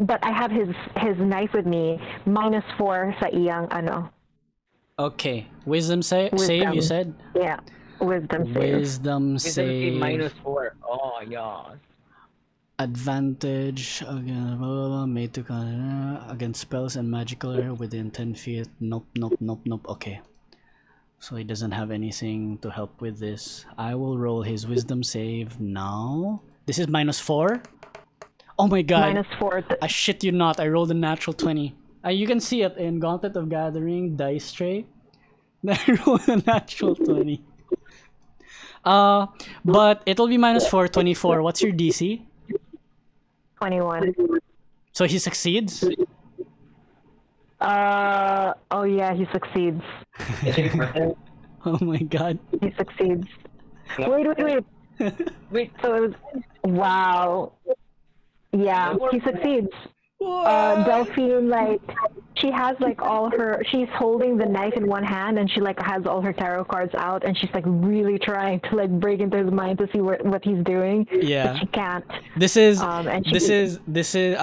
but I have his knife with me, -4 sa iyang ano. Okay. Wisdom save, you said? Yeah, wisdom save. Wisdom save. -4. Oh, yeah. Advantage again, blah, blah, blah, made to against spells and magical area within 10 feet. Nope, nope, nope, nope. Okay. So he doesn't have anything to help with this. I will roll his wisdom save now. This is -4. Oh my god. -4. I shit you not. I rolled a natural 20. You can see it in Gauntlet of Gathering dice tray. I rolled a natural 20. But it'll be -4, 24. What's your DC? 21. So he succeeds? Oh yeah, he succeeds. Oh my god. He succeeds. Wait. Wait, So it was, wow. Yeah, he succeeds. Delphine, like, she has like she's holding the knife in one hand and she like has all her tarot cards out and she's like really trying to like break into his mind to see what he's doing. Yeah. But she can't. This is And this is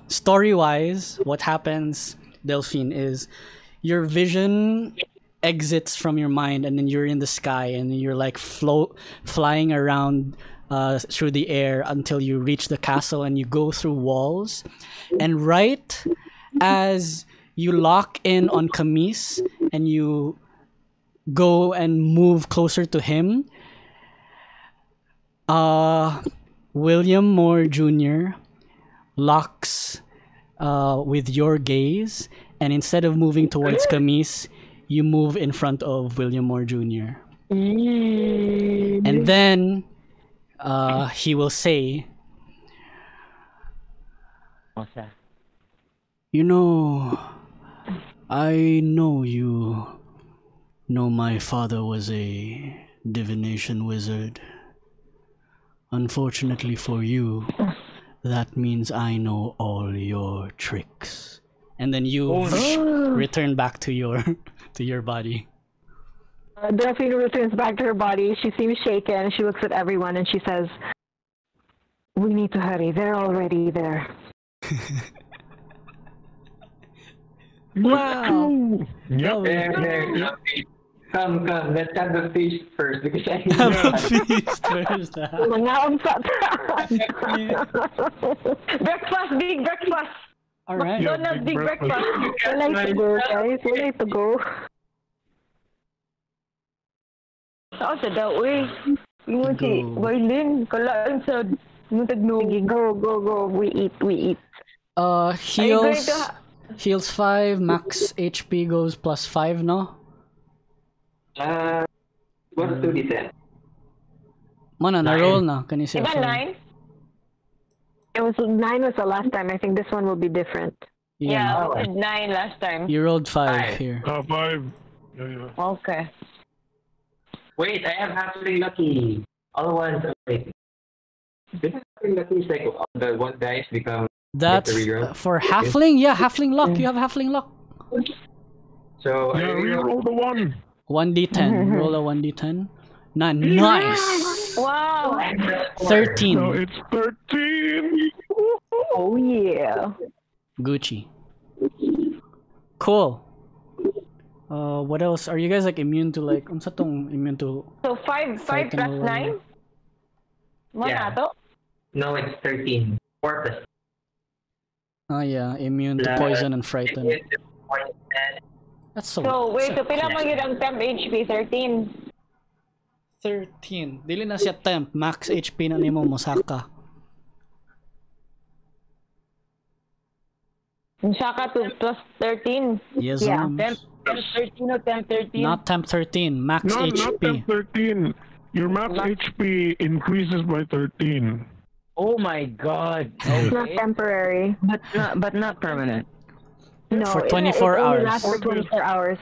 story-wise what happens, Delphine, is your vision exits from your mind and then you're in the sky and you're like flying around through the air until you reach the castle and you go through walls, and right as you lock in on Camise and you go and move closer to him, William Moore Jr. locks with your gaze, and instead of moving towards Camise, you move in front of William Moore Jr. And then he will say, what's that? "You know, I know you know my father was a divination wizard. Unfortunately for you, That means I know all your tricks. And then you no. return back to your to your body. Delphine returns back to her body. She seems shaken. She looks at everyone and she says, "We need to hurry. They're already there." Wow. Yep. There. Come. Let's have the feast first because I Have a feast. Where's that? Mga breakfast, big breakfast. All right. Yeah. McDonald's big big breakfast. breakfast. We like to go, guys. We like to go. Saan sa daw, eh? Ingon si Go. Wailin, kalaan sa Montagno. Sige, go. We eat. Are you going Heals. to Heals 5. Max HP goes +5. No. what's 2d10? Mana na roll na kani siya. Diba 9? It was 9 was the last time. I think this one will be different. Yeah, Oh. I did 9 last time. You rolled 5 Five. here. 5. Yeah. Okay. Wait, I have halfling lucky. All ones like this halfling lucky is like the one dice become That's Get the reroll? for halfling. Yeah, halfling luck. You have halfling luck. so I Yeah, reroll the 1. 1d10. Roll a 1d10. Nice. Wow. 13. No, it's 13. Oh yeah. Gucci. Cool. What else? Are you guys like immune to like unsa tong immune to So 5 Fighting plus over 9? Mo Yeah. na to? no, it's 13. 4 plus yeah, immune to Plus- poison and frighten. That's so So wait, so- so pila man yun ang temp HP? 13. 13. Dili na siya temp, max HP na nimo Mosaka. Saka to plus 13. Yes, Yeah. Zooms. Temp 13 o temp 13? Not temp 13, max No, not HP. 13. Your max HP increases by 13. Oh my god. It's not temporary. But not permanent. No, For it 24 only hours. lasts for 24 hours.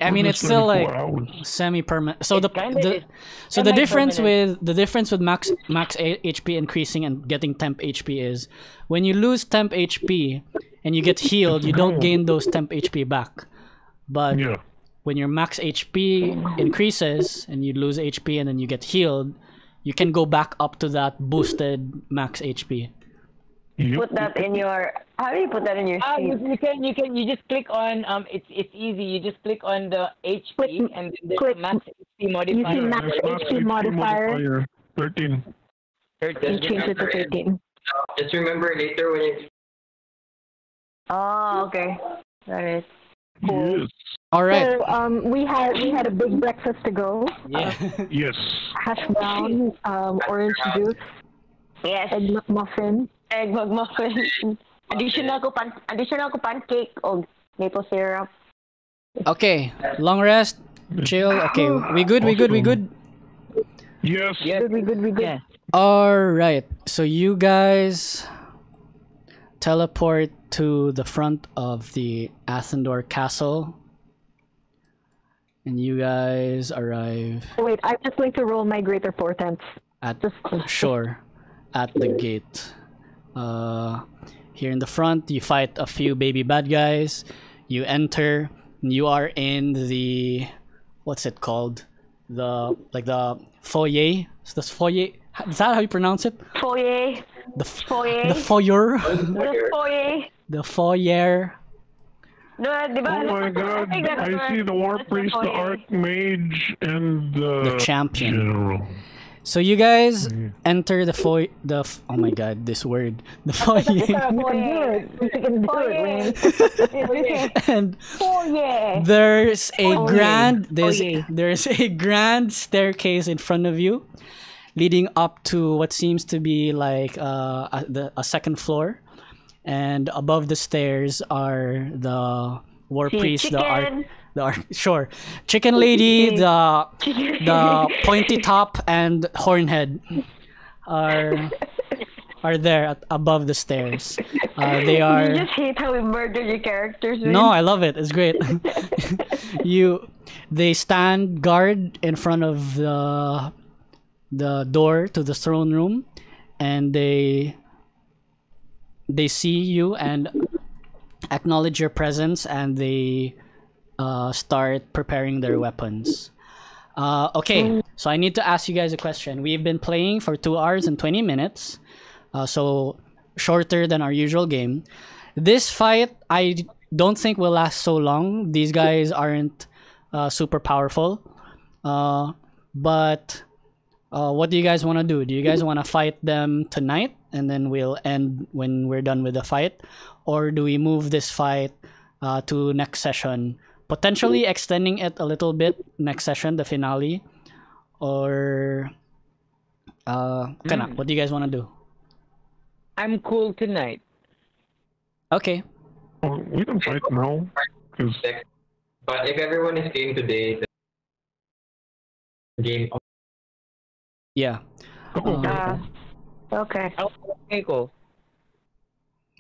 I mean, it's still 24 like hours. semi-permanent. So the kinda is so the difference semi-permanent. with max HP increasing and getting temp HP is when you lose temp HP and you get healed, you don't gain those temp HP back. But Yeah. when your max HP increases and you lose HP and then you get healed, you can go back up to that boosted max HP. Yep. Put that in your. How do you put that in your sheet? You just click on it's easy. You just click on the HP Click- and then there's click- a max HP You see modifier. max There's max HP modifier. 13. You change it to 13. Just remember later when you Oh, okay. Got it. Yes. All right. So we had a big breakfast to go. Yeah. Yes. Hash brown, orange juice, Yes. egg McMuffin. Egg McMuffin. Additional ko pancake o maple syrup. Okay. Long rest. Chill. Okay. We good. Yes. Good. Yeah. All right. So you guys teleport to the front of the Athendor castle. And you guys arrive Oh, wait, I'm just going to roll my greater portents. at Just shore at the gate. Here in the front, you fight a few baby bad guys. You enter. And you are in the what's it called? The foyer. Is this foyer? Is that how you pronounce it? Foyer. The Foyer. the foyer. The foyer. The foyer. No, di ba? Oh my god. I see the war priest, the archmage, and The champion. general. So you guys enter the foyer. Oh my god, this word. The foyer. you can do it. You can do it, Wayne. And Foyer. there's a Oh, grand yeah. there's a grand staircase in front of you, leading up to what seems to be like a second floor, and above the stairs are the war priest, sure, chicken lady, the pointy top and hornhead are there above the stairs. They are. You just hate how we murder your characters. Wayne. No, I love it. It's great. They stand guard in front of the door to the throne room, and they they see you and acknowledge your presence, and they start preparing their weapons. Okay, so I need to ask you guys a question. We've been playing for 2 hours and 20 minutes, so shorter than our usual game. This fight, I don't think will last so long. These guys aren't super powerful. But what do you guys want to do? Do you guys want to fight them tonight and then we'll end when we're done with the fight? Or do we move this fight to next session? Potentially extending it a little bit next session, the finale. Or what do you guys want to do? I'm cool tonight. Okay. Well, we can fight now. 'Cause But if everyone is game today, the game. Yeah. Okay. Okay, cool.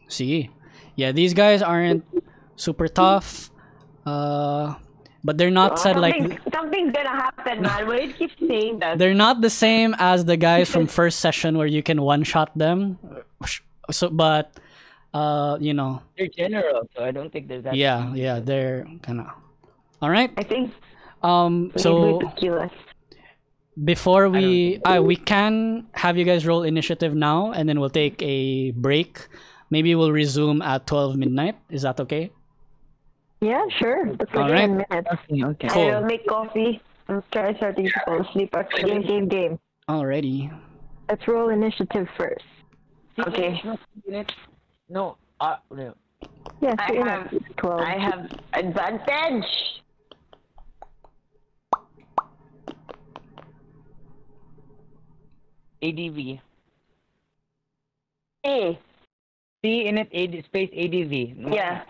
See. Yeah, these guys aren't super tough. But they're not said like Something's gonna happen, man. Why do you keep saying that? they're not the same as the guys from first session where you can one shot them. So but you know, They're general, so I don't think there's that. yeah, they're kind of all right. I think So we kill us. before we can have you guys roll initiative now, and then we'll take a break. Maybe we'll resume at 12 midnight. Is that okay? Yeah, sure. That's like Alright. 10 minutes. Okay. Cool. I'll make coffee and try starting to fall asleep after game. Alrighty. Let's roll initiative first. Okay. No. No. Yes, I have 12. I have advantage. ADV. Hey. C in it, space ADV. No. Yeah.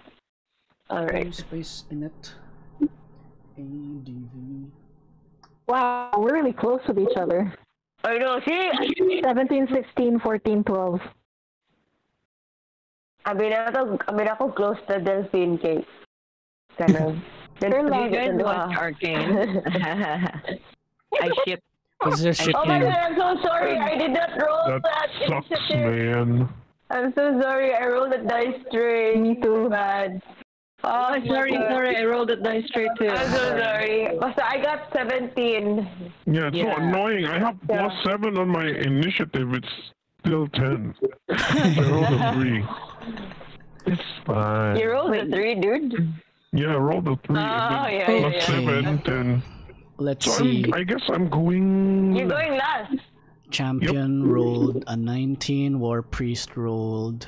All right. Space in it. ADV. Wow, we're really close with each other. I know. See, 17, 16, 14, 12. Abi na ako close to Delphine case. Ganun. They're You like, guys watch Arcane? I ship. What's their ship Oh my name? god, I'm so sorry. I did not roll that that sucks, initiative. man. I'm so sorry. I rolled a dice straight. Me too. Bad. Oh, sorry. I rolled it dice straight too. I'm so sorry. Basta I got 17. Yeah, it's so Yeah. annoying. I have +7 on my initiative. It's still 10. I rolled a 3. It's fine. You rolled a 3, dude. Yeah, I rolled a 3. Oh, yeah, plus yeah. 7, 10. Let's So see. I guess I'm going. You're going last. Champion rolled a 19. War Priest rolled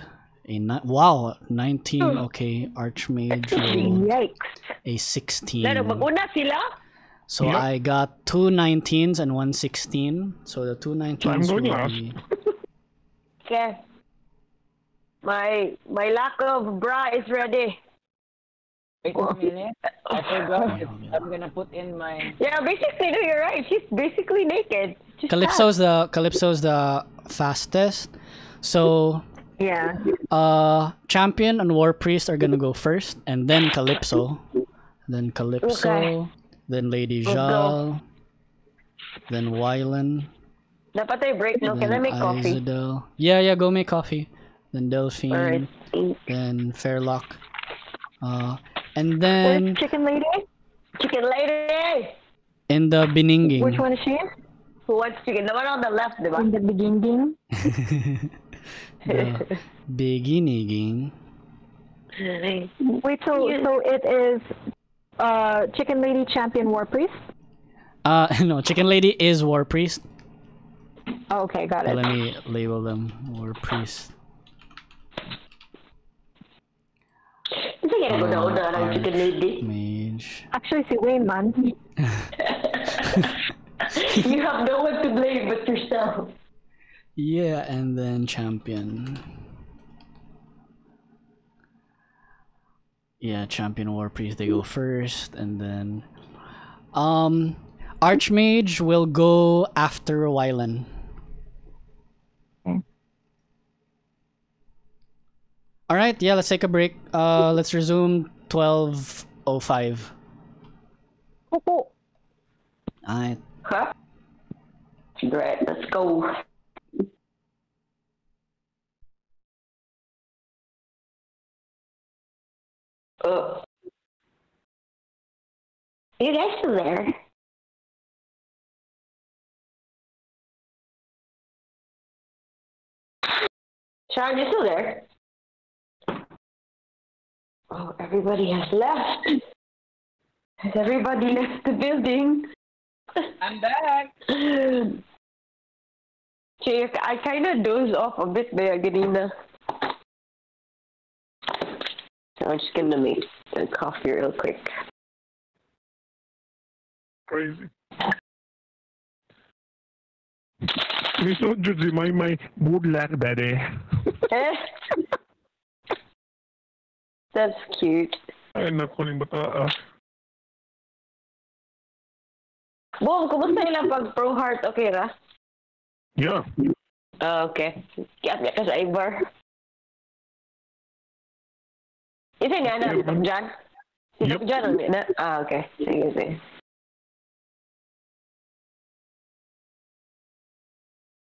a wow, 19. Okay, Archmage rolled Yikes. a 16. Lalo, mag-una sila. So Yep. I got 2 19s and 1 16. So the 2 19s I'm going will last. be Okay. My lack of bra is ready. Wait a minute. I forgot. I'm gonna put in my. Yeah, basically, no, you're right. She's basically naked. Just Calypso's the fastest. So Yeah. Champion and War Priest are gonna go first, and then Calypso, then Calypso, Okay. then Lady Let's Jal, then Wylan, Dapat tayo break, no? Can I then make coffee? Izadel. Yeah, go make coffee. Then Delphine, Alright. then Fairlock, and Where's then Chicken Lady? Chicken lady! in the Bininging. Which one is she? Who wants chicken? The one on the left, di ba? In the beginning. The beginning. Wait, so it is Chicken Lady Champion War Priest? No, Chicken Lady is War Priest. Oh, okay, got So it. let me label them War Priest. Sige, naguna-una ng chicken lady. Mage. Actually, si Wayne, man. You have no one to blame but yourself. Yeah, and then Champion. Yeah, Champion War Priest, they go first, and then Archmage will go after Wylan. Alright, yeah, let's take a break. Let's resume 12:05. Alright. Huh? Great, let's go. Oh. You guys still there? Sean, you still there? Oh, everybody has left. Has everybody left the building? I'm back. See, I kind of dozed off a bit there, Ganina. So I'm just gonna make a coffee real quick. Crazy. Miss Ojuzi, my good luck, daddy. That's cute. Ay, naku, ni bata. Boom, kumusta ilang pag Pro Heart? Okay ra? Yeah. Okay. Kiyat ka sa Ibar. Isa nga na, si Doc John? Si Doc John, na? Okay. Sige, sige.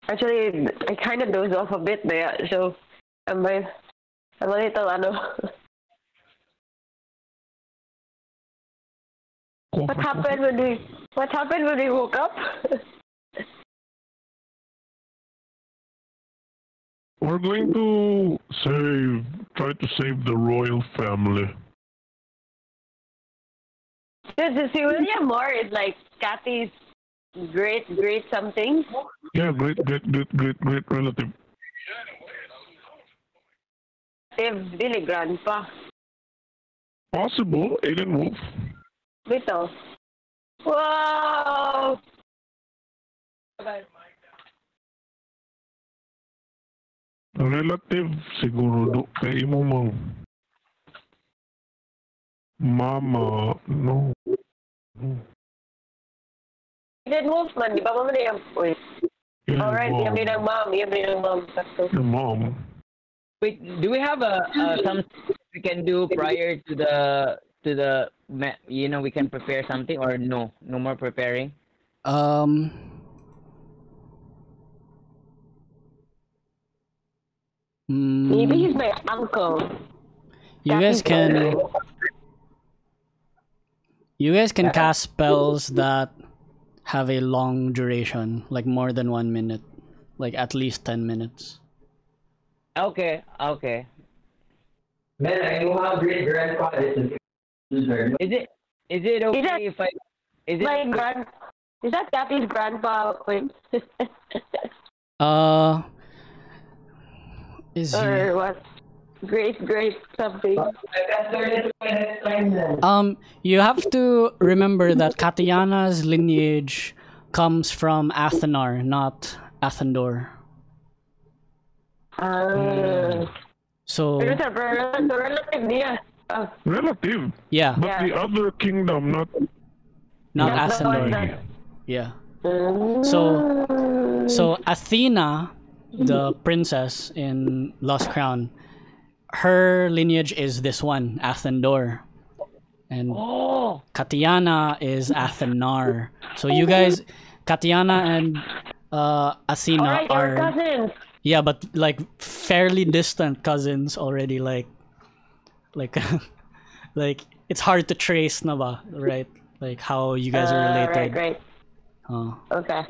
Actually, I kind of dozed off a bit there, so I'm a little, What happened when we woke up? We're going to try to save the royal family. This is William Moore is like Kathy's great something. Yeah, great relative. Really grandpa. Possible, Aiden Wolf. Bito. Wow! Relative siguro do kay imo mang mama no. Aiden Wolfman, di ba mo na yung... Wait. Yeah, Alright, mom. yun ng mom. Your mom. Wait, do we have some we can do prior to the we can prepare something or no more preparing? Maybe he's my uncle. You guys can cast spells that have a long duration, like more than 1 minute, like at least 10 minutes. Okay. Man, I know how great grandpa is. Is it okay if I? Is it? Is that Kathy's grandpa? Wait. Is he? Or what? Great something. You have to remember that Katiana's lineage comes from Athanar, not Athendor. So Relative niya. Relative. yeah, But the other kingdom, not not Athendor. Yeah. So Athena, the princess in Lost Crown, her lineage is this one, Athendor. And Katiana is Athenar. So you guys, Katiana and Athena Alright, are your cousins. yeah, but like fairly distant cousins already. Like like it's hard to trace, na ba? Right? Like how you guys are related. Right. Okay.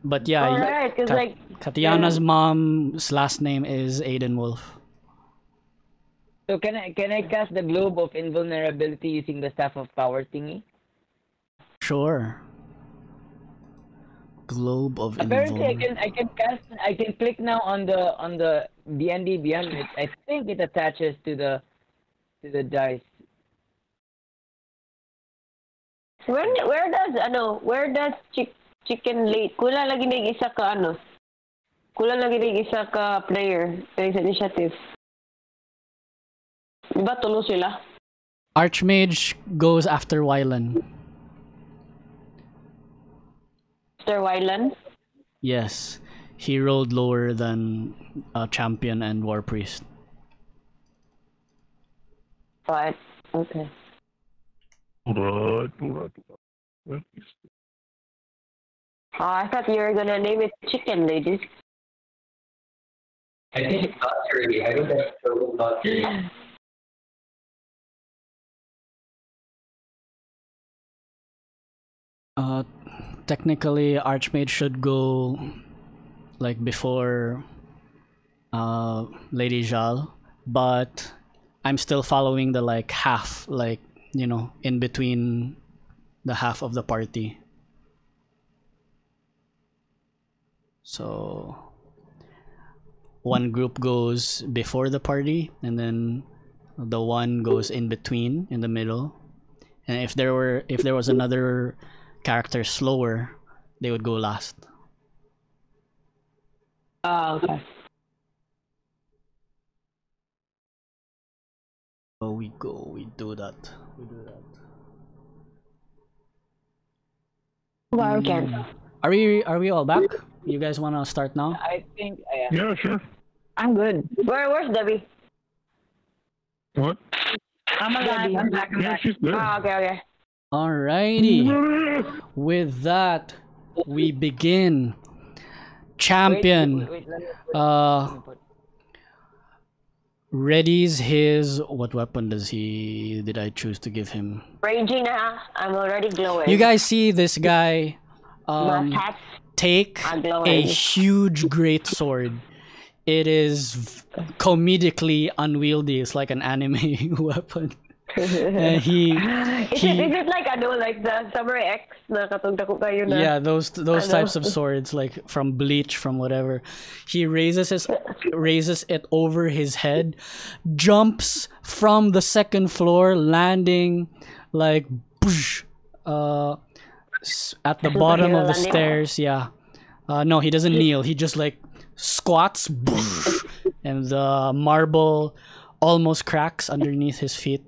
But yeah, Alright, because like Katiana's mom's last name is Aiden Wolf. So can I cast the globe of invulnerability using the staff of power thingy? Sure. Globe of Apparently, invulnerability. I can click now on the D&D Beyond. I think it attaches to the dice. Where does chicken late? Kula lagi ning isa ka Kula lagi ning isa ka player sa initiative. Diba tulo sila? Archmage goes after Wylan. Mr. Wyland? Yes. He rolled lower than Champion and War Priest. Right. Okay. Right. I thought you were gonna name it Chicken Ladies. I think it's not already. I don't have to not already. Technically, Archmage should go like before Lady Jal, but I'm still following the like half, like, you know, in between the half of the party. So one group goes before the party, and then the one goes in between, in the middle. And if there was another character slower, they would go last. Oh, okay. So we do that. Well, okay. Are we all back? You guys wanna start now? I think. Yeah, sure. I'm good. Where's Debbie? What? I'm alive. I'm back. Yeah, she's there. Oh, okay. Alrighty. With that, we begin. Champion Wait, let me put- readies his. What weapon did I choose to give him? Raging na. I'm already glowing. You guys see this guy My hats take are glowing. a huge great sword. It is comedically unwieldy. It's like an anime weapon. And Is it like like the Samurai X na katugda ko kayo na? yeah, those types of swords, like from Bleach, from whatever. He raises it over his head, jumps from the second floor, landing like at the bottom of the stairs. Yeah, no, he doesn't kneel. He just like squats, and the marble almost cracks underneath his feet.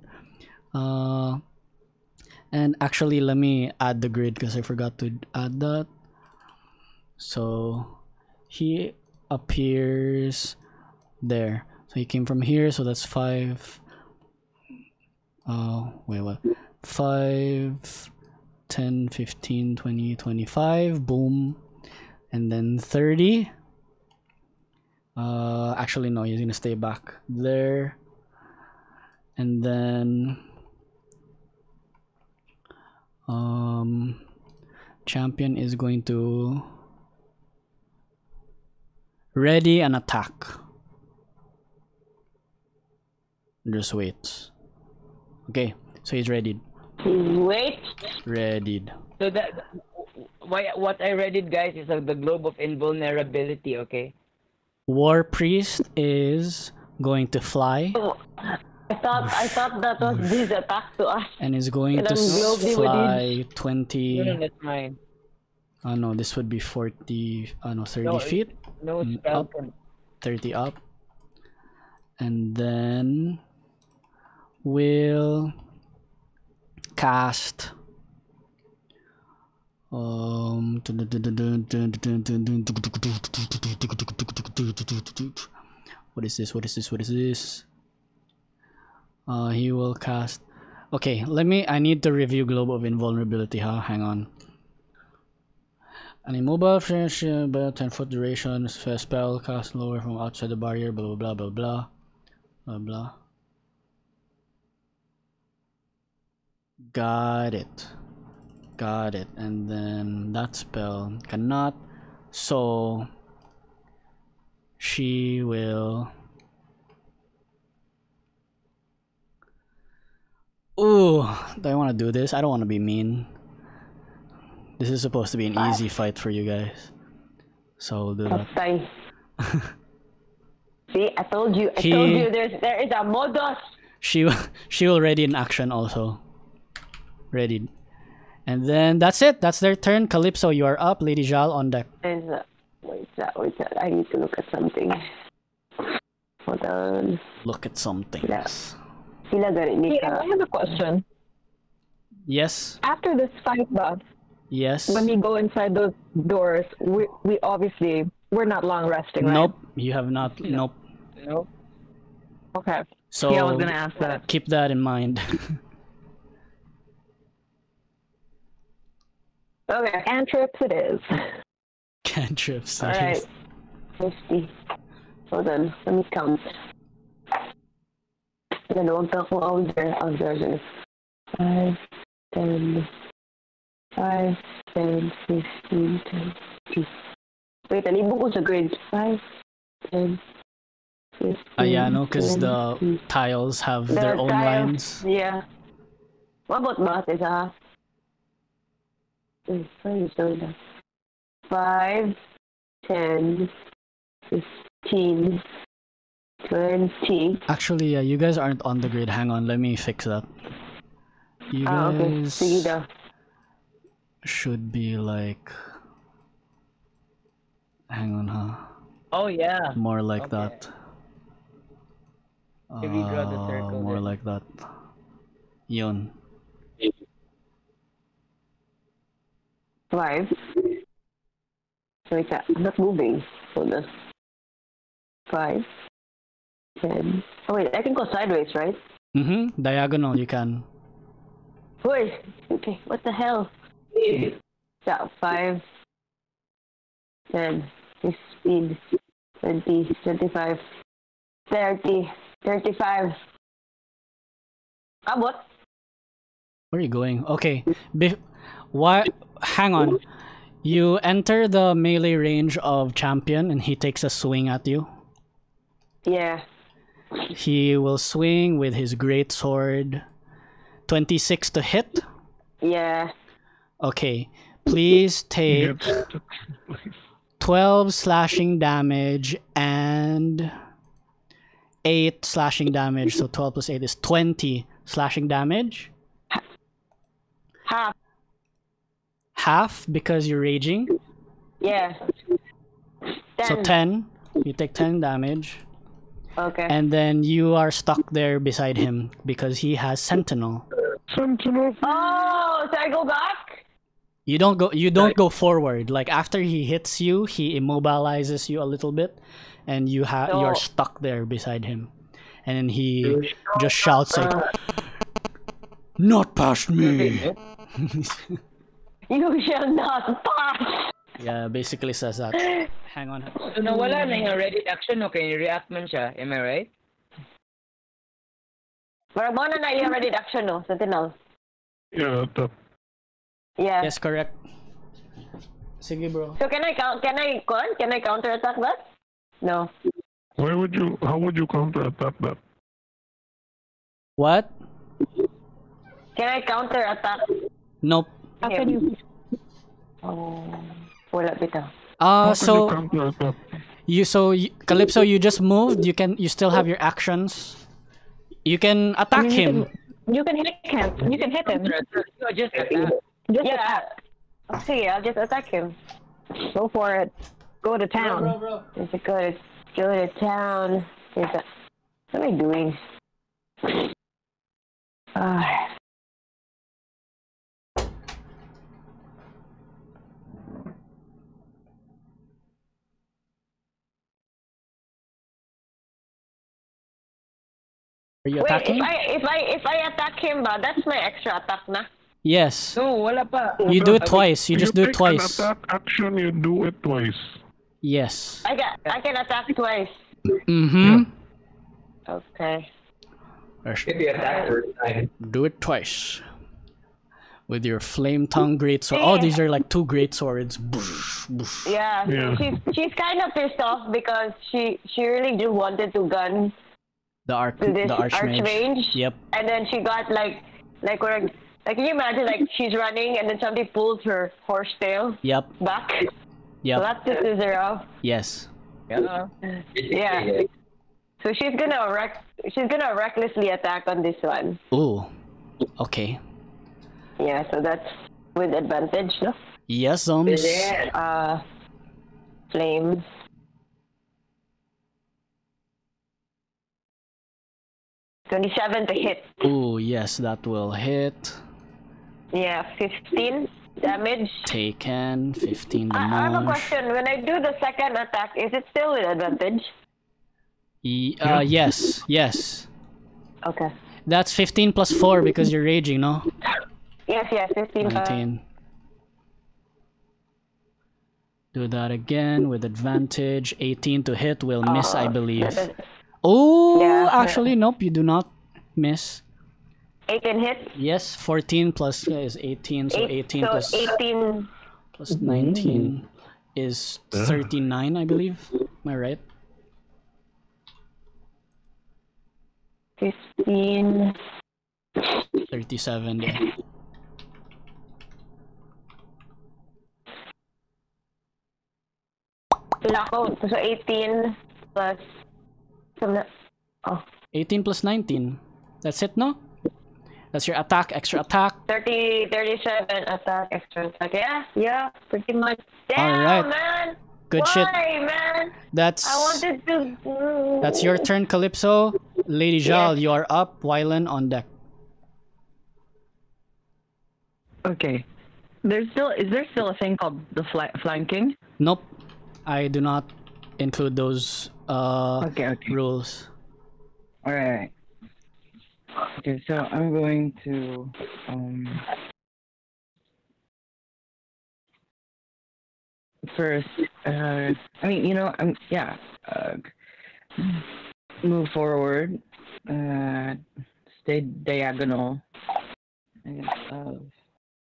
And actually, let me add the grid because I forgot to add that. So he appears there. So he came from here, so that's 5. Wait, what? 5, 10, 15, 20, 25. Boom. And then 30. Actually, no, he's gonna stay back there. And then champion is going to ready an attack. Just wait. Okay, so he's ready. Wait. Readied. So what I read it, guys, is the globe of invulnerability. Okay. War priest is going to fly I thought that was his attack to us. and is going And to then globally fly 20. No, that's mine. No, this would be 40. No, 30 No, feet. No spell Up. can. 30 up. And then we'll cast what is this? He will cast. Okay, I need to review Globe of Invulnerability, huh? Hang on. An immobile finish, 10-foot duration, spell cast lower from outside the barrier, blah blah blah blah blah blah. Got it. And then that spell cannot, so she will. Ooh, do I want to do this? I don't want to be mean. This is supposed to be an easy fight for you guys, so we'll do that. Bye. See, I told you. There is a modus. She will ready in action also. Ready. And then that's it. That's their turn. Calypso, you are up. Lady Jal on deck. Wait, I need to look at something. Hold on. Look at something. Yes. Sila gari ni I have a question. Yes. After this fight, Bob, Yes. when we go inside those doors, we obviously we're not long resting, right? Nope. You have not. Nope. No. Okay. So Yeah, I was gonna ask that. keep that in mind. Okay. Cantrips it is. Cantrips. All right. 50. Hold on. Let me count. Then huwag ka akong order. 5, 10, 5, 10, 15, 20. Wait, nalibog ko sa grades. 5, 10, 15, Yeah, no, because the 20. tiles have The their own tiles, lines. yeah. What about math? Is 5, 10, 15, 20. Actually, yeah, you guys aren't on the grid. Hang on, let me fix that. You Okay. guys Sige daw. should be like. Hang on, huh? Oh yeah. More like Okay. that. If you draw the circle More there. like that. Yun. 5. Wait, I'm not moving. Hold on. 5, 10. Oh wait, I can go sideways, right? Mm-hmm. Diagonal, you can. Wait. Okay. What the hell? Yeah. 5, 10, 15, 20, 25, 30, 35. What? Where are you going? Okay. Why? Hang on. You enter the melee range of champion, and he takes a swing at you. Yeah. He will swing with his great sword. 26 to hit. Yeah. Okay. Please take 12 slashing damage and 8 slashing damage. So 12 plus 8 is 20 slashing damage. Half. Half because you're raging. Yeah. 10. So 10. You take 10 damage. Okay. And then you are stuck there beside him because he has Sentinel. Sentinel. Oh, so I go back? You don't go forward. Like after he hits you, he immobilizes you a little bit and you're stuck there beside him. And then he just shouts like, "Not past me." You shall not pass. Yeah, basically says that. Hang on. So nawala na yung ready action, okay, react man siya. Am I right? Pero mo na yung ready action, no? Sentinel. Yeah, that. Yeah. Yes, correct. Sige, bro. So can I counter attack that? No. How would you counter attack that? What? Can I counter attack? Nope. How can you? Oh, wala bitaw. How can you So counter attack? Calypso, you just moved. You still have your actions. You can attack him. You can hit him. You can hit him. So just attack. Just Yeah. attack. See, I'll just attack him. Go for it. Go to town. Bro. Is it good? Go to town. What am I doing? Are you Wait, attacking? if I attack him, that's my extra attack na. Yes. No, wala pa. You do it twice. You just do it take twice. An attack action, you do it twice. Yes. I can attack twice. Mm-hmm. Okay. If you attack first time, Do it twice. With your flame tongue great sword. Oh, these are like two great swords. Yeah. Yeah. She's kind of pissed off because she really just wanted to gun The to this archmage. archmage. Yep. And then she got like can you imagine like she's running and then somebody pulls her horse tail Yep. back? So Yep. that pisses her off. Yes. Yeah. Yeah. So she's gonna recklessly attack on this one. Ooh. Okay. Yeah, so that's with advantage, no? Yes, Zombs. Flames. $27 to hit. Ooh, yes, that will hit. Yeah, 15 damage. Taken. 15 I have a damage. question. When I do the second attack, is it still with advantage? Yes. Yes. Okay. That's 15 plus 4 because you're raging, no? Yes, 15. 19. Do that again with advantage. 18 to hit will miss, I believe. Oh, Yeah. actually, nope, you do not miss. 18 hit. Yes, 14 plus is 18, so 18 so plus 18. plus 19 is 39, I believe. Am I right? 15. 37, yeah. Lockout. So 18 plus. Oh, 18 plus 19. That's it, no? That's your attack, extra attack. 30, 37 attack, extra attack. Yeah, pretty much. Damn, Alright. man. Good Why, shit. man? That's I wanted to. That's your turn, Calypso. Lady Jal, you are up. Wylan on deck. Okay. Is there still a thing called the flanking? Nope. I do not include those Okay. rules. Alright. Okay, so I'm going to first move forward, stay diagonal, I guess,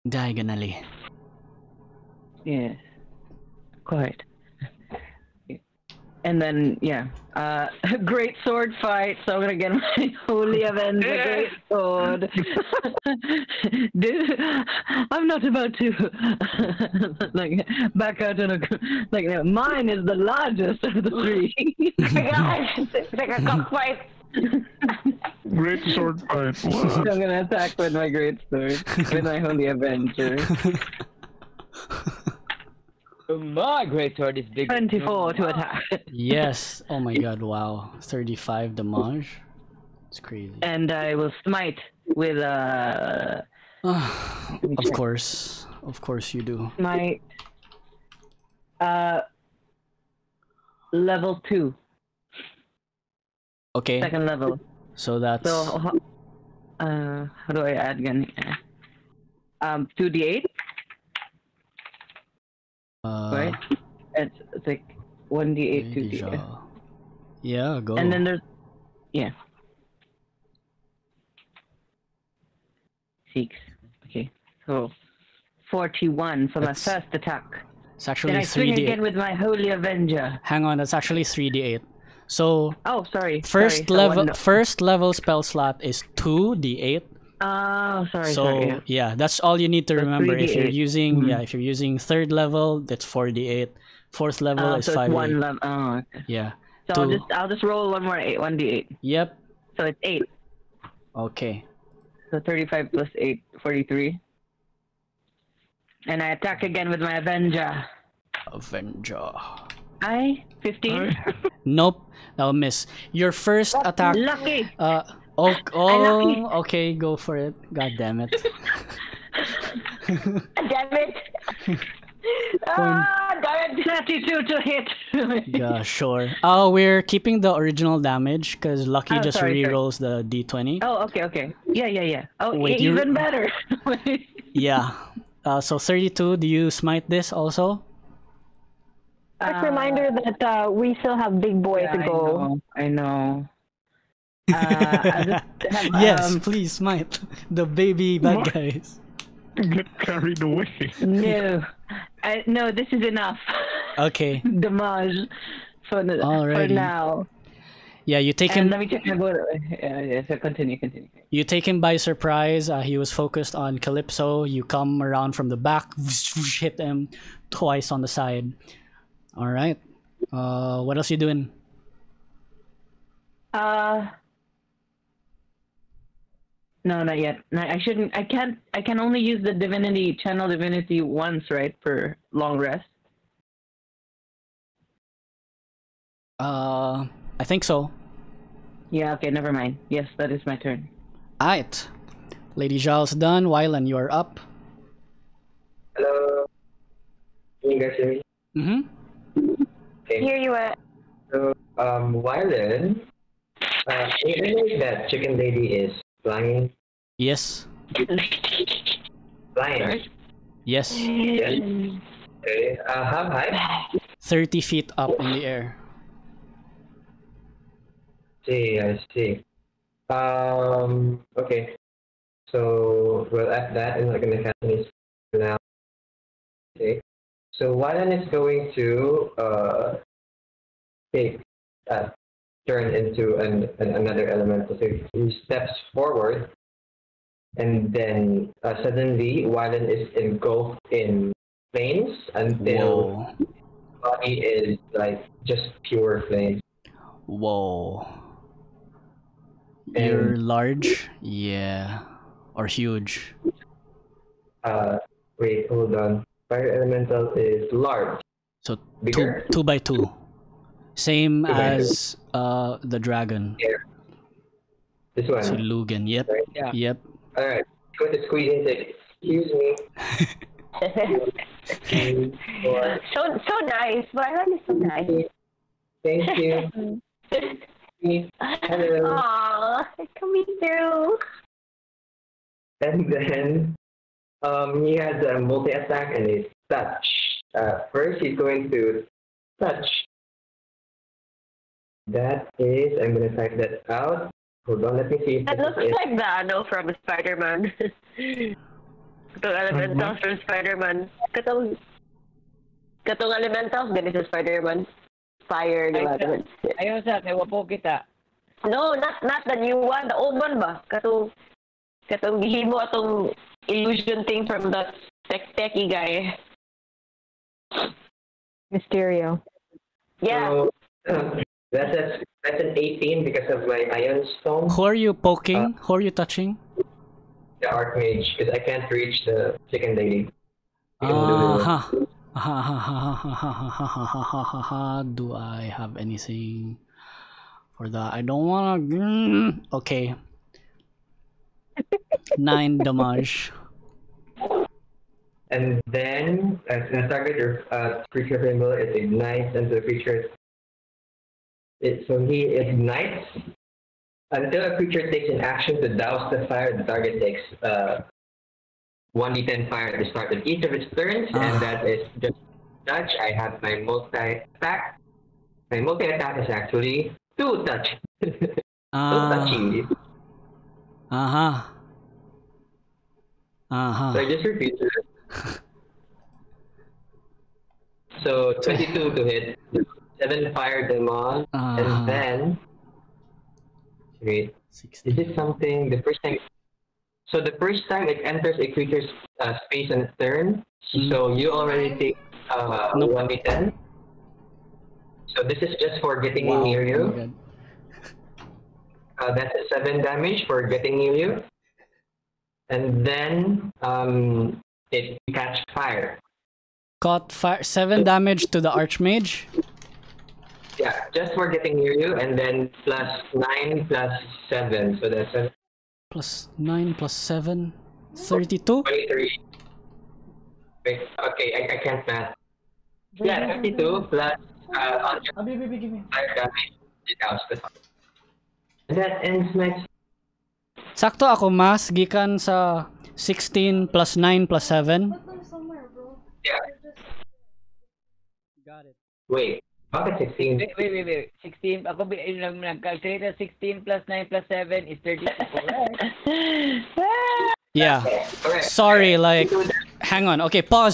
Diagonally. yes, quite. And then, great sword fight. So I'm gonna get my Holy Avenger great sword. Dude, I'm not about to back out in mine is the largest of the three. Oh my gosh, it's like a cockfight. Great sword fight. So Wow. I'm gonna attack with my great sword, with my Holy Avenger. My great sword is big. 24 to attack. Yes. Oh my god, wow. 35 damage. It's crazy. And I will smite with Of course. Of course you do. smite level 2, Okay. second level. So that's So how do I add again? 2d8, right? It's like 1d8, Lady 2d8. Jal. Yeah, go. And then there's 6. Okay, so 41 for my That's first attack. It's Then actually I swing 3d8. again with my Holy Avenger. Hang on, that's actually 3d8. So Oh, sorry. first level spell slot is 2d8. Oh, sorry. So sorry. yeah, that's all you need to So remember. If you're 3d8. using if you're using third level, that's 4d8. Fourth level is So it's 5d8. one level. Oh, okay. Yeah. So Two. I'll just roll one more 1d8. Yep. So it's 8. Okay. So 35 plus 8, 43. And I attack again with my Avenger. Avenger. 15. Nope. That'll miss. Your first attack. Lucky. Oh, okay, go for it. God damn it. Damn it. Damn it. 32 to hit. Yeah, sure. Oh, we're keeping the original damage because Lucky Oh, just sorry. rerolls the d20. Oh, okay. Yeah. Oh, Wait, you- even better. Yeah. So 32, do you smite this also? Quick reminder that we still have big boy to go. I know. I just have, Yes, please smite the baby bad What? guys. Get carried away. No. No, this is enough. Okay. Damage for Alrighty. now. Yeah, you take And him. let me check my board. Yeah, so continue. You take him by surprise. He was focused on Calypso. You come around from the back, hit him twice on the side. All right. What else you doing? No, not yet. No, I shouldn't. I can't. I can only use the channel divinity once, right, for long rest. I think so. Yeah. Okay. Never mind. Yes, that is my turn. Alright. Lady Jal's done. Wylan, you are up. Hello. Can you guys hear me? Mm-hmm. Okay. Here you are. So, Wylan, you know that chicken lady is flying? Yes. Flying. Yes. Yes. Okay. How high? 30 feet up in the air. I see. Okay. So, well, at that, I'm not going to cast any now. Okay. So, Wylan is going to turn into another elemental. So, he steps forward, and then suddenly, Wylan is engulfed in flames until Whoa. his body is like just pure flames. Whoa. And- You're large? Yeah. Or huge? Wait, hold on. Fire elemental is large. So Bigger? 2 by 2. Same 2 by 2. as the dragon. This one. Si Lugan. Yep. Yeah. Yep. All right. Go to squeeze in. Excuse me. So nice. Wylan is so nice. Thank you. Hello. Aww, coming through. And then he has a multi attack and a touch. First, he's going to touch. That is, I'm going to type that out. Hold on, let me see. If That this looks is- like the ano from Spider-Man. Katong elementals from Spider-Man. Katong elementals, ganito sa Spider-Man. Fire, di ba? Ayaw sa kay wapo kita. No, not the new one, the old one ba? Katong gihimo atong illusion thing from the techie guy. Mysterio. Yeah. So, that's an 18 because of my Ion Stone, Who are you poking? Who are you touching? the Archmage, because I can't reach the chicken lady. You can do it. Do I have anything for that? I don't wanna. Okay. 9 damage. And then, as the target or creature symbol, it ignites, and the creature. So he ignites until a creature takes an action to douse the fire. The target takes 1d10 fire at the start of each of its turns, and that is just touch. I have my multi attack. My multi attack is actually 2 touch. So touchy. So I just repeat it. So 22 to hit, 7 fire demon, and then wait, 16. is it something the first time? So the first time it enters a creature's space on its turn, so you already take 1d10. So this is just for getting Wow. near Oh my you. God. That's 7 damage for getting near you. And then it catch fire. Caught fire. 7 damage to the Archmage. Yeah, just for getting near you, and then plus 9 plus 7, so that's a Plus 9 plus 7. 32? 23. Wait, okay, I can't math. Yeah, 32 plus 105 damage. And that ends my. Sakto ako mas gikan sa 16 plus 9 plus 7. Yeah. Got it. Wait, bakit 16? Wait. 16. Ako nag-calculate na 16 plus 9 plus 7 is 32. Correct. Yeah. Correct. Sorry, like, hang on. Okay, pause.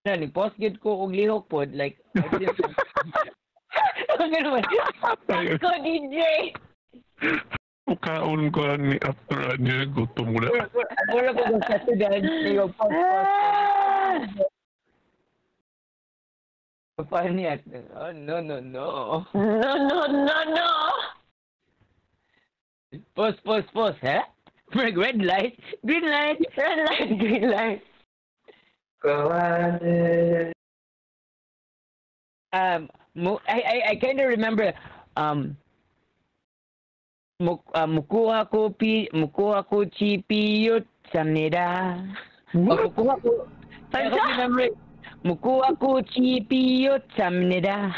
Ni post gid ko og lihok pod like Ano naman? Go DJ. Kaon ko ni after niya, gutom mo na. Wala ko sa student niyo post. Paano yan? Oh, no. No. Pause, ha? Red light? Green light? Green light. I kind of remember mukuha ko chipiyot sa nida. Mukuha ko remember mukuha ko chipiyot sa nida.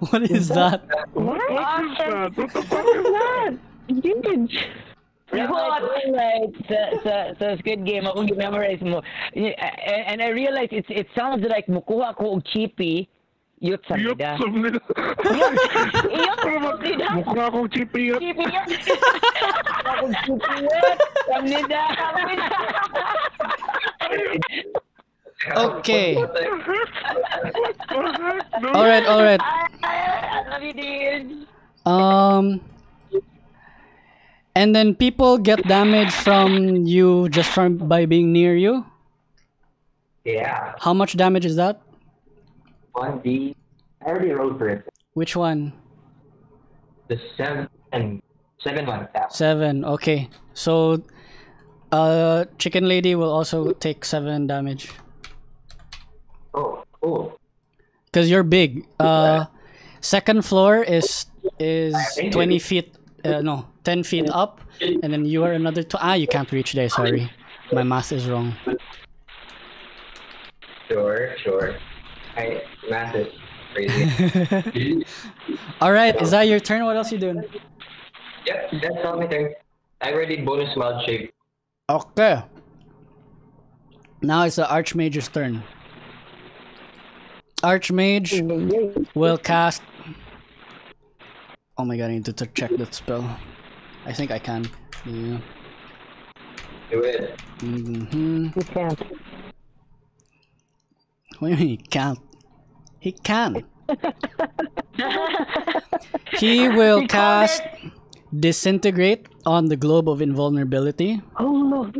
What is that? What? What is that? What the fuck is that? Red light, green light sa Squid Game ako memorize mo. And I realized it sounds like mukuha ko og chippy yut sa Yup, nida. sabi nila. Iyok, sida. Mukha akong chippy yun. Chippy yun. Akong chippy yut sa nida. Okay. No. All right. I love you, dude. And then people get damage from you just from by being near you. Yeah. How much damage is that? 1D. I already rolled for it. Which one? The 7 one. 7. Okay. So, Chicken Lady will also take 7 damage. Oh, cool. Cause you're big. Second floor is 20 feet. No, 10 feet up, and then you are another. You can't reach there. Sorry, my math is wrong. Sure. Math is crazy. All right, is that your turn? What else you doing? Yep, that's all my turn. I already bonus mild shape. Okay. Now it's the Archmage's turn. Archmage will cast. Oh my god, I need to check that spell. I think I can. Yeah. Do it. Mm-hmm. You can't. What do you mean he can't? He can. He will cast Disintegrate on the Globe of Invulnerability. Oh,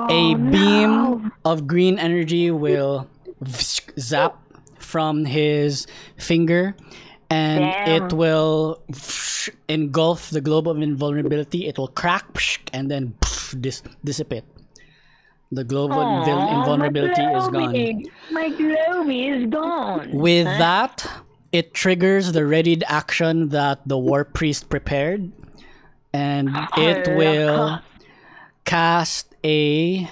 A beam of green energy will zap from his finger, and it will engulf the Globe of Invulnerability. It will crack and then dissipate. The Globe of Invulnerability is gone. My globe is gone. With that, it triggers the readied action that the War Priest prepared, and it will cast a.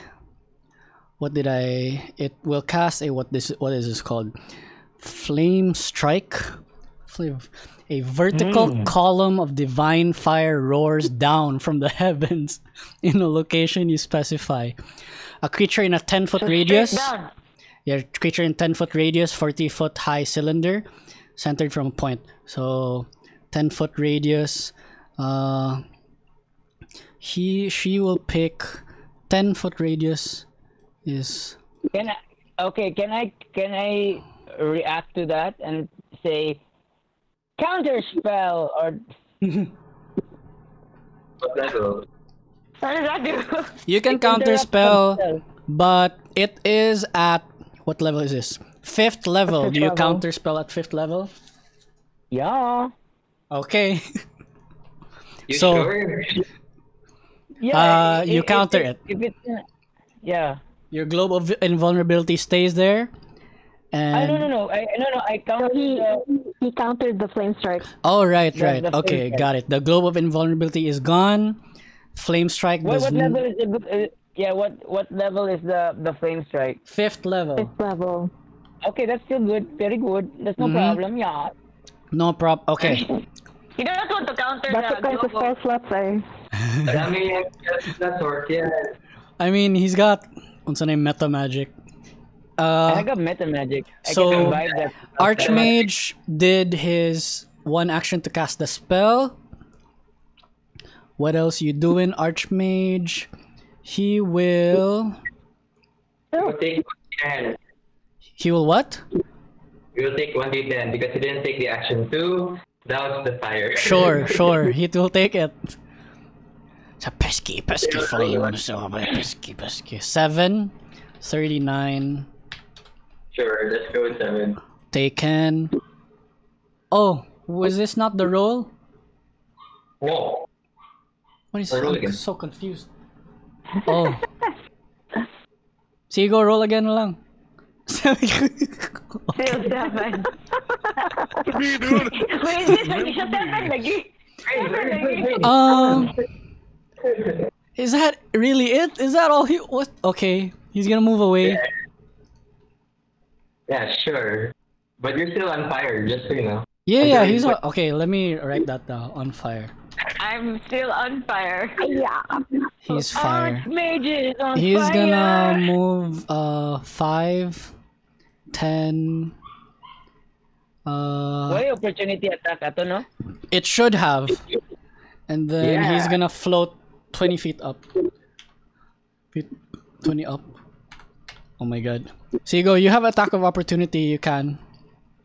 It will cast a what is this called? Flame Strike. A vertical column of divine fire roars down from the heavens in a location you specify. A creature in a 10-foot radius. Yeah, creature in 10-foot radius, 40-foot high cylinder, centered from a point. So, 10-foot radius. She will pick 10-foot radius. Is Can I react to that and say counter spell or What level? What does that do? you can counter spell, but it is at what level is this? 5th level. Do you counter spell at 5th level? yeah. Okay. You So- sure? Yeah. You counter it. If it's yeah. Your Globe of Invulnerability stays there, and No. I counted. He countered the flame strike. oh right. The Flame Okay, Strike. got it. The Globe of Invulnerability is gone. Flame Strike What does level is the what level is the flame strike? 5th level. Fifth level. Okay, that's still good. Very good. That's no Mhm. problem. Yeah. No problem. Okay. You don't want to counter That's the what kinds of global. spell slots are. I mean, that's work, yeah. I mean, he's got what's the name? Meta magic. I got meta magic. I so- can revive that. Archmage did his one action to cast the spell. What else you doing, Archmage? He will. We'll take 1d10. He will what? We'll take 1d10 because he didn't take the action 2. That was the fire. Sure. He will take it. It's a pesky flame. So pesky. 7, 39. Sure, let's go with 7. Taken. Oh, was this not the roll? Whoa. What is Roll I'm again. so confused. Oh. Sige, go roll again na lang. Still 7. Me, dude. Wait, is this lagi siya 7 lagi? 7 lagi. Is that really it? Is that all he what? Okay, he's gonna move away. Yeah, sure. But you're still on fire, just so you know. Yeah, Okay, he's but- okay. Let me write that down. On fire. I'm still on fire. Yeah. He's fire. Archmages on He's fire. gonna move 5, 10. Why opportunity attack ato, no? It should have. And then he's gonna float 20 feet up. 20 up. Oh my god. Sigo, you have attack of opportunity, you can.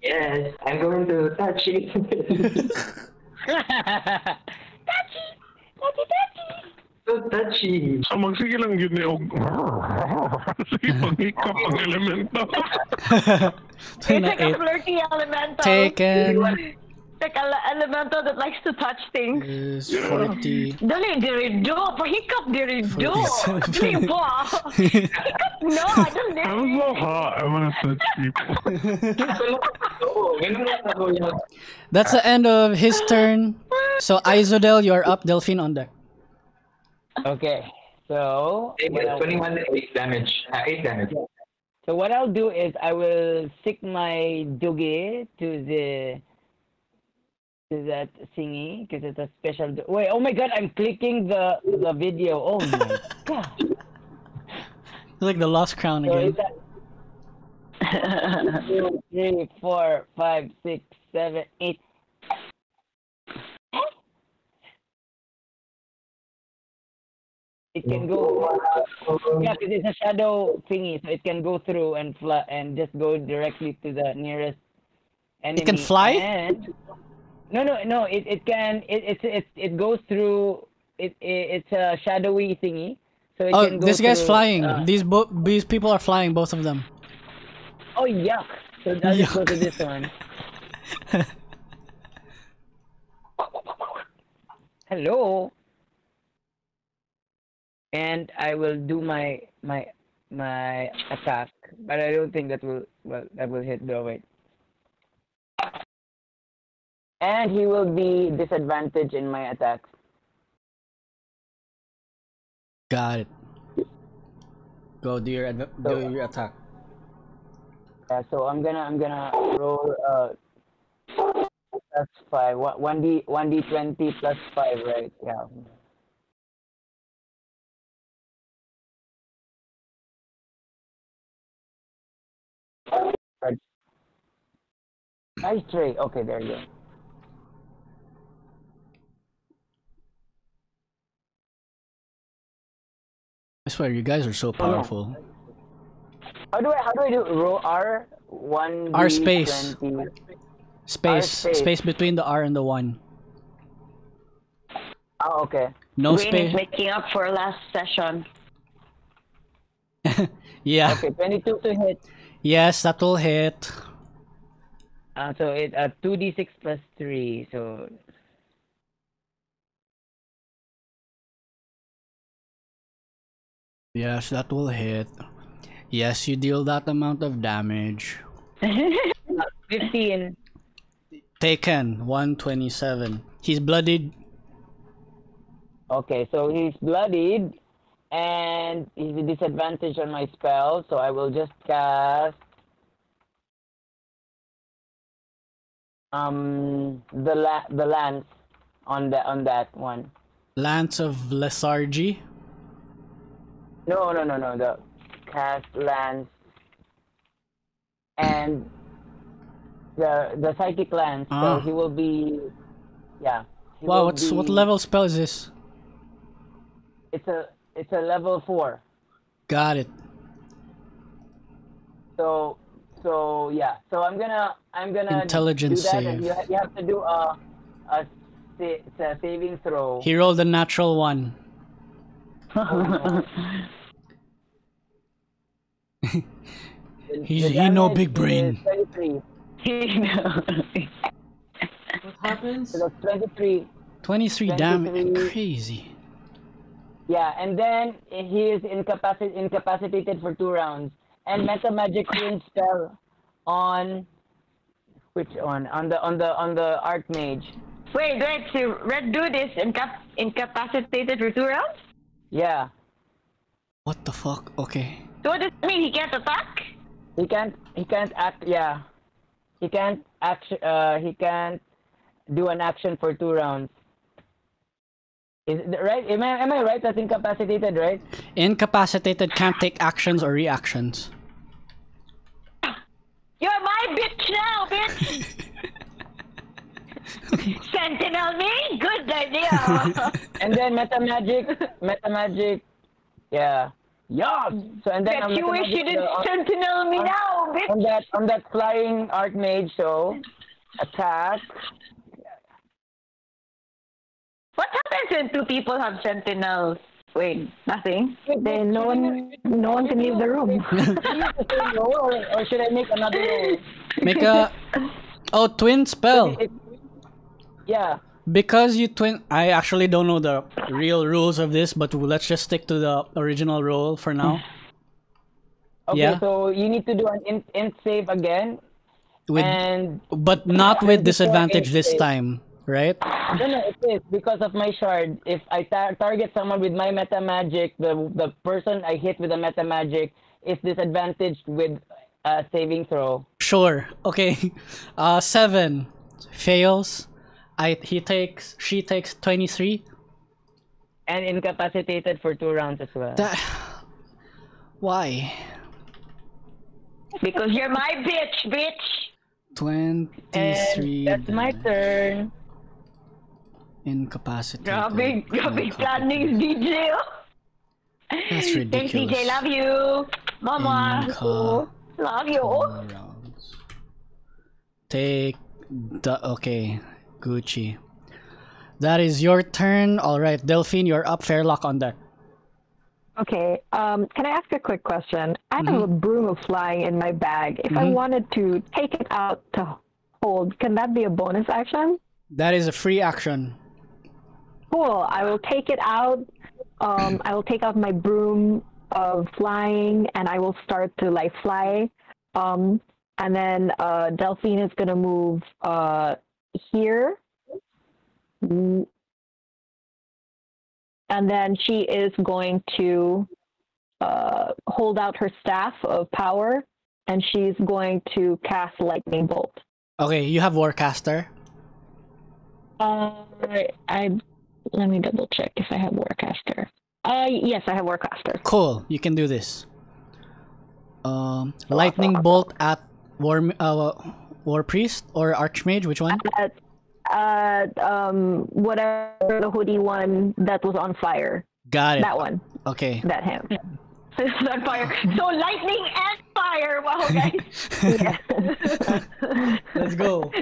Yes, I'm going to touch it. So touchy. So magsige lang yun eh. Sige, pang-hiccup ang elemento. It's like a flirty elemental. Taken Like an elemental that likes to touch things. is 40. Dali, dirido. Pahikap, dirido. Dali ba? No, I don't I'm need so hot. I wanna touch people. That's the end of his turn. So Izodel, you're up. Delphine on deck. Okay, so 21 8 damage. 8 damage. so what I'll do is I will stick my Dugi to that thingy because it's a special. Wait, oh my god, I'm clicking the video. Oh my god. It's like the Lost Crown So again. is that 2, 3, 4, 5, 6, 7, 8. It can go, yeah, because it's a shadow thingy, so it can go through and fly and just go directly to the nearest enemy. It can fly? And, no. It goes through. It's a shadowy thingy, so it Oh, can go this guy's through, flying. These people are flying, both of them. Oh yuck! So I'll just go to this one. Hello. And I will do my attack, but I don't think that will hit. No, wait. And he will be disadvantaged in my attacks. Got it. Go do your attack. Yeah, so I'm gonna roll plus 5. 1d20 plus 5, right? Yeah. Nice tray. Okay, there you go. I swear, you guys are so powerful. How do I do roll R? 1d20. R space. Space. R space. Space between the R and the 1. Oh, okay. No Green is space. making up for last session. Yeah. Okay, 22 to hit. Yes, that will hit. So it 2d6 plus 3. So Yes, that will hit. Yes, you deal that amount of damage. 15. Taken 127. He's bloodied. Okay, so he's bloodied, and he's a disadvantage on my spell. So I will just cast the lance on that one. Lance of Lethargy. No. The cast lance and the psychic lance. Ah. So he will be, yeah. he Wow, will what be- level spell is this? It's a level 4. Got it. So yeah. So I'm gonna Intelligence do that, save. and you have to do a saving throw. He rolled a natural 1. He no damage big brain. is 23. What happens? So that's 23. 23 damage. 23. Crazy. Yeah, and then he is incapacitated for 2 rounds. And meta magic healing spell on which on the archmage. Wait, so Red Dude is incapacitated for 2 rounds? Yeah. What the fuck? Okay. So what does that mean? He can't attack? He can't act. Yeah. He can't do an action for 2 rounds. Is it right? Am I right? That's incapacitated, right? Incapacitated, can't take actions or reactions. You're my bitch now, bitch! Sentinel me? Good idea! And then meta magic, yeah. Yeah. So and then Bet you wish you didn't sentinel me now, bitch! on that flying archmage, so attack. What happens when two people have sentinels? Wait, nothing. Then no one can leave the room. or should I make another roll? Make a twin spell. Yeah. Because you twin, I actually don't know the real rules of this, but let's just stick to the original roll for now. Okay, Yeah. so you need to do an int save again, But not with disadvantage this save. time, right? No, it is because of my shard. If I target someone with my meta magic, the person I hit with the meta magic is disadvantaged with a saving throw. Sure. Okay. 7 fails. She takes 23. And incapacitated for 2 rounds as well. Why? Because you're my bitch! 23. And that's my turn. Incapacitated. Grabe planning, DJ. That's Thanks, ridiculous. DJ. Love you. Mama. Love you. Rounds. Take the okay, Gucci. That is your turn. All right, Delphine, you're up. Fairlock on deck. Okay. Can I ask a quick question? I have a broom of flying in my bag. If I wanted to take it out to hold, can that be a bonus action? That is a free action. Cool. I will take it out. I will take out my broom of flying, and I will start to like fly. And then Delphine is gonna move here. And then she is going to hold out her staff of power, and she's going to cast lightning bolt. Okay, you have Warcaster. Let me double check if I have Warcaster. Yes, I have Warcaster. Cool, you can do this. Lightning bolt at War Priest or Archmage, which one? Whatever the hoodie one that was on fire. Got it. That one. Okay. That him. So it's on fire. So lightning and fire. Wow, guys. Yeah. Let's go.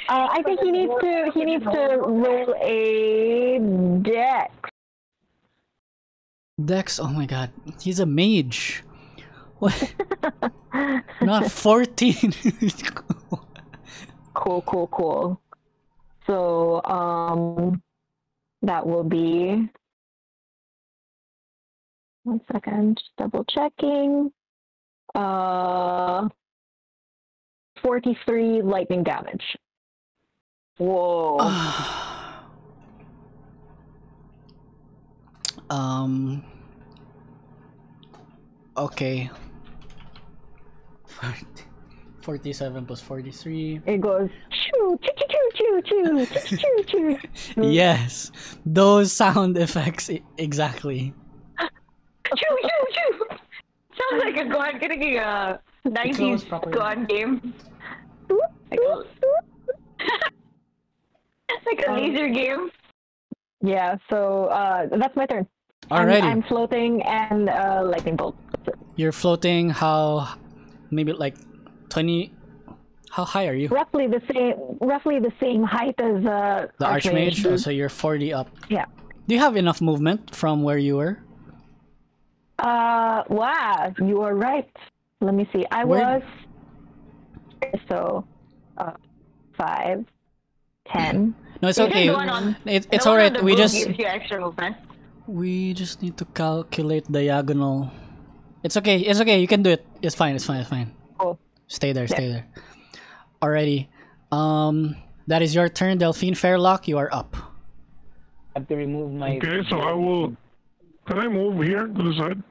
I think he needs to roll a dex. Dex, oh my god. He's a mage. What? Not 14. Cool. So, that will be... One second, just double checking. 43 lightning damage. Whoa. Okay. 47 plus 43. It goes choo choo choo choo choo choo choo choo. Yes, those sound effects exactly. Choo choo choo. Sounds like a getting a 90s Gohan game. Like a laser game. Yeah, so that's my turn. Alrighty. I'm floating and lightning bolt. You're floating. How? Maybe like 20. How high are you? Roughly the same height as The Archmage. Oh, so you're 40 up. Yeah. Do you have enough movement from where you were? Wow, you are right. Let me see. I Where- was so 5, 10. No, it's Isn't okay. the one on- It's The one on alright. the We book just gives you extra movement. need to calculate diagonal. It's okay. It's okay. You can do it. It's fine. Cool. Stay there. Alrighty. That is your turn, Delphine. Fairlock, you are up. I have to remove my. Okay, so I will. Can I move here to the side?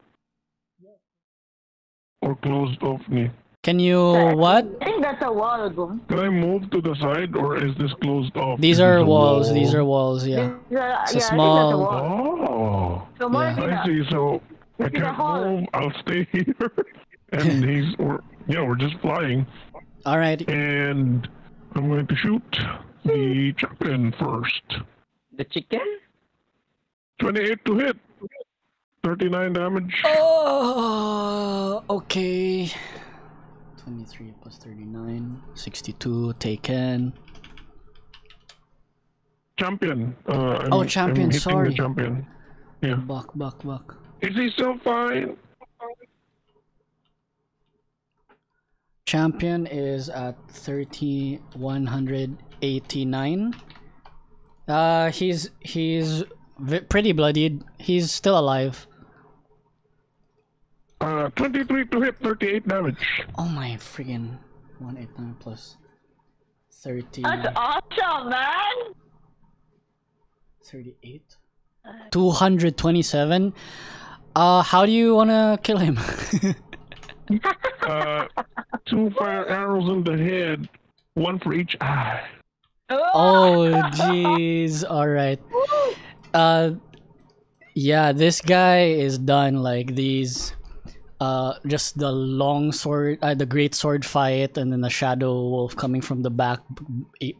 Or closed off me? Can you what? I think that's a wall, Boom. Can I move to the side, or is this closed off? These Is are this a walls. wall? These are walls. Yeah. Yeah, It's a I think that's a small- wall. Oh, So more Yeah. I see. So I It's a can't hall. move. I'll stay here. And we're just flying. All right. And I'm going to shoot the champion first. The chicken? 28 to hit. 39 damage. Oh, okay. 23 plus 39, 62 taken. Champion. Champion, I'm hitting sorry. the champion. Yeah. Buck. Is he still fine? Champion is at 189. He's pretty bloodied. He's still alive. 23 to hit, 38 damage. Oh my friggin' 189 plus 30. That's awesome, man. 38. 227. How do you wanna kill him? 2 fire arrows in the head, 1 for each eye. Oh jeez. Alright. Yeah, this guy is done. Like these just the long sword, the great sword fight, and then the shadow wolf coming from the back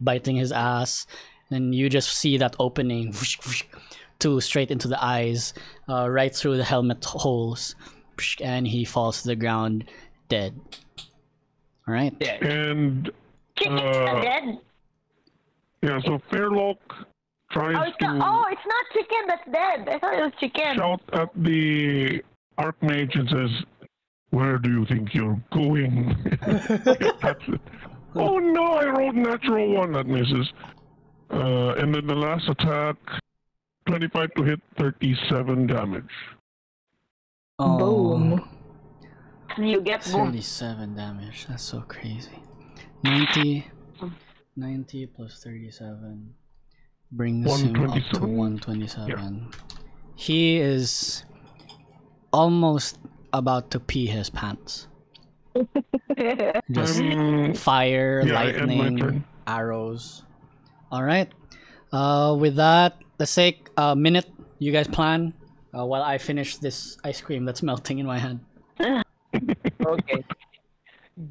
biting his ass, and you just see that opening whoosh, whoosh, to straight into the eyes, right through the helmet holes, and he falls to the ground dead. All right. And Chicken's not dead. yeah, so Fairlock tries Oh, it's to not. Oh, it's not chicken that's dead. I thought it was chicken. shout at the Archmage and says, "Where do you think you're going?" That's it. Oh no, I rolled natural 1, that misses. And then the last attack, 25 to hit, 37 damage. Oh, Boom. You get boom. 37 damage. That's so crazy. 90 plus 37 brings him up to 127? 127. He is almost about to pee his pants. Just fire, Yeah, I end my lightning, turn. arrows. All right. With that, let's take a minute. You guys plan while I finish this ice cream that's melting in my hand. Okay.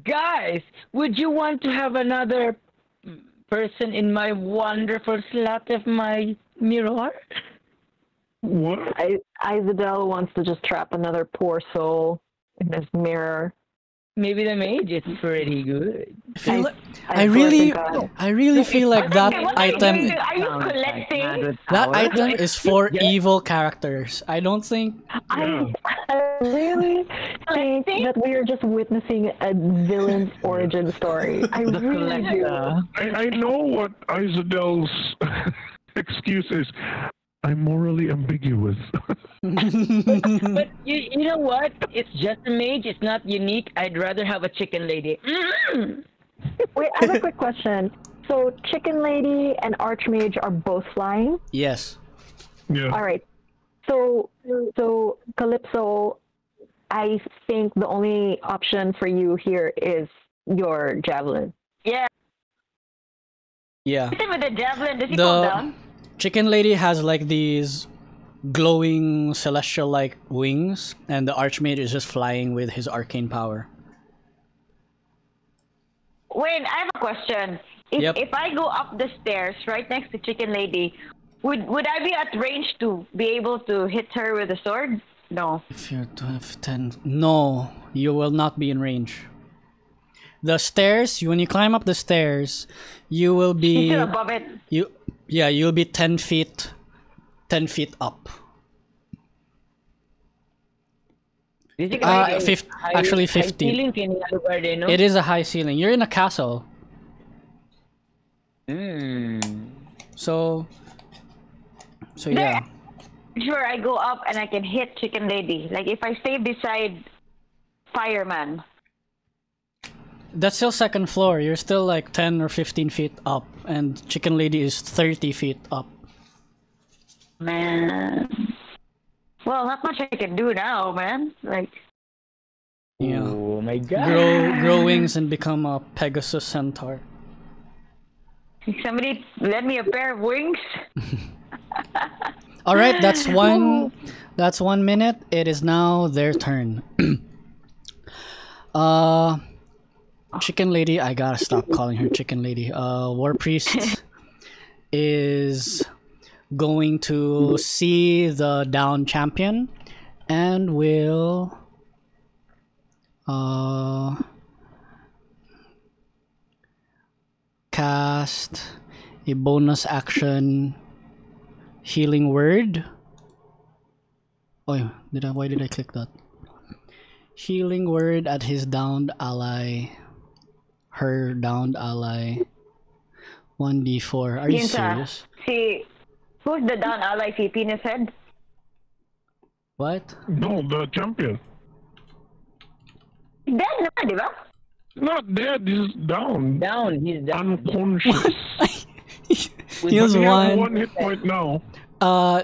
Guys, would you want to have another person in my wonderful slot of my mirror? What? Isobel wants to just trap another poor soul in his mirror. Maybe the mage is pretty good. I really feel like that Okay, what are you item. doing? Are you collecting? That item is for evil characters. I don't think. I really think that we are just witnessing a villain's origin story. I really do. I know what Isadel's excuse is. I'm morally ambiguous. But you know what? It's just a mage. It's not unique. I'd rather have a chicken lady. Wait, I have a quick question. So, Chicken Lady and Archmage are both flying? Yes. Yeah. All right. So Calypso, I think the only option for you here is your javelin. Yeah. Yeah. Hit him with the javelin. Does he fall down? Chicken Lady has like these glowing celestial like wings, and the Archmage is just flying with his arcane power. Wait, I have a question. If I go up the stairs right next to Chicken Lady, would I be at range to be able to hit her with a sword? No. If you're 12, 10, no, you will not be in range. The stairs, when you climb up the stairs, you will be Still above it. you'll be 10 feet up. 50, actually 50. It is a high ceiling. You're in a castle. So yeah. Sure, I go up and I can hit Chicken Lady. Like if I stay beside Fireman. That's still second floor. You're still like 10 or 15 feet up, and Chicken Lady is 30 feet up. Man. Well, not much I can do now, man. Like Yeah. Oh my god. Grow wings and become a Pegasus centaur. Somebody lend me a pair of wings. All right, that's 1 minute. It is now their turn. Chicken Lady, I gotta stop calling her Chicken Lady. War Priest is going to see the down champion and will cast a bonus action healing word. Oh, why did I click that? Healing word at his downed ally. Her downed ally. 1d4. Are you serious? See, who's the down ally? Si Penis Head? What? No, the champion. Dead naman, di ba? Not dead, he's down. Down, he's down. Unconscious. He has But he has one. 1 hit point now.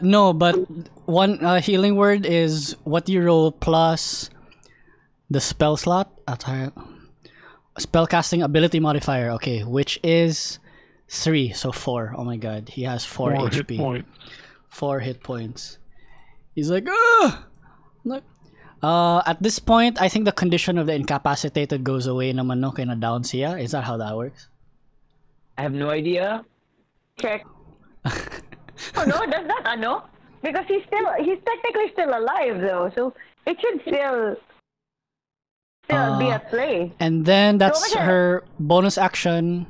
No, but one healing word is what you roll plus the spell slot. Spellcasting ability modifier. Okay, which is 3, so 4. Oh my god, he has 4 4 hit HP. point. 4 hit points. He's like, ah! Look. At this point, I think the condition of the incapacitated goes away naman no kaya na down siya. Is that how that works? I have no idea. Check. Oh no, that's not ano. Because he's technically still alive though, so it should still be at play. And then that's So, her bonus action.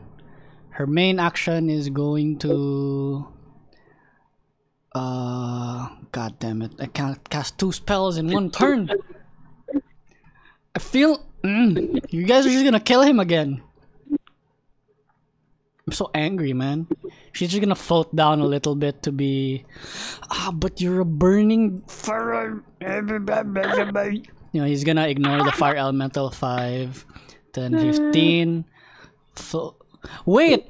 Her main action is going to god damn it, I can't cast 2 spells in one turn. I feel you guys are just gonna kill him again. I'm so angry, man. She's just gonna float down a little bit to be but you're a burning fire. You know, he's gonna ignore the fire elemental. 5, 10, 15. Wait,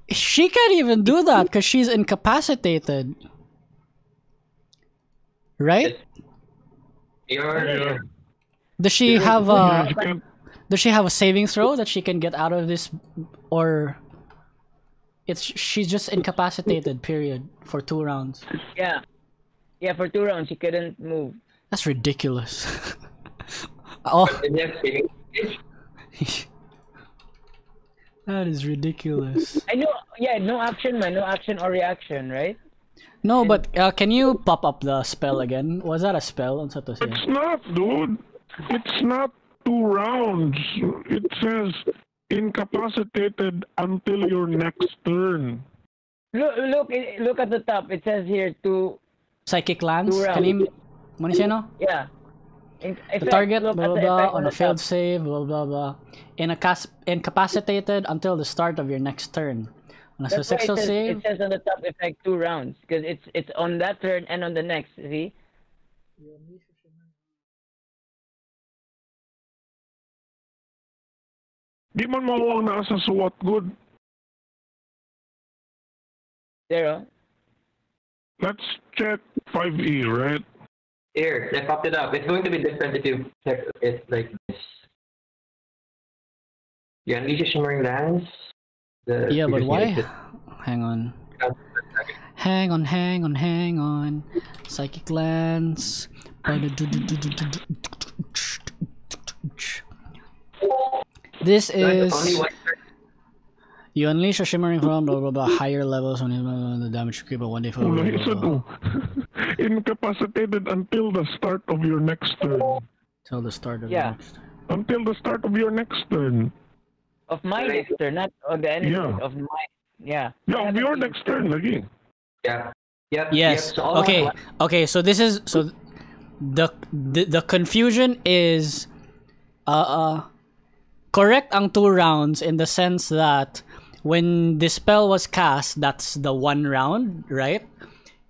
she can't even do that because she's incapacitated, right? Does she have a saving throw that she can get out of this, or she's just incapacitated, period, for 2 rounds? Yeah, for 2 rounds she couldn't move. That's ridiculous. Oh, that is ridiculous. I know. Yeah, no action, man. No action or reaction, right? No, but can you pop up the spell again? Was that a spell? It's not, dude. It's not 2 rounds. It says incapacitated until your next turn. Look at the top. It says here Psychic Lance? 2 rounds. Can you... Yeah. The target, blah blah blah, on a failed save, blah blah blah. Incapacitated until the start of your next turn. On a That's why successful save... it says on the top effect 2 rounds because it's on that turn and on the next. See? Di man mawang nasa SWAT good. There. Let's check 5E, right? Here, I popped it up. It's going to be different if you check it like this. You unleash your shimmering lance. Yeah, but why? Hang on. Hang on. Psychic Lance. This is... You unleash a shimmering from blah blah blah higher levels when the damage creep by 1d4. Incapacitated until the start of your next turn. Till the start of Yeah. the next. Until the start of your next turn. Of my next turn, not of the enemy. Yeah. Of my. Yeah. Yeah, of your next turn again. Yeah. Yep. Yes. Yep. So all Okay. I- Okay. So this is the confusion is correct ang 2 rounds in the sense that when the spell was cast, that's the 1 round, right?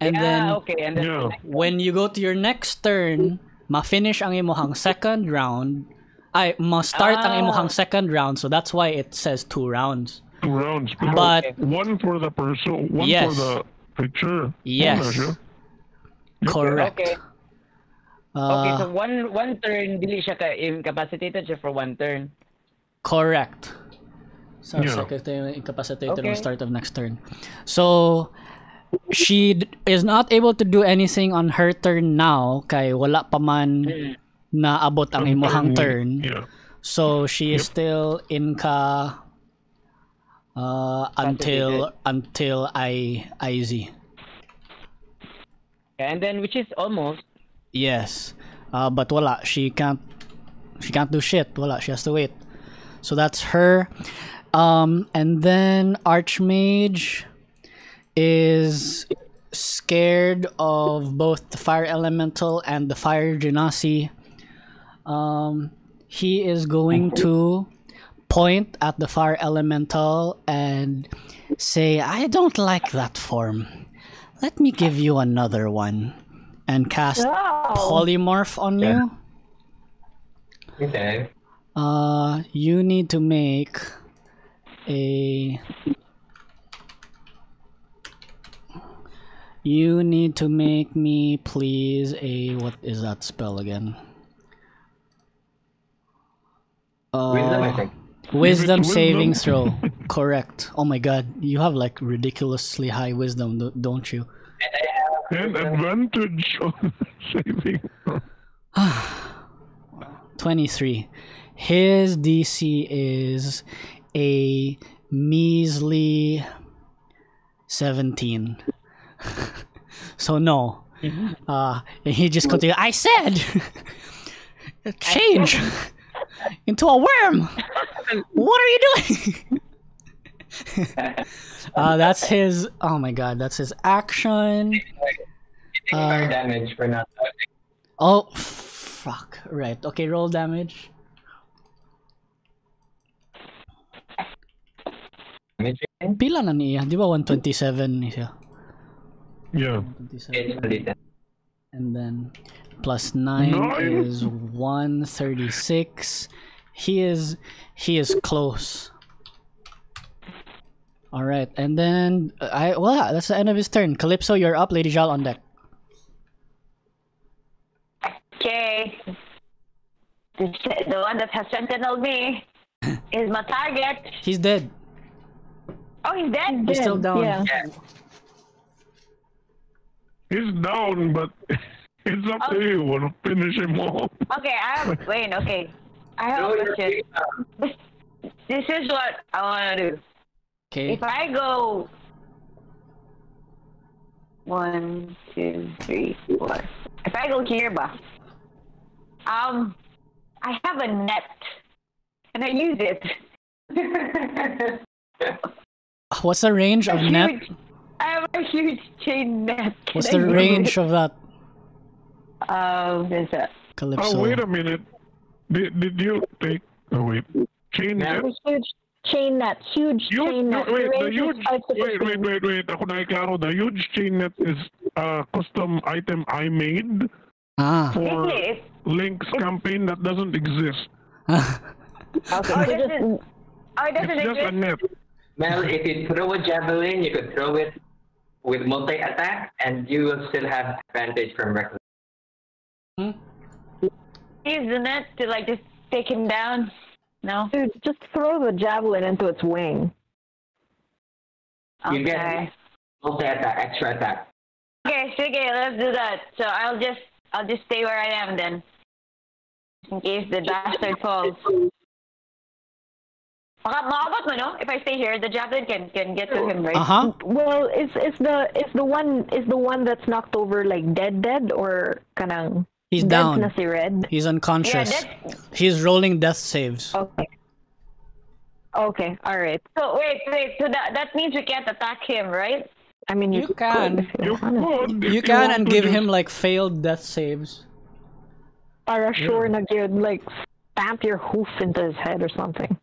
And then Okay. And then Yeah. when you go to your next turn, ma-finish ang imong second round. Ay, ma-start ang imong second round, so that's why it says 2 rounds. 2 rounds. But one for the person, one Yes. for the picture. Yes. Wala siya. correct. Okay. Okay, so one turn, dili siya incapacitated siya for one turn. Correct. So Yeah. second incapacitated Okay. on start of next turn. So she is not able to do anything on her turn now kay wala pa man naabot ang imuhang turn. Yeah. So she is still inca until IZ. And then which is almost. Yes. But wala, she can't do shit. Wala, she has to wait. So that's her. And then Archmage is scared of both the fire elemental and the fire genasi. He is going to point at the fire elemental and say, "I don't like that form. Let me give you another one." And cast polymorph on you. Okay. You need to make a. You need to make me, please, a. What is that spell again? Wisdom, I think. Wisdom Wisdom. saving throw. Correct. Oh my god, you have like ridiculously high wisdom, don't you? And advantage on saving. 23. His DC is a measly 17. So no. And he just continued, I said change into a worm. What are you doing? That's his, oh my god, that's his action. Fire damage for not touching. Oh fuck. Right. Okay, roll damage. Damage again? Pila na niya? Di ba 127 siya? Yeah. 127. And then plus 9 is 136. He is close. All right, and then that's the end of his turn. Calypso, you're up. Lady Jal on deck. Okay. The one that has sentineled me is my target. He's dead. Oh, he's dead. He's still down. Yeah. He's down, but it's up to you. Wanna finish him off? Okay, okay. I have a question. This is what I want to do. Okay. If I go 1, 2, 3, 4. If I go here, I have a net, and I use it. What's the range of net? I have a huge chain net. What's the range of that? There's a Calypso. Oh, wait a minute. Did you take? Oh wait. Chain net. Huge chain net. Huge chain net. Wait, The the range huge. is 5 to 15. Wait. Ako nakiklaro. The huge chain net is a custom item I made Ah. for It's- Link's campaign that doesn't exist. Okay, Oh, so it just doesn't. Oh, it doesn't It's just a exist. net. Well, if you throw a javelin, you could throw it with multi-attack, and you will still have advantage from reckless. Use the net to like just take him down. No. dude, just throw the javelin into its wing. You Okay. get multi-attack, extra attack. Okay, sige, let's do that. So I'll just stay where I am then, in case the bastard falls. Makabot mo, no? If I stay here, the javelin can get to him, right? Uh-huh. Well, is the one that's knocked over like dead or kanang He's dead down. na si Red? He's unconscious. Yeah, He's rolling death saves. Okay. Okay, all right. So wait. So that means we can't attack him, right? I mean, You can. could if you want. could. if You can want and to give just- him like failed death saves. Para sure na gyud, like stamp your hoof into his head or something.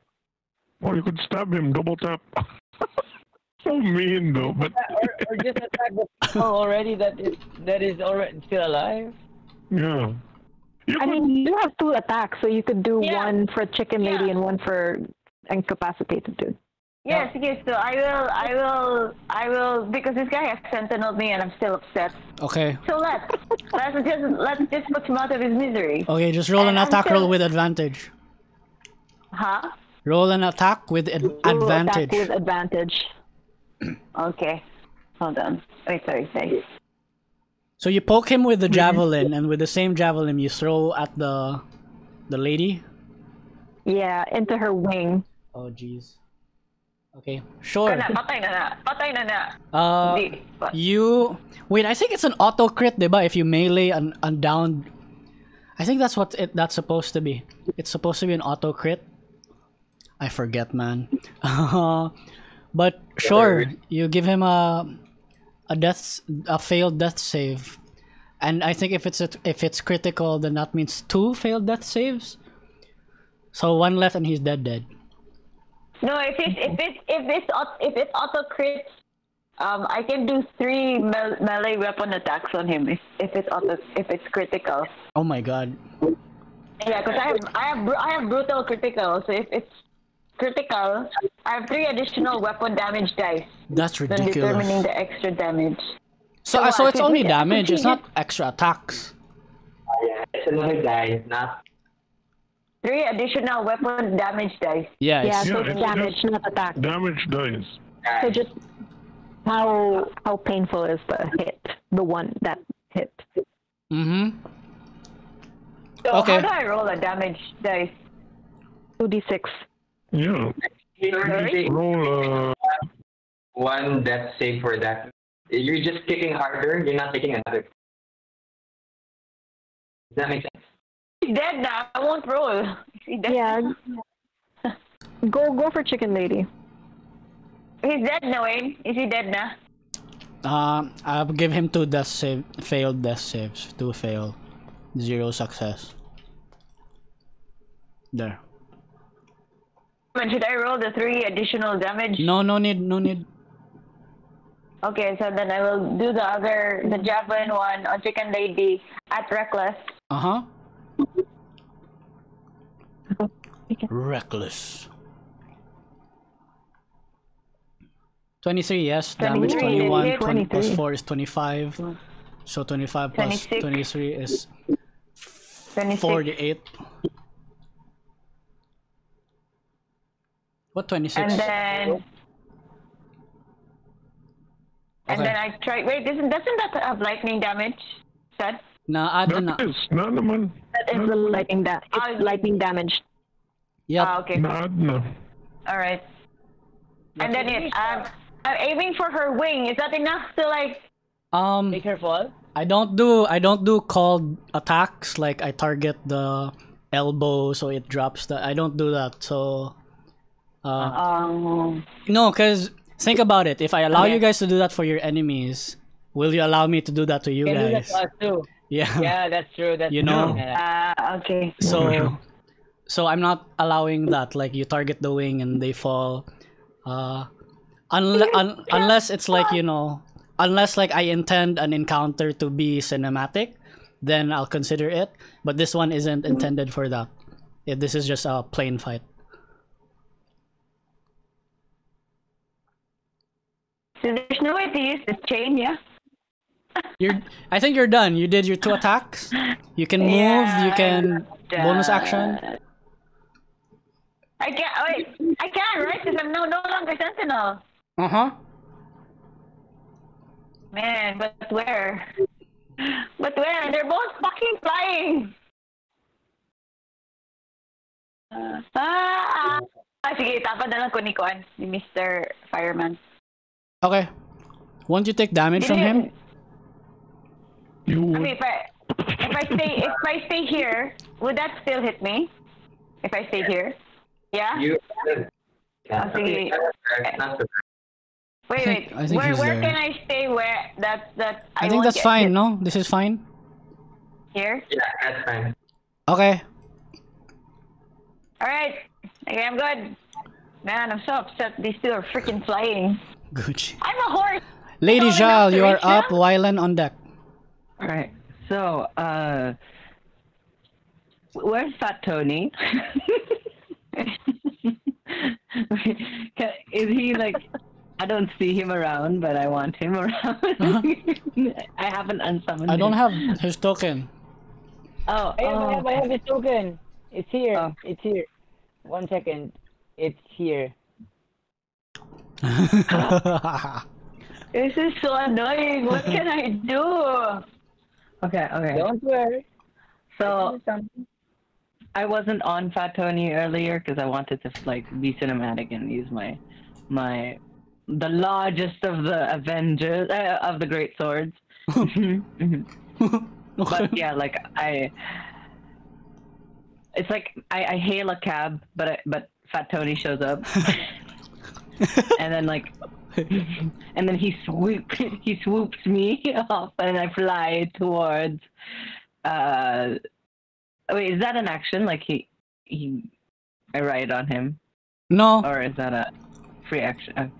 Or you could stab him, double tap. So mean though, but Or just attack the people already that is already still alive. yeah. You I could, mean, you have 2 attacks, so you could do Yeah. one for Chicken Lady Yeah. and one for incapacitated dude. Yes, yes. So I will, because this guy has sentineled me, and I'm still upset. Okay. So let's just put him out of his misery. Okay, just roll an And I'm attack still- roll with advantage. Huh? Roll an attack with advantage. Attack with advantage. Okay. Hold on. Wait, sorry. So you poke him with the javelin, and with the same javelin you throw at the lady. Yeah, into her wing. Oh jeez. Okay, sure. Patay na na. Di. You wait. I think it's an auto crit, diba? If you melee and down, I think that's what that's supposed to be. It's supposed to be an auto crit. I forget, man. But sure, you give him a failed death save, and I think if it's critical, then that means 2 failed death saves. So 1 left, and he's dead. No, if it's auto crit, I can do 3 melee weapon attacks on him if it's critical. Oh my god. Yeah, because I have brutal critical. So if it's critical, I have 3 additional weapon damage dice. That's Then determining ridiculous. the extra damage. So it's only damage. It's not extra attacks. Yeah, it's another die, not 3 additional weapon damage dice. Yeah. Yeah, It's, so Yeah, it's it's damage, just- not attack. Damage dice. So just how painful is the hit? The one that hit. mm-hmm. So Okay. how do I roll a damage dice? 2d6. Yeah. Sorry? Roll. 1 death save for that. You're just kicking harder. You're not taking another. Does that make sense? He's dead now. I won't roll. He's dead. Yeah. Go for Chicken Lady. He's dead now, Wayne. Is he dead now? I'll give him 2 failed death saves. 2 fail, 0 success. There. And should I roll the 3 additional damage? No need. Okay, so then I will do the javelin one on Chicken Lady at Reckless. Uh-huh. Reckless. 23, yes. Damage 23, 21. hit. 20 plus 23. 4 is 25. So 25 plus 26. 23 is 26. 48. What 26? And then... And Okay. then I try... Wait, doesn't that have lightning damage? Set? Na add na. That is. Na naman. That is the lightning it's lightning damage. Yep. Okay. Na na. Alright. And then I'm aiming for her wing. Is that enough to like... Make her fall. I don't do called attacks, like I target the elbow so it drops the I don't do that. So no, cuz think about it. If I allow you guys to do that for your enemies, will you allow me to do that to you Can do that guys? to us too. Yeah. Yeah, that's true. That's You know? true. Yeah. okay. So I'm not allowing that, like you target the wing and they fall unless it's like, you know, unless like I intend an encounter to be cinematic, then I'll consider it, but this one isn't intended for that. This is just a plain fight. So there's no way to use this chain, yeah? I think you're done. You did your 2 attacks. You can move, you can bonus action. I can't, wait, I can't, right? Because I'm no longer Sentinel. Uh-huh. Man, but where? But where? They're both fucking flying! Sige, tapad na lang ko ni Kuan, ni Mr. Fireman. Okay. Won't you take damage from him? You I would. mean, if I stay here, would that still hit me? If I stay here? Yeah? You. Sige. Not so Wait. I think Where he's there. can I stay where that I think won't that's get fine, hit? no? This is fine? Here? Yeah, that's fine. Okay. Alright. Okay, I'm good. Man, I'm so upset these 2 are freaking flying. Gucci. I'm a horse! Lady Tall Jal, enough to you are reach up. them? Wylan on deck. Alright. So, where's Fat Tony? Is he like? I don't see him around, but I want him around. I haven't unsummoned. I don't him. have his token. Oh, I have his token. It's here. Oh. It's here. 1 second. It's here. This is so annoying. What can I do? Okay. Don't worry. So Something. I wasn't on Fat Tony earlier because I wanted to like be cinematic and use the largest of the Avengers of the great swords. But yeah, like it's like I hail a cab, but Fat Tony shows up, and then like, and then he swoops me off, and I fly towards. Wait, is that an action? Like I ride on him, No, or is that a free action?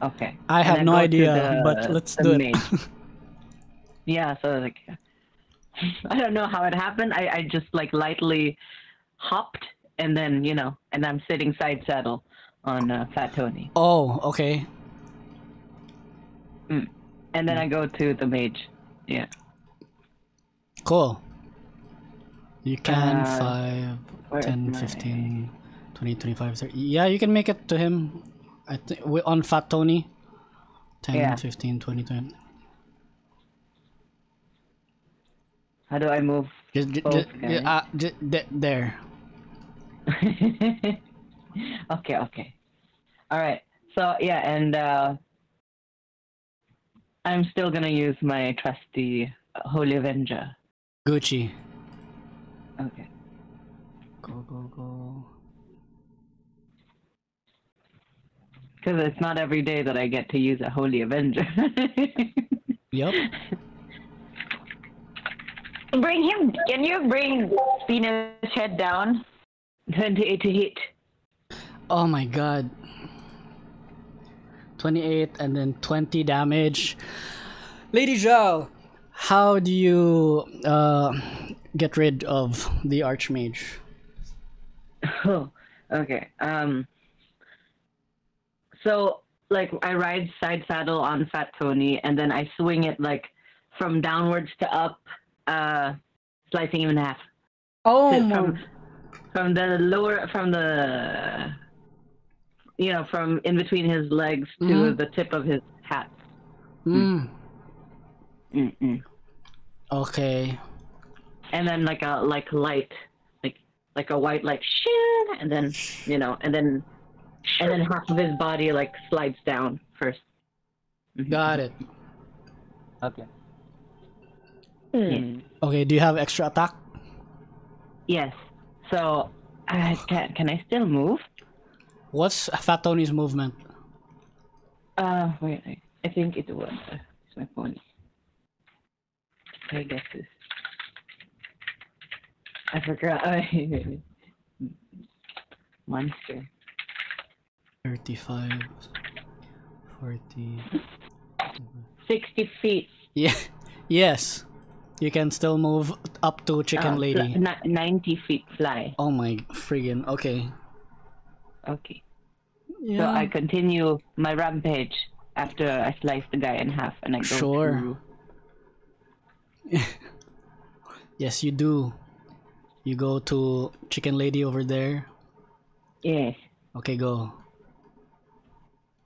Okay. I And have then no go to idea, but let's the do it. mage. Yeah, so like, I don't know how it happened. I just like lightly hopped, and then and I'm sitting side saddle on Fat Tony, Oh, okay. and then I go to the mage. Yeah. Cool. You can Uh, 5, where 10, is my- 15, 20, 25, 30. Yeah, you can make it to him. I think on Fat Tony. 10, Yeah. 15, 20, 20. How do I move? Both guys. There. Okay. All right. So yeah, and I'm still gonna use my trusty Holy Avenger. Gucci. Okay. Go. Because it's not every day that I get to use a Holy Avenger. Yep. Bring him. Can you bring Venus' head down? 28 to hit. Oh my god. 28 and then 20 damage. Lady Zhao, how do you get rid of the Archmage? Oh, okay. So like I ride side saddle on Fat Tony, and then I swing it like from downwards to up, slicing him in half. Oh So my. from the lower, from the from in between his legs to Mhm. the tip of his hat. Mm. Mm-mm. Okay. And then like a light, like a white like shoo, and then and then half of his body like slides down first. Mhm. Got it. Okay. Yes. Okay, do you have extra attack? Yes. So can I still move? What's Fat Tony's movement? Wait. I think it was. It's my phone. I guess this. I forgot. Monster. 35, 40. 60 feet. Yeah. Yes. You can still move up to Chicken Lady. 90 feet fly. Oh my friggin'. Okay. Okay. Yeah. So I continue my rampage after I slice the guy in half, and I go Sure. to... Yes, you do. You go to Chicken Lady over there. Yes. Okay, go.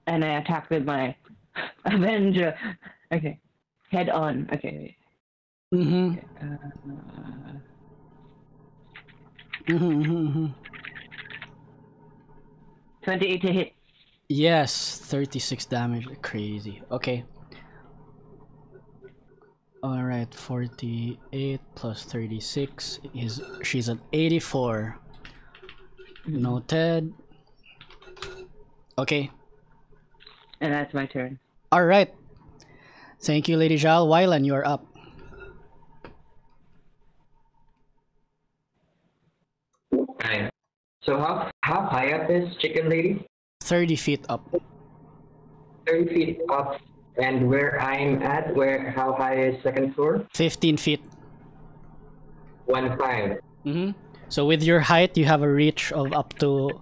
And I attack with my Avenger. Okay. Head on. Okay. Mm-hmm. Mm-hmm. 28 to hit. Yes, 36 damage. Crazy. Okay. Alright, 48 plus 36 is she's at 84. Noted. Okay. And that's my turn. Alright. Thank you, Lady Zhao. Wylan, you're up. Right. So how high up is Chicken Lady? 30 feet up. 30 feet up. And where I'm at, how high is second floor? 15 feet. 1.5. Mm-hmm. So with your height, you have a reach of up to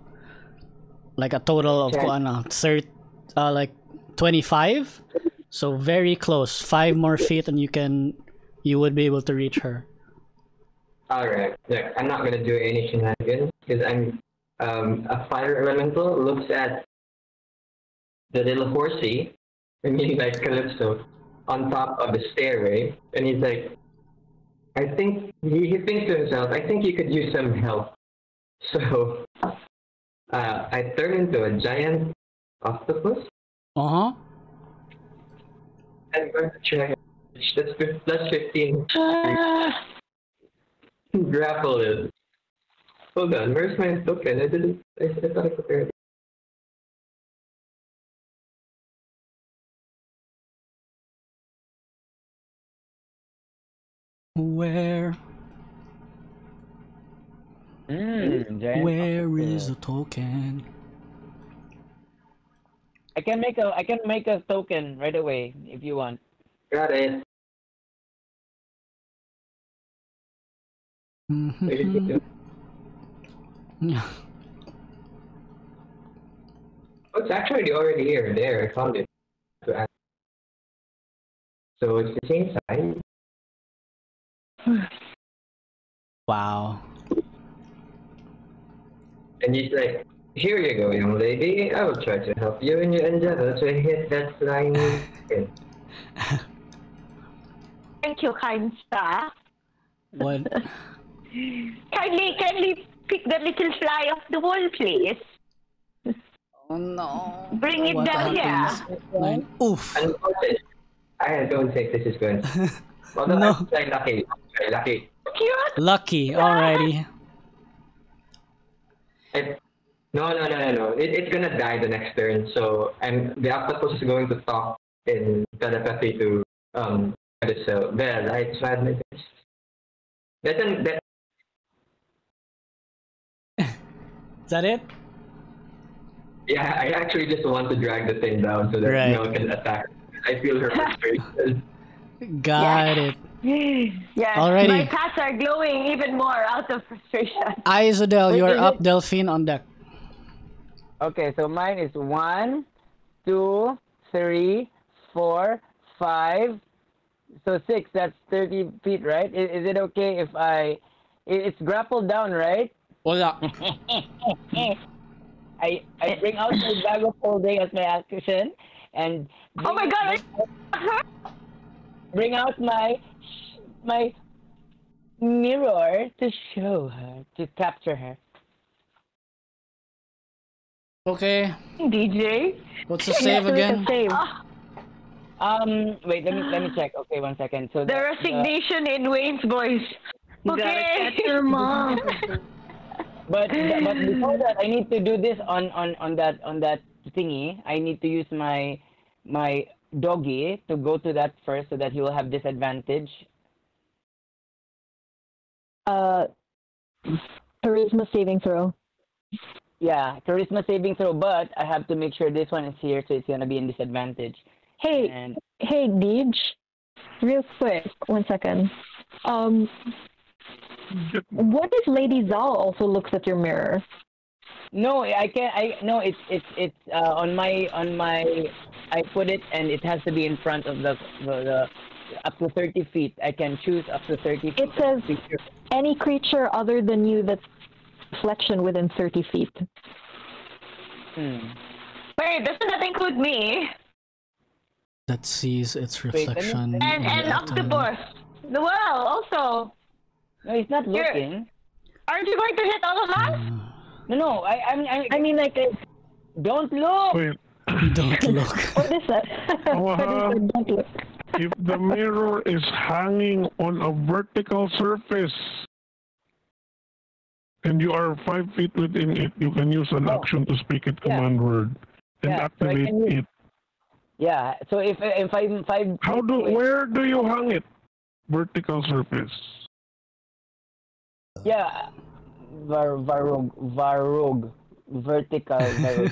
like a total of like 25. So very close. 5 more feet, and you would be able to reach her. Alright, look, I'm not gonna do any shenanigans because I'm a fire elemental. Looks at the little horsey, I mean like Calypso, on top of the stairway, and he's like, I think he thinks to himself, I think you could use some help. So I turn into a giant octopus. Uh-huh. I'm going to try. That's plus 15. Grapple it. Hold on, where's my token? I thought I put it. Where is the token? I can make a token right away if you want. Got it. Yeah. Oh, it's actually already here. There, I found it. So it's the same size. Wow. And he's like, here you go, young lady. I will try to help you in your endeavor to hit that flying skin. Thank you, kind sir. What? Kindly pick the little fly off the wall, please. Oh no. Bring it What down happens? here. Oof. I don't think this is good. Although No. I'm like lucky. Lucky. Cute. Lucky. Alrighty. No. It's gonna die the next turn. So the octopus is going to talk in telepathy to so well, I tried my best. That Is that it? yeah, I actually just want to drag the thing down so that Right. no one can attack. I feel her frustration. Got it. Yes, Alrighty. my cats are glowing even more out of frustration. Izadel, you're is up. it- Delphine on deck. Okay, so mine is 1, 2, 3, 4, 5. So 6. That's 30 feet, right? Is it okay if it's grappled down, right? Hola. I bring out my bag of holding as my action, and Oh my god! bring out my mirror to show her, to capture her. Okay. DJ. What's the save again? Save. Wait, let me check. Okay, 1 second. So The resignation in Wayne's voice. Okay. Your mom. but before that, I need to do this on that thingy. I need to use my doggy to go to that first, so that he will have disadvantage. Charisma saving throw. Yeah, charisma saving throw, but I have to make sure this one is here, so it's gonna be in disadvantage. Hey, And hey, Deej. Real quick, 1 second. What if Lady Zal also looks at your mirror? no, I can't. No, it's on my. I put it, and it has to be in front of the up to 30 feet. I can choose up to 30 feet. It says any creature other than you that's reflection within 30 feet. Wait, doesn't that include me? That sees its Wait, let me- reflection. in And the Octopus. Well, also. No, he's not looking. Aren't you going to hit all of us? No. I mean, like, Don't look. Wait, Don't look. what is that? What is that? Don't look. if the mirror is hanging on a vertical surface and you are 5 feet within it, you can use an action to speak it command word and Yeah, so I activate can use- it. Yeah. So if I'm 5. Where do you hang it? Vertical surface. Yeah. Varug. Vertical. Varug.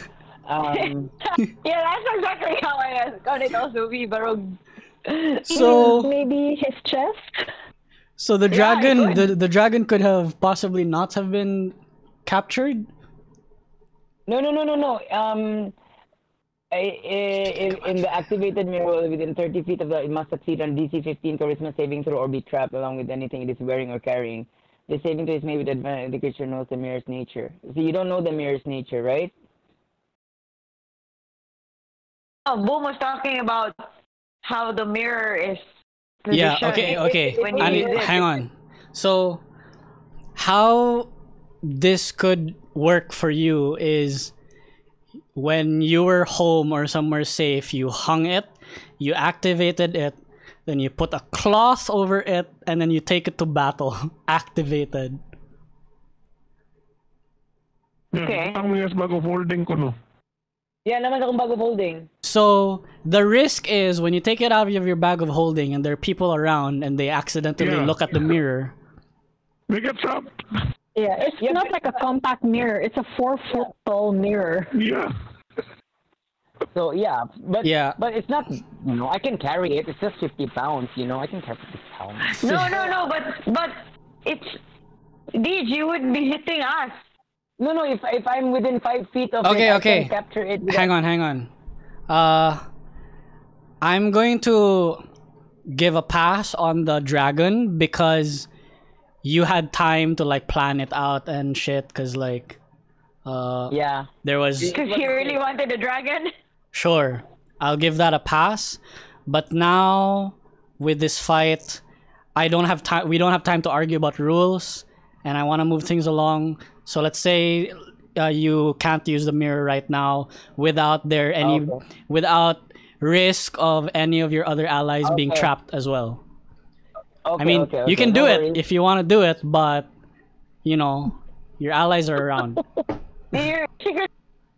Yeah, that's exactly how I got it also be Barog. So, Maybe his chest? so the Yeah, dragon, it could. the dragon could have possibly not have been captured. No. In the activated mirror within 30 feet of it must succeed on DC 15 charisma saving throw or be trapped along with anything it is wearing or carrying. The saving throw is made with advantage. The creature knows the mirror's nature. So you don't know the mirror's nature, right? Oh, Boom was talking about how the mirror is. Yeah. positioned Okay. when you use it. Hang on. So, how this could work for you is when you were home or somewhere safe, you hung it, you activated it, then you put a cloth over it, and then you take it to battle. Activated. Okay. Ang mga bago folding ko no. Yeah, naman akong bago folding. So the risk is when you take it out of your bag of holding and there are people around and they accidentally Yeah. look at the mirror. They get trapped. Yeah, it's not like a compact mirror. It's a 4-foot tall mirror. Yeah. So yeah, but Yeah. but it's not. I can carry it. It's just 50 pounds. I can carry 50 pounds. No, but it's Deej, you would be hitting us. No. If I'm within 5 feet of Okay, it, I okay. can capture it. Hang on. I'm going to give a pass on the dragon because you had time to like plan it out and shit. Cause like, Yeah. there was Because he really wanted a dragon. sure. I'll give that a pass. But now with this fight, I don't have time. We don't have time to argue about rules, and I want to move things along. So let's say you can't use the mirror right now without without risk of any of your other allies being Okay. trapped as well. Okay, I mean, okay, you can no do it worries. if you want to do it, but your allies are around. You're secret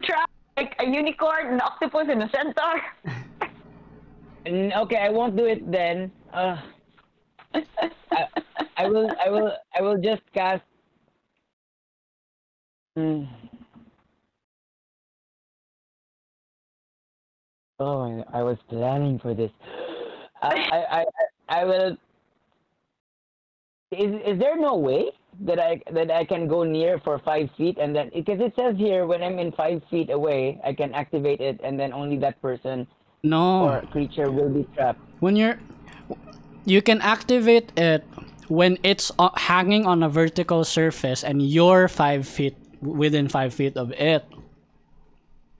trap like a unicorn, an octopus, and a centaur. Okay, I won't do it then. I will just cast. Oh, I was planning for this. I will. Is there no way that I can go near for 5 feet and then because it says here when I'm in 5 feet away I can activate it and then only that person No. or creature will be trapped. When you can activate it when it's hanging on a vertical surface and you're 5 feet within 5 feet of it.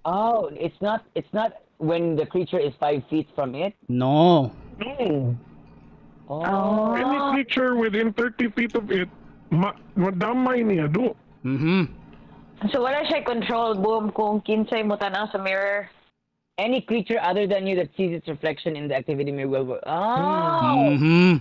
Oh, it's not when the creature is 5 feet from it. No. No. Oh, Any creature within 30 feet of it, madamay niya do. So wala siya control, Boom, kung kinsay mo tanaw sa mirror. any creature other than you that sees its reflection in the activity mirror will. Oh,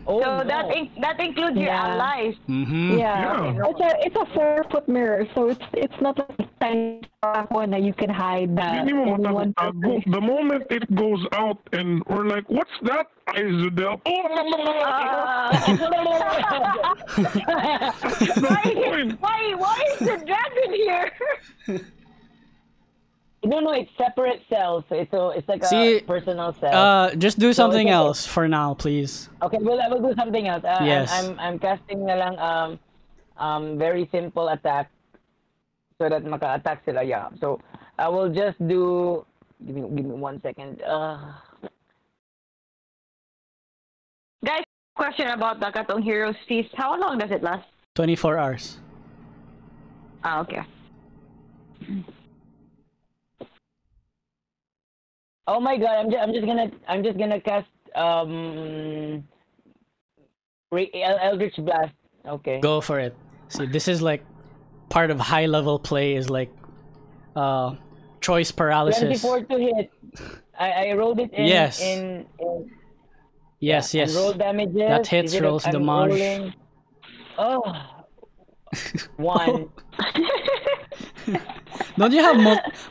So no. that includes your Yeah. allies. Yeah, Yeah. it's a 4-foot mirror, so it's not like a tiny one that you can hide. Hindi mo only one matatago. person. The moment it goes out and we're like, what's that? Isodel. Why is the dragon here? No, it's separate cells. It's like See, a personal cell. just do something it's okay. else for now, please. Okay, well, I will do something else. Yes. I'm casting na lang very simple attack so that maka-attack sila. Yeah. So I will just do. Give me 1 second. Guys, question about the Katong Heroes Feast. How long does it last? 24 hours. Ah, okay. Oh my god! I'm just gonna cast Eldritch Blast. Okay. Go for it. See, this is like part of high level play is like choice paralysis. 24 to hit. I rolled it in. Yes. Yes, And yes. roll damages. That hits, Is it rolls I'm damage. rolling- Oh. 1. Don't you have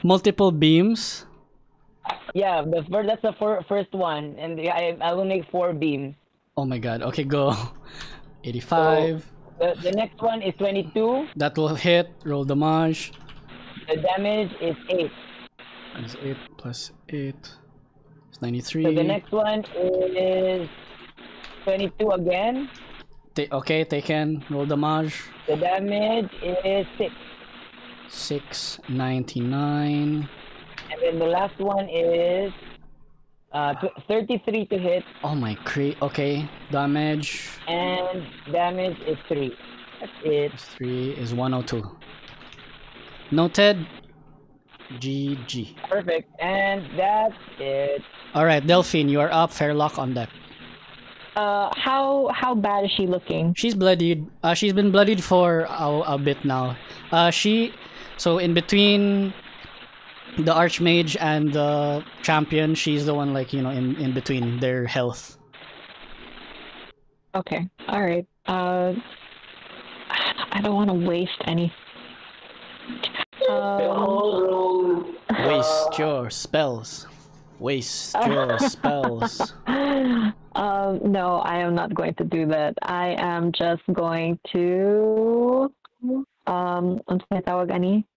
multiple beams? Yeah, that's the first one, and I will make 4 beams. Oh my god. Okay, go. 85. The next one is 22. That will hit. Roll damage. The damage is 8. Minus 8 plus 8. It's 93. So the next one is 22 again. Okay, taken. Roll damage. The damage is 6. 699. And then the last one is 33 to hit, Oh my okay. Damage and damage is 3. That's it. 3 is 102. Noted. GG. Perfect. And that's it. Alright, Delphine, you are up. Fairlock on deck. How bad is she looking? She's bloodied. She's been bloodied for a bit now. So in between the Archmage and the champion, she's the one like, in between their health. Okay. All right. I don't want to waste any. Waste your spells. Waste your spells. No, I am not going to do that. I am just going to ano tawag ani?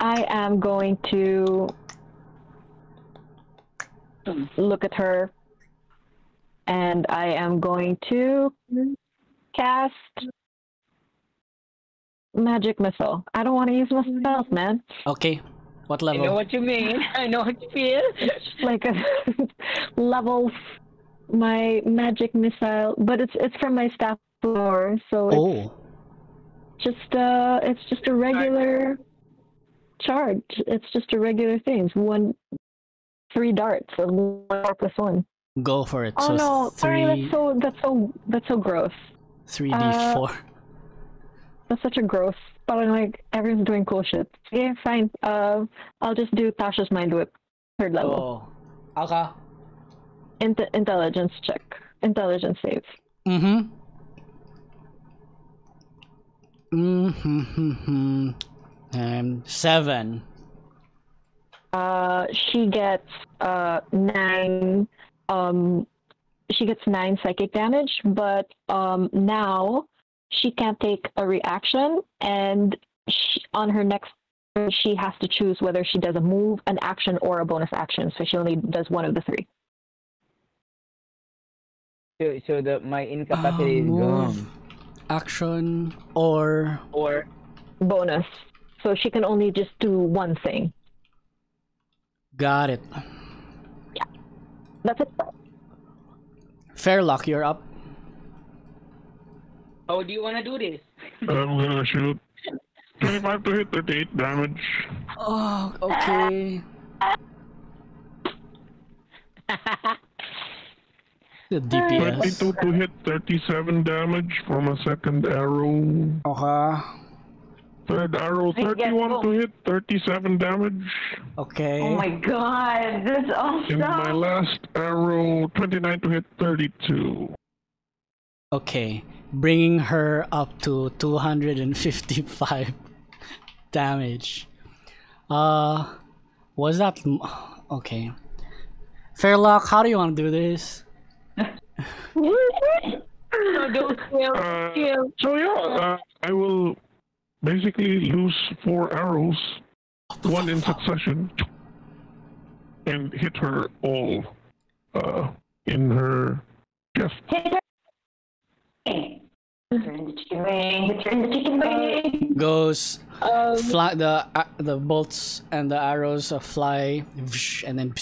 I am going to look at her, and I am going to cast magic missile. I don't want to use my spells, man. Okay. What I know level? what you mean. I know what you feel. Like a level my magic missile, but it's from my staff floor, so Oh. it's just a regular charge. It's just a regular thing. It's 3 darts of 1+1. Go for it. Oh So no! Sorry, 3 that's so gross. 3d4. That's such a gross. But like everyone's doing cool shit. Yeah, fine. I'll just do Tasha's Mind Whip, 3rd level. Oh. Okay. Intelligence check. Intelligence save. Mm-hmm. 7. She gets 9. She gets 9 psychic damage, but now she can't take a reaction, and on her next turn, she has to choose whether she does a move, an action, or a bonus action. So she only does one of the 3. So my incapacity is Move, gone. action, or Bonus. So she can only just do one thing. got it. That's it. Fairlock, you're up. How do you want to do this? I'm gonna shoot 25 to hit, 38 damage. Oh, okay. The DPS. 22 to hit, 37 damage from a second arrow. Okay. Third arrow, 31 to hit, 37 damage. Okay. Oh my god, this is And my awesome. last arrow, 29 to hit, 32. Okay. Bringing her up to 255 damage. Was that okay? Fairlock, how do you want to do this? So yeah, I will basically use 4 arrows, 1 in succession, and hit her all in her chest. Turn the chicken wing. Turn the chicken wing. Goes fly the bolts and the arrows fly, and then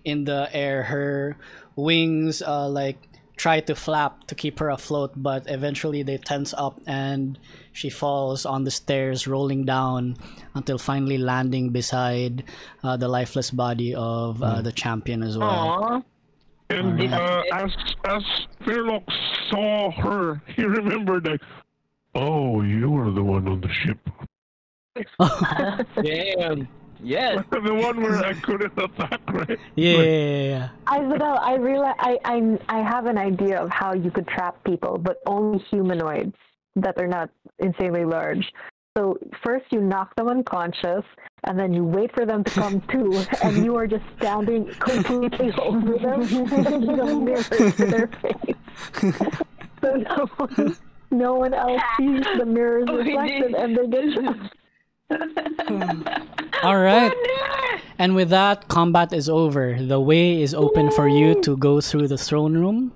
in the air. Her wings like try to flap to keep her afloat, but eventually they tense up and she falls on the stairs, rolling down until finally landing beside the lifeless body of the champion as well. Aww. And as Fairlock saw her, he remembered that, oh, you were the one on the ship. Damn. Yes. The one where I couldn't attack, right? Yeah. Isabel, I realize I have an idea of how you could trap people, but only humanoids that are not insanely large. So first you knock them unconscious, and then you wait for them to come to, and you are just standing completely over them, holding a mirror to their face. So no one else sees the mirror's reflection, and they get shot. All right. And with that, combat is over. The way is open for you to go through the throne room.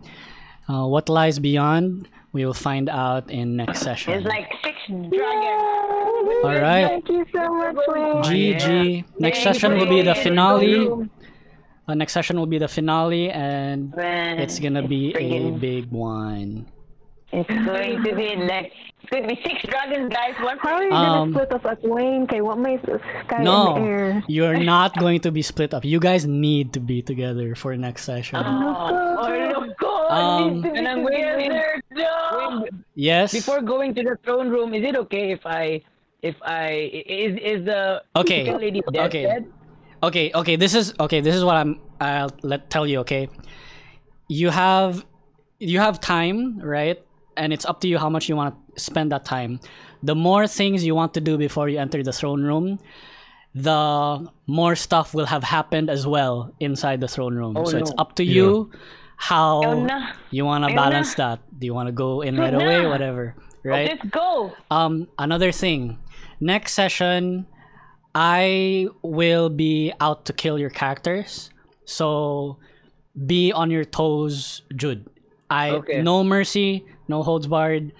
What lies beyond we will find out in next session. It's like 6 dragons. All right. Thank you so much, Wayne. GG. Next Thank session you. will be the finale. Next session will be the finale, and Man, it's gonna be a friggin- big one. It's going to be like, it's going to be 6 dragons, guys. One How are you Um, gonna split us at Wayne? Kay, what may sky in the No, air? you're not going to be split up. You guys need to be together for next session. Oh, God. Um, And I'm waiting. No. Yes. Before going to the throne room, is it okay if is the Okay, chicken lady dead? okay. dead? Okay. This is what I'll tell you. Okay, you have time, right? And it's up to you how much you want to spend that time. The more things you want to do before you enter the throne room, the more stuff will have happened as well inside the throne room. So it's no. up to you how Ayun na. you want to Ayun balance na. that. Do you want to go in right Ayun away, na. whatever, right? Let's go. Another thing, next session, I will be out to kill your characters. So be on your toes, Jude. Okay. No mercy, no holds barred.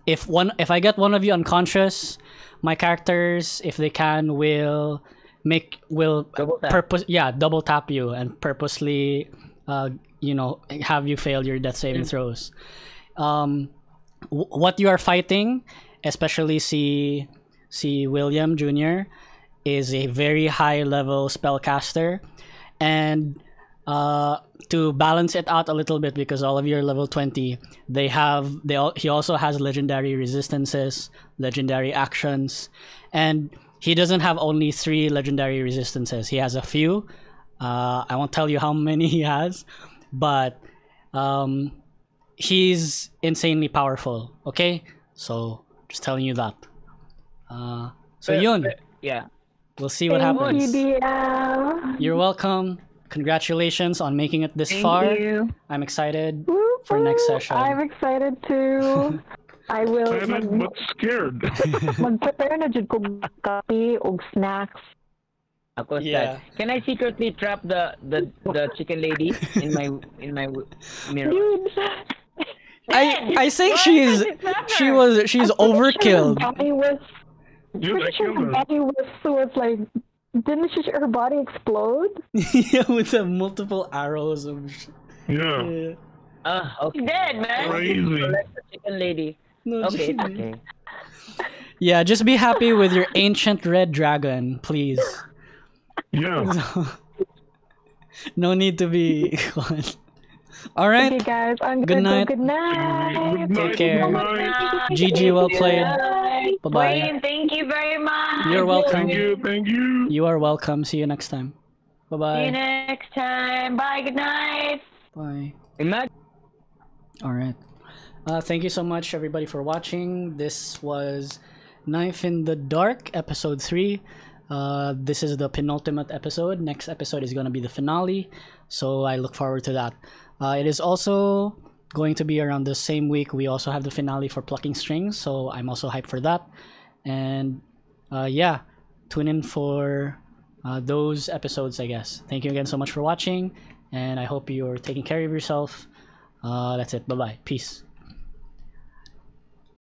If I get one of you unconscious, my characters, if they can, will Double tap. double tap you and purposely have you fail your death saving throws. What you are fighting, especially see William Jr., is a very high level spellcaster, and to balance it out a little bit, because all of you are level 20, he also has legendary resistances, legendary actions, and he doesn't have only 3 legendary resistances. He has a few. I won't tell you how many he has, but he's insanely powerful. Okay, so just telling you that. So yun, Yeah. we'll see what Thank happens. you, DL. You're welcome. Congratulations on making it this Thank far. you. I'm excited Woo-hoo. for next session. I'm excited too. I will Excited but scared. mag-prepare na jud ko kape og snacks. Ako Yeah. sad. Can I secretly trap the chicken lady in my mirror? Dude, I think she's overkilled. her body was Dude, I pretty sure killed her her. body was like, didn't her body explode? Yeah, with the multiple arrows of. Yeah. Okay. Dead, man. Crazy. Select the chicken lady. No, Okay. just- Okay. Yeah, just be happy with your ancient red dragon, please. Yeah. No need to be. All right. Okay, guys, I'm Good gonna night. go. Good night. Good Take night, care. good night. GG, well played. Bye bye. Wayne, thank you very much. You're welcome. Thank you. You are welcome. See you next time. Bye See you bye. next time. Bye. Good night. Bye. Imagine. All right. Thank you so much, everybody, for watching. This was Knife in the Dark, episode 3. This is the penultimate episode. Next episode is going to be the finale, so I look forward to that. It is also going to be around the same week. We also have the finale for Plucking Strings, so I'm also hyped for that. And yeah, tune in for those episodes, I guess. Thank you again so much for watching, and I hope you're taking care of yourself. That's it. Bye-bye. Peace.